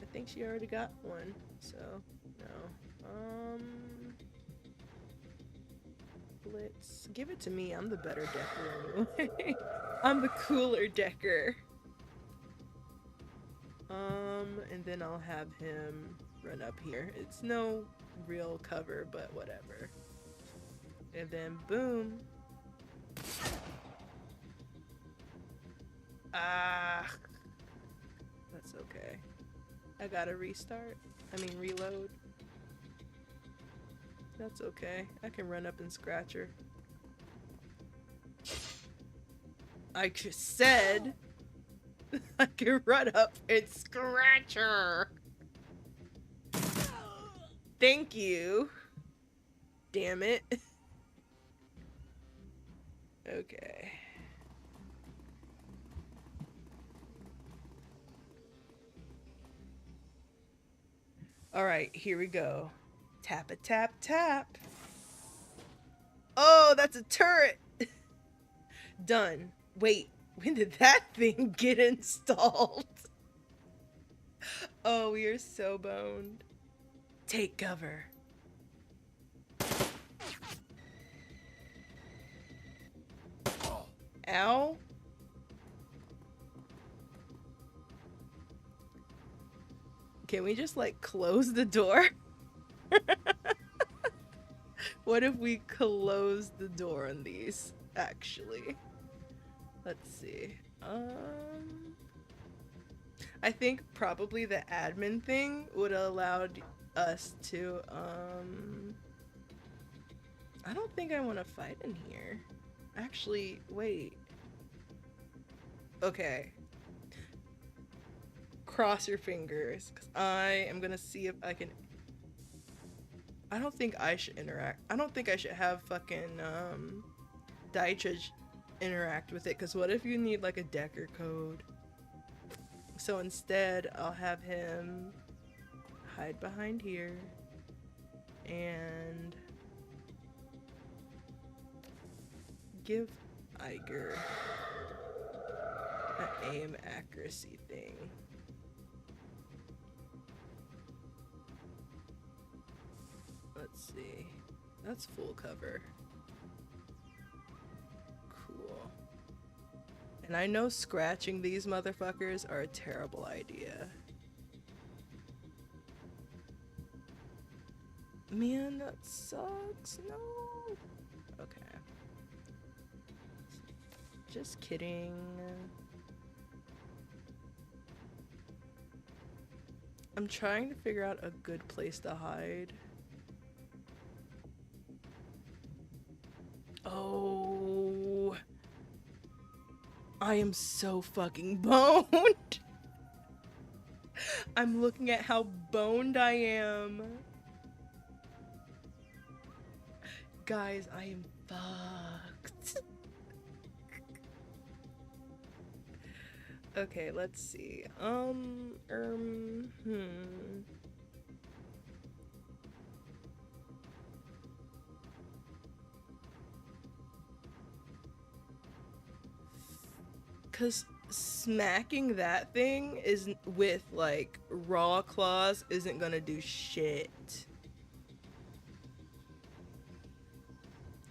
I think she already got one, so no. Let's give it to me. I'm the better decker anyway. I'm the cooler decker. And then I'll have him run up here. It's no real cover, but whatever. And then boom. Ah, that's okay. I gotta restart. I mean reload. That's okay. I can run up and scratch her. I just said I can run up and scratch her. Thank you. Damn it. Okay. Alright, here we go. Tap a tap tap. Oh, that's a turret. Done. Wait, when did that thing get installed? Oh, we are so boned. Take cover. Ow. Can we just like close the door? What if we close the door on these, actually? Let's see. I think probably the admin thing would have allowed us to, I don't think I want to fight in here. Actually, wait. Okay. Cross your fingers, because I am gonna see if I can... I don't think I should interact. I don't think I should have fucking, Daitra interact with it, because what if you need, like, a Decker code? So instead, I'll have him hide behind here, and give Eiger an aim accuracy thing. Let's see. That's full cover. Cool. And I know scratching these motherfuckers are a terrible idea. Man, that sucks. No. Okay. Just kidding. I'm trying to figure out a good place to hide. Oh, I am so fucking boned. I'm looking at how boned I am. Guys, I am fucked. Okay, let's see. Cause smacking that thing is with like raw claws isn't gonna do shit.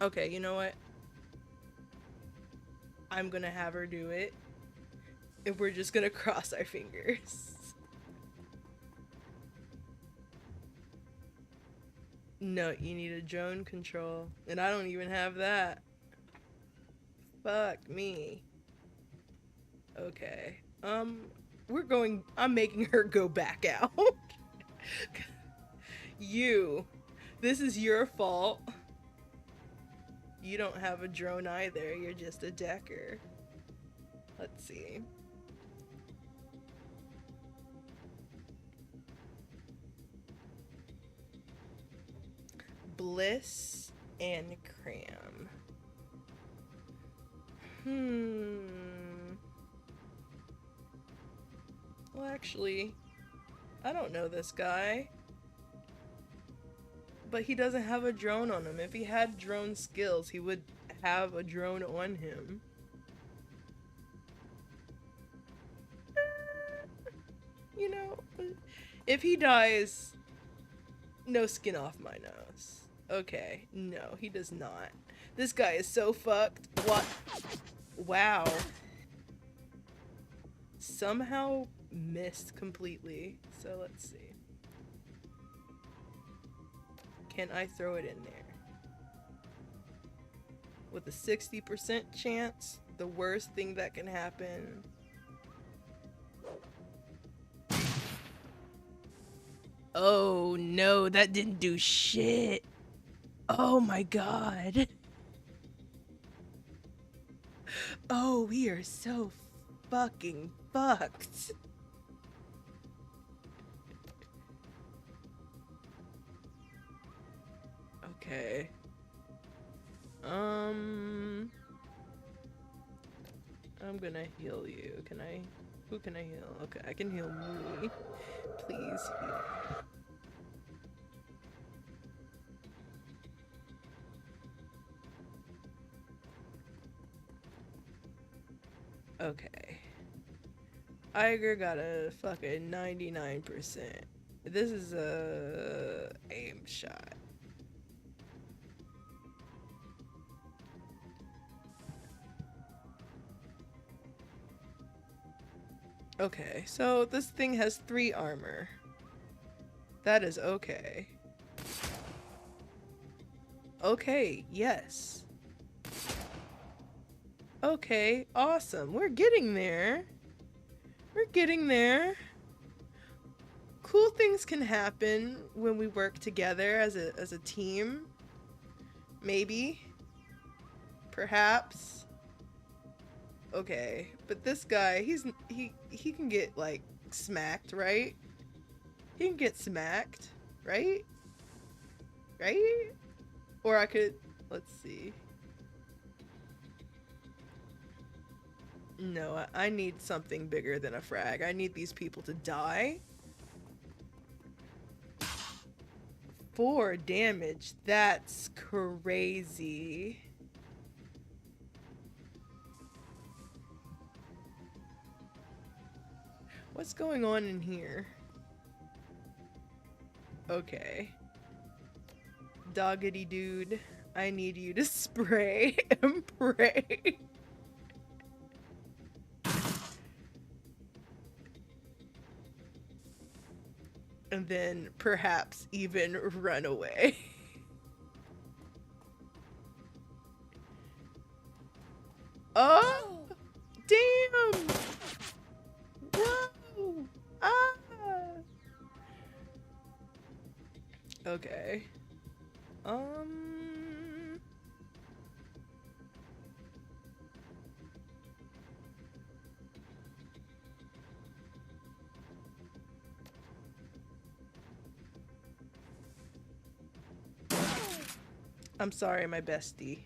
Okay, you know what? I'm gonna have her do it. And we're just gonna cross our fingers. No, you need a drone control. And I don't even have that. Fuck me. Okay. I'm making her go back out. This is your fault. You don't have a drone either, you're just a decker. Let's see. Bliss and Cram. Well, actually, I don't know this guy. But he doesn't have a drone on him. If he had drone skills, he would have a drone on him. You know, if he dies, no skin off my nose. Okay, no, he does not. This guy is so fucked. What? Wow. Somehow missed completely. So let's see. Can I throw it in there? With a 60% chance, the worst thing that can happen. Oh no, that didn't do shit. Oh my god. Oh, we are so fucking fucked. Okay. I'm gonna heal you. Can I? Who can I heal? Okay, I can heal me. Please heal. Okay. Eiger got a fucking 99%. This is a aim shot. Okay, so this thing has 3 armor. That is okay. Okay, yes. Okay, awesome. We're getting there. We're getting there. Cool things can happen when we work together as a team. Maybe. Perhaps. Okay, but this guy, he can get like smacked, right? He can get smacked, right? Right? Or I could, let's see. No, I need something bigger than a frag. I need these people to die. 4 damage. That's crazy. What's going on in here? Okay. Doggity dude, I need you to spray and pray. And then perhaps even run away. Oh! Damn! Whoa! Ah! Okay. I'm sorry, my bestie.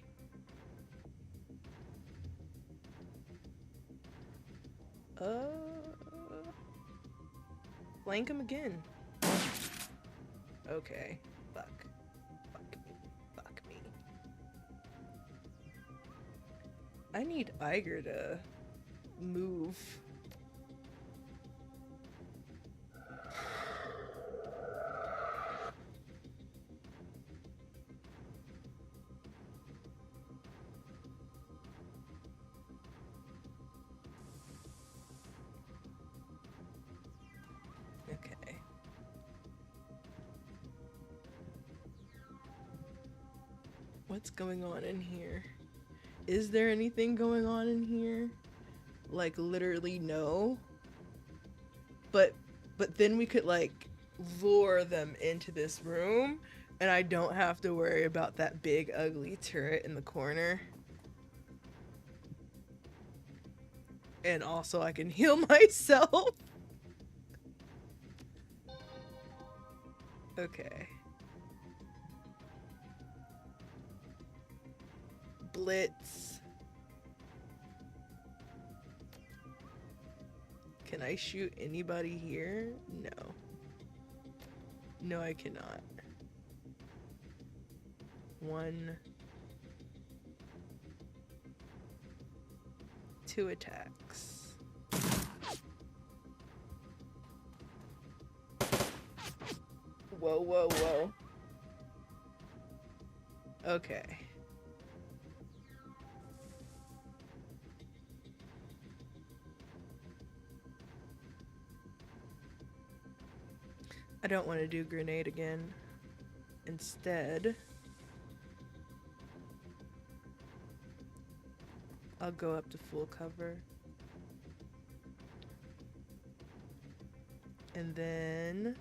Flank him again. Okay. Fuck. Fuck me. Fuck me. I need Eiger to move. Okay. What's going on in here? Is there anything going on in here? Like, literally no. But then we could, like, lure them into this room, and I don't have to worry about that big ugly turret in the corner. And also I can heal myself. Okay. Blitz. Can I shoot anybody here? No. No, I cannot. 1, 2 attacks. Whoa, whoa, whoa. Okay. I don't want to do grenade again. Instead, I'll go up to full cover. And then,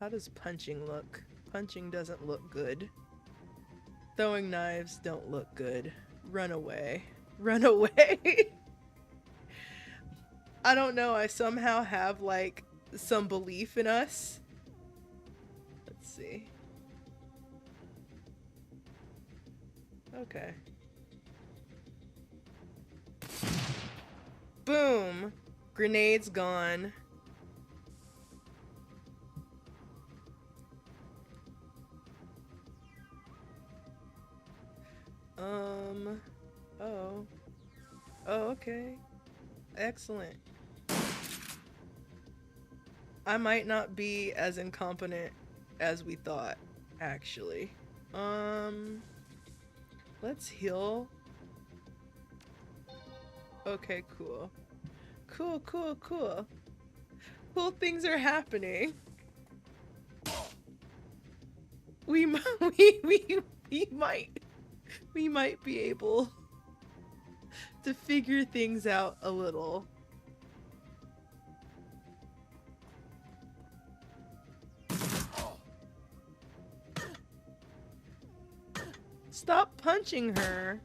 how does punching look? Punching doesn't look good. Throwing knives don't look good. Run away. Run away. I don't know, I somehow have, like, some belief in us. Let's see. Okay. Boom! Grenade's gone. Oh. Oh, okay. Excellent. I might not be as incompetent as we thought, actually. Let's heal. Okay, cool. Cool, cool, cool. Cool things are happening. We might be able to figure things out a little. Stop punching her.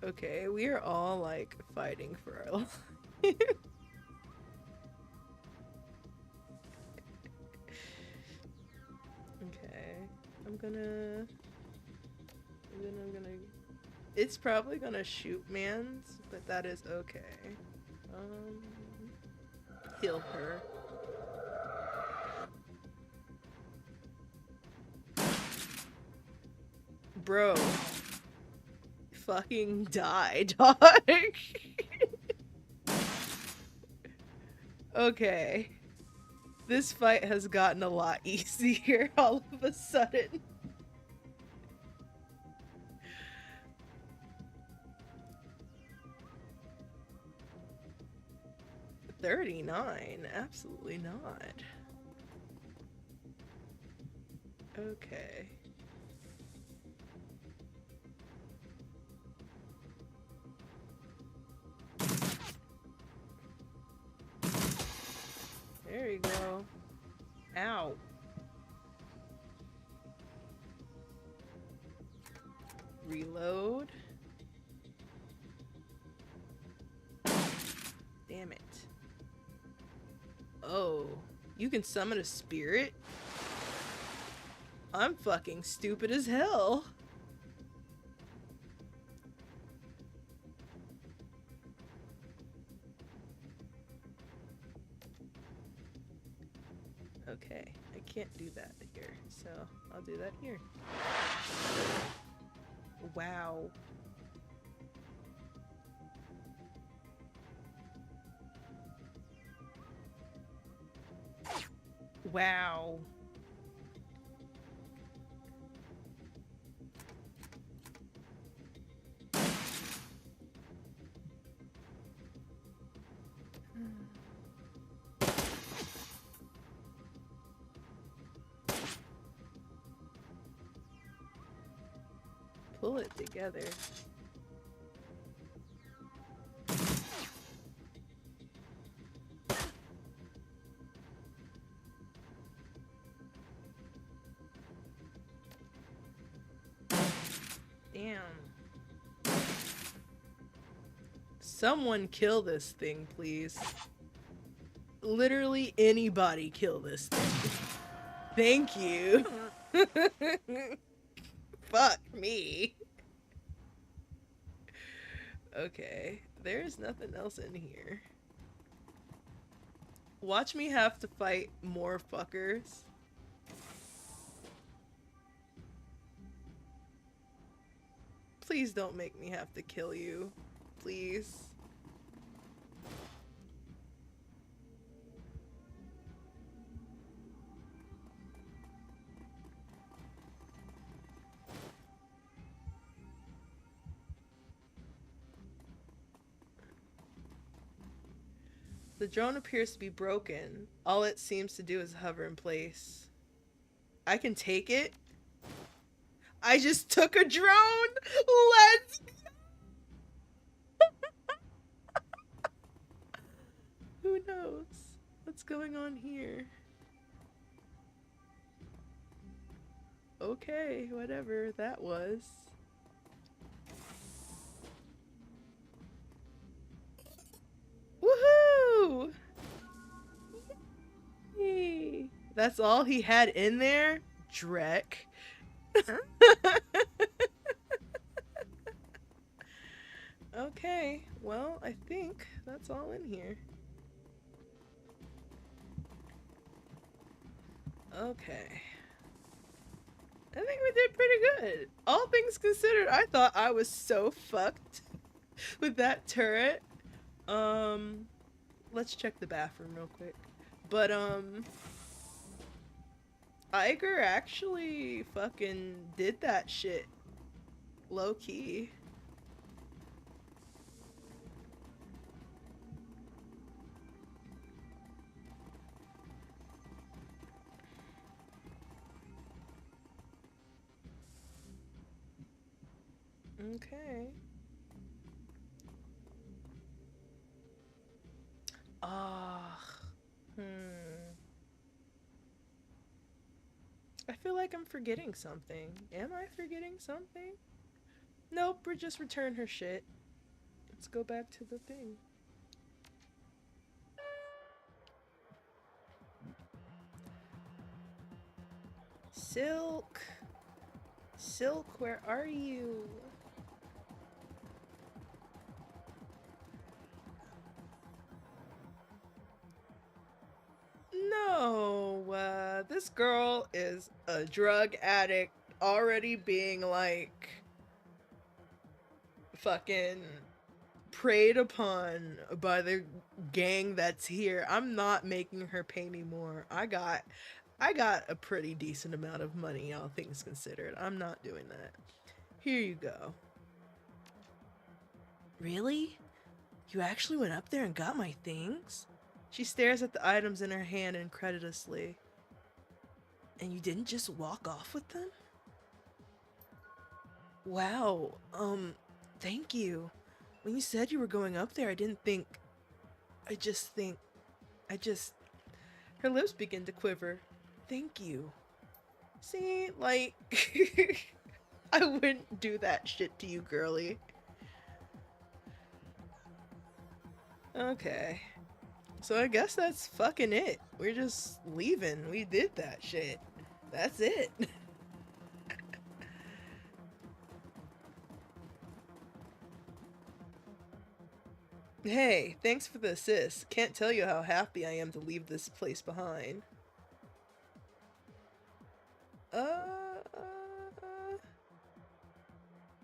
Okay, we are all like fighting for our life. Okay, I'm gonna. It's probably gonna shoot mans, but that is okay. Heal her. Bro. Fucking die, dog. Okay. This fight has gotten a lot easier all of a sudden. $39? Absolutely not. Okay. Reload. Damn it. Oh, you can summon a spirit? I'm fucking stupid as hell. Okay, I can't do that here, so I'll do that here. Wow. Wow. Pull it together. Damn. Someone kill this thing, please. Literally anybody kill this thing. Thank you. Fuck me. Okay, there's nothing else in here. Watch me have to fight more fuckers. Please don't make me have to kill you. Please. The drone appears to be broken. All it seems to do is hover in place. I can take it? I just took a drone! Let's go! Who knows what's going on here? Okay, whatever that was. Woohoo! Yay. That's all he had in there? Drek. Okay, well, I think that's all in here. Okay. I think we did pretty good. All things considered, I thought I was so fucked with that turret. Let's check the bathroom real quick. But, Eiger actually fucking did that shit. Low key. Okay. Ah. I feel like I'm forgetting something. Am I forgetting something? Nope, we're just return her shit. Let's go back to the thing. Silk. Silk, where are you? No, this girl is a drug addict already being like fucking preyed upon by the gang that's here. I'm not making her pay me more. I got a pretty decent amount of money, all things considered. I'm not doing that. Here you go. Really? You actually went up there and got my things? She stares at the items in her hand incredulously. And you didn't just walk off with them? Wow, thank you. When you said you were going up there, I didn't think... Her lips begin to quiver. Thank you. See, like... I wouldn't do that shit to you, girly. Okay. So I guess that's fucking it. We're just leaving. We did that shit. That's it. Hey, thanks for the assist. Can't tell you how happy I am to leave this place behind.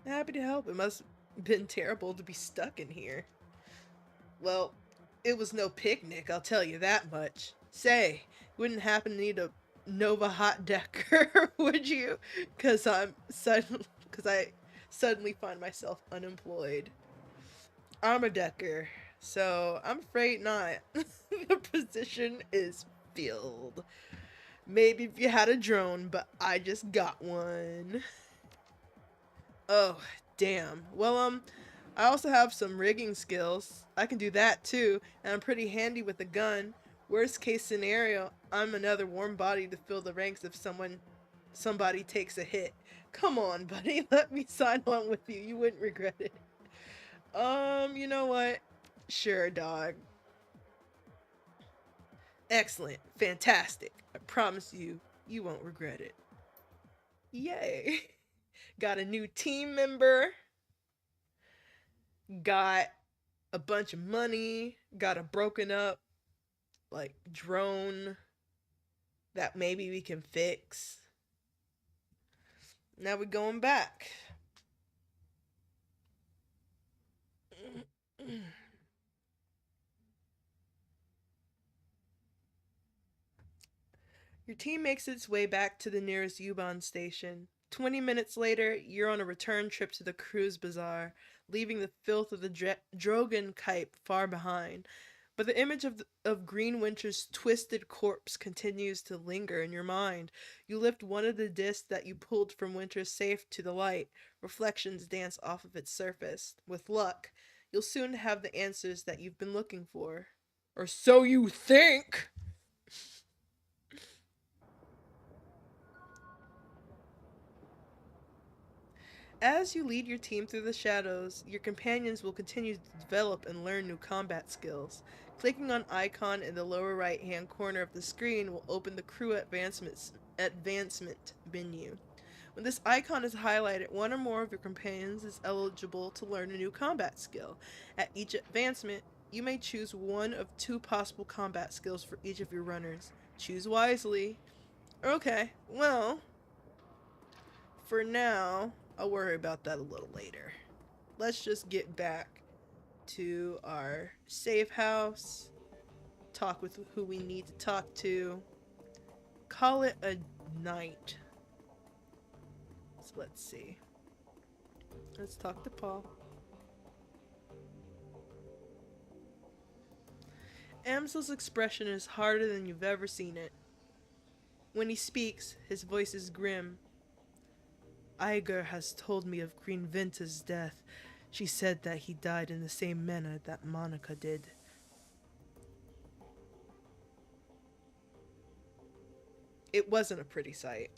Happy to help. It must have been terrible to be stuck in here. Well, it was no picnic, I'll tell you that much. Say, wouldn't happen to need a Nova hot decker, would you? Cause I suddenly find myself unemployed. I'm a decker, so I'm afraid not. The position is filled. Maybe if you had a drone, but I just got one. Oh, damn. Well, I also have some rigging skills. I can do that too, and I'm pretty handy with a gun. Worst case scenario, I'm another warm body to fill the ranks if somebody takes a hit. Come on, buddy, let me sign on with you. You wouldn't regret it. You know what? Sure, dog. Excellent. Fantastic. I promise you, you won't regret it. Yay. Got a new team member. Got a bunch of money. Got a broken up, like, drone that maybe we can fix. Now we're going back. Your team makes its way back to the nearest U-Bahn station. 20 minutes later, you're on a return trip to the cruise bazaar, leaving the filth of the Drogon Kype far behind. But the image of Green Winter's twisted corpse continues to linger in your mind. You lift one of the discs that you pulled from Winter's safe to the light. Reflections dance off of its surface. With luck, you'll soon have the answers that you've been looking for. Or so you think! As you lead your team through the shadows, your companions will continue to develop and learn new combat skills. Clicking on icon in the lower right hand corner of the screen will open the crew advancement menu. When this icon is highlighted, one or more of your companions is eligible to learn a new combat skill. At each advancement, you may choose one of two possible combat skills for each of your runners. Choose wisely. Okay, well, for now, I'll worry about that a little later. Let's just get back to our safe house, talk with who we need to talk to, call it a night. So let's see. Let's talk to Paul. Amsel's expression is harder than you've ever seen it. When he speaks, his voice is grim. Eiger has told me of Green Vinta's death. She said that he died in the same manner that Monica did. It wasn't a pretty sight.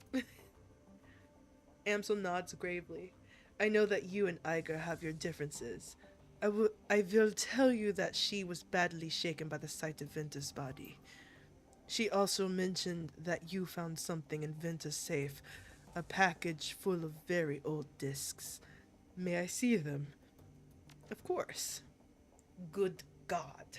Amsel nods gravely. I know that you and Eiger have your differences. I will tell you that she was badly shaken by the sight of Vinta's body. She also mentioned that you found something in Vinta's safe, a package full of very old discs. May I see them? Of course. Good God.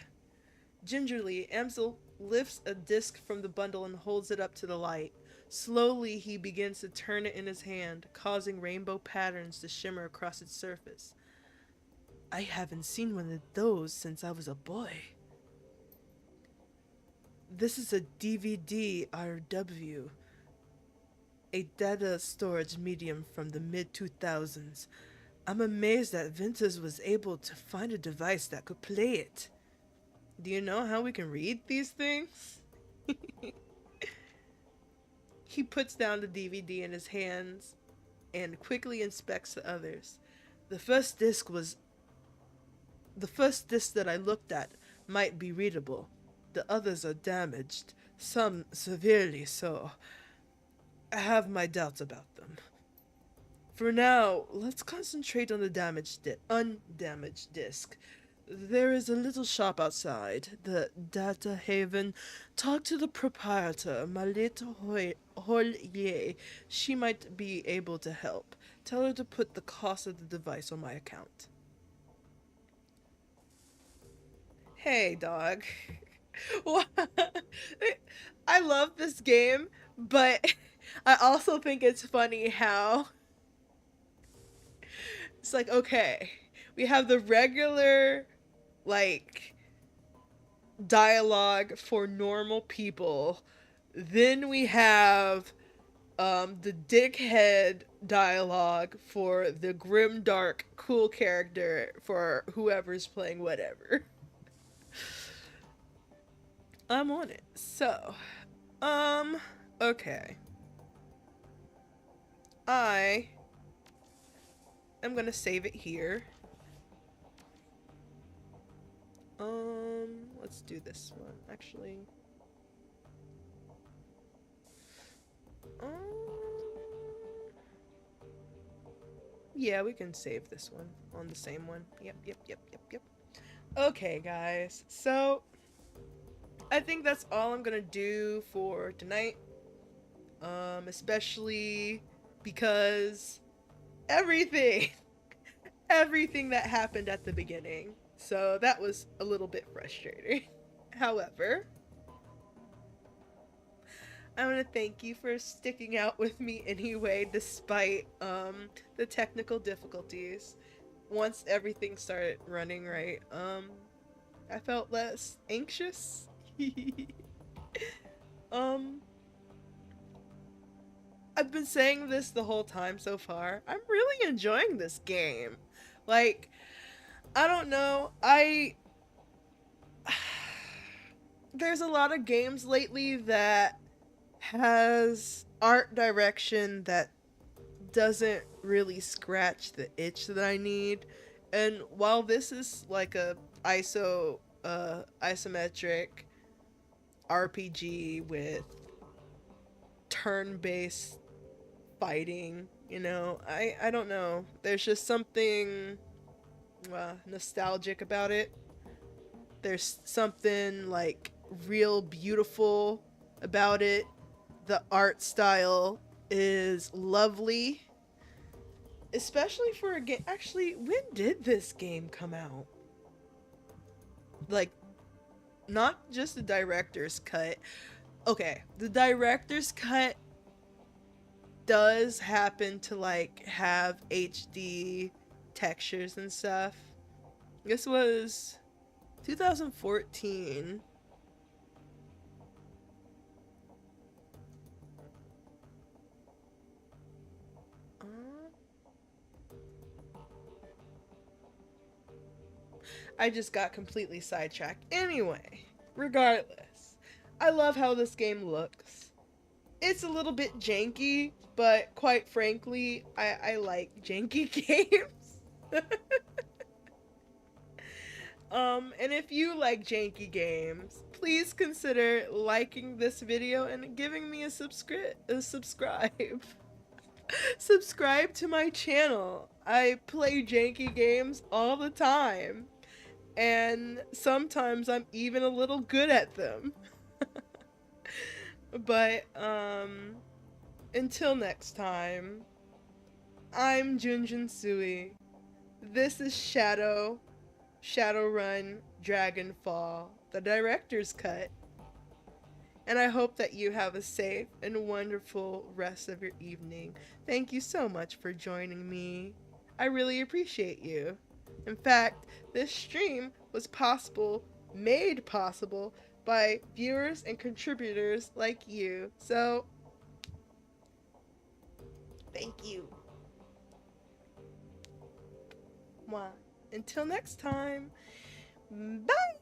Gingerly, Amsel lifts a disc from the bundle and holds it up to the light. Slowly, he begins to turn it in his hand, causing rainbow patterns to shimmer across its surface. I haven't seen one of those since I was a boy. This is a DVD RW, a data storage medium from the mid-2000s. I'm amazed that Ventus was able to find a device that could play it. Do you know how we can read these things? He puts down the DVD in his hands and quickly inspects the others. The first disc that I looked at might be readable. The others are damaged, some severely so. I have my doubts about them. For now, let's concentrate on the undamaged disc. There is a little shop outside, the Data Haven. Talk to the proprietor, Malita Hollier. She might be able to help. Tell her to put the cost of the device on my account. Hey, dog. What? I love this game, but I also think it's funny how it's like, okay, we have the regular, like, dialogue for normal people. Then we have the dickhead dialogue for the grim dark cool character for whoever's playing whatever. I'm on it. So, okay. I am gonna save it here. Let's do this one, actually. Yeah, we can save this one on the same one. Yep. Okay, guys. So, I think that's all I'm gonna do for tonight. Especially because everything, everything that happened at the beginning. So that was a little bit frustrating. However, I want to thank you for sticking out with me anyway, despite the technical difficulties. Once everything started running right, I felt less anxious. I've been saying this the whole time so far. I'm really enjoying this game. Like, I don't know. There's a lot of games lately that has art direction that doesn't really scratch the itch that I need. And while this is like a isometric RPG with turn-based fighting, you know, I don't know. There's just something nostalgic about it. There's something like real beautiful about it. The art style is lovely, especially for a game. Actually, when did this game come out? Like, not just the director's cut. Okay, the director's cut does happen to like have HD textures and stuff. This was 2014. I just got completely sidetracked. Anyway, regardless, I love how this game looks. It's a little bit janky, but quite frankly, I like janky games. And if you like janky games, please consider liking this video and giving me a subscribe. Subscribe to my channel. I play janky games all the time. And sometimes I'm even a little good at them. But, until next time, I'm Junjun Sui. This is Shadowrun Dragonfall, the director's cut. And I hope that you have a safe and wonderful rest of your evening. Thank you so much for joining me. I really appreciate you. In fact, this stream was made possible by viewers and contributors like you. So, thank you. Mwah. Until next time, bye!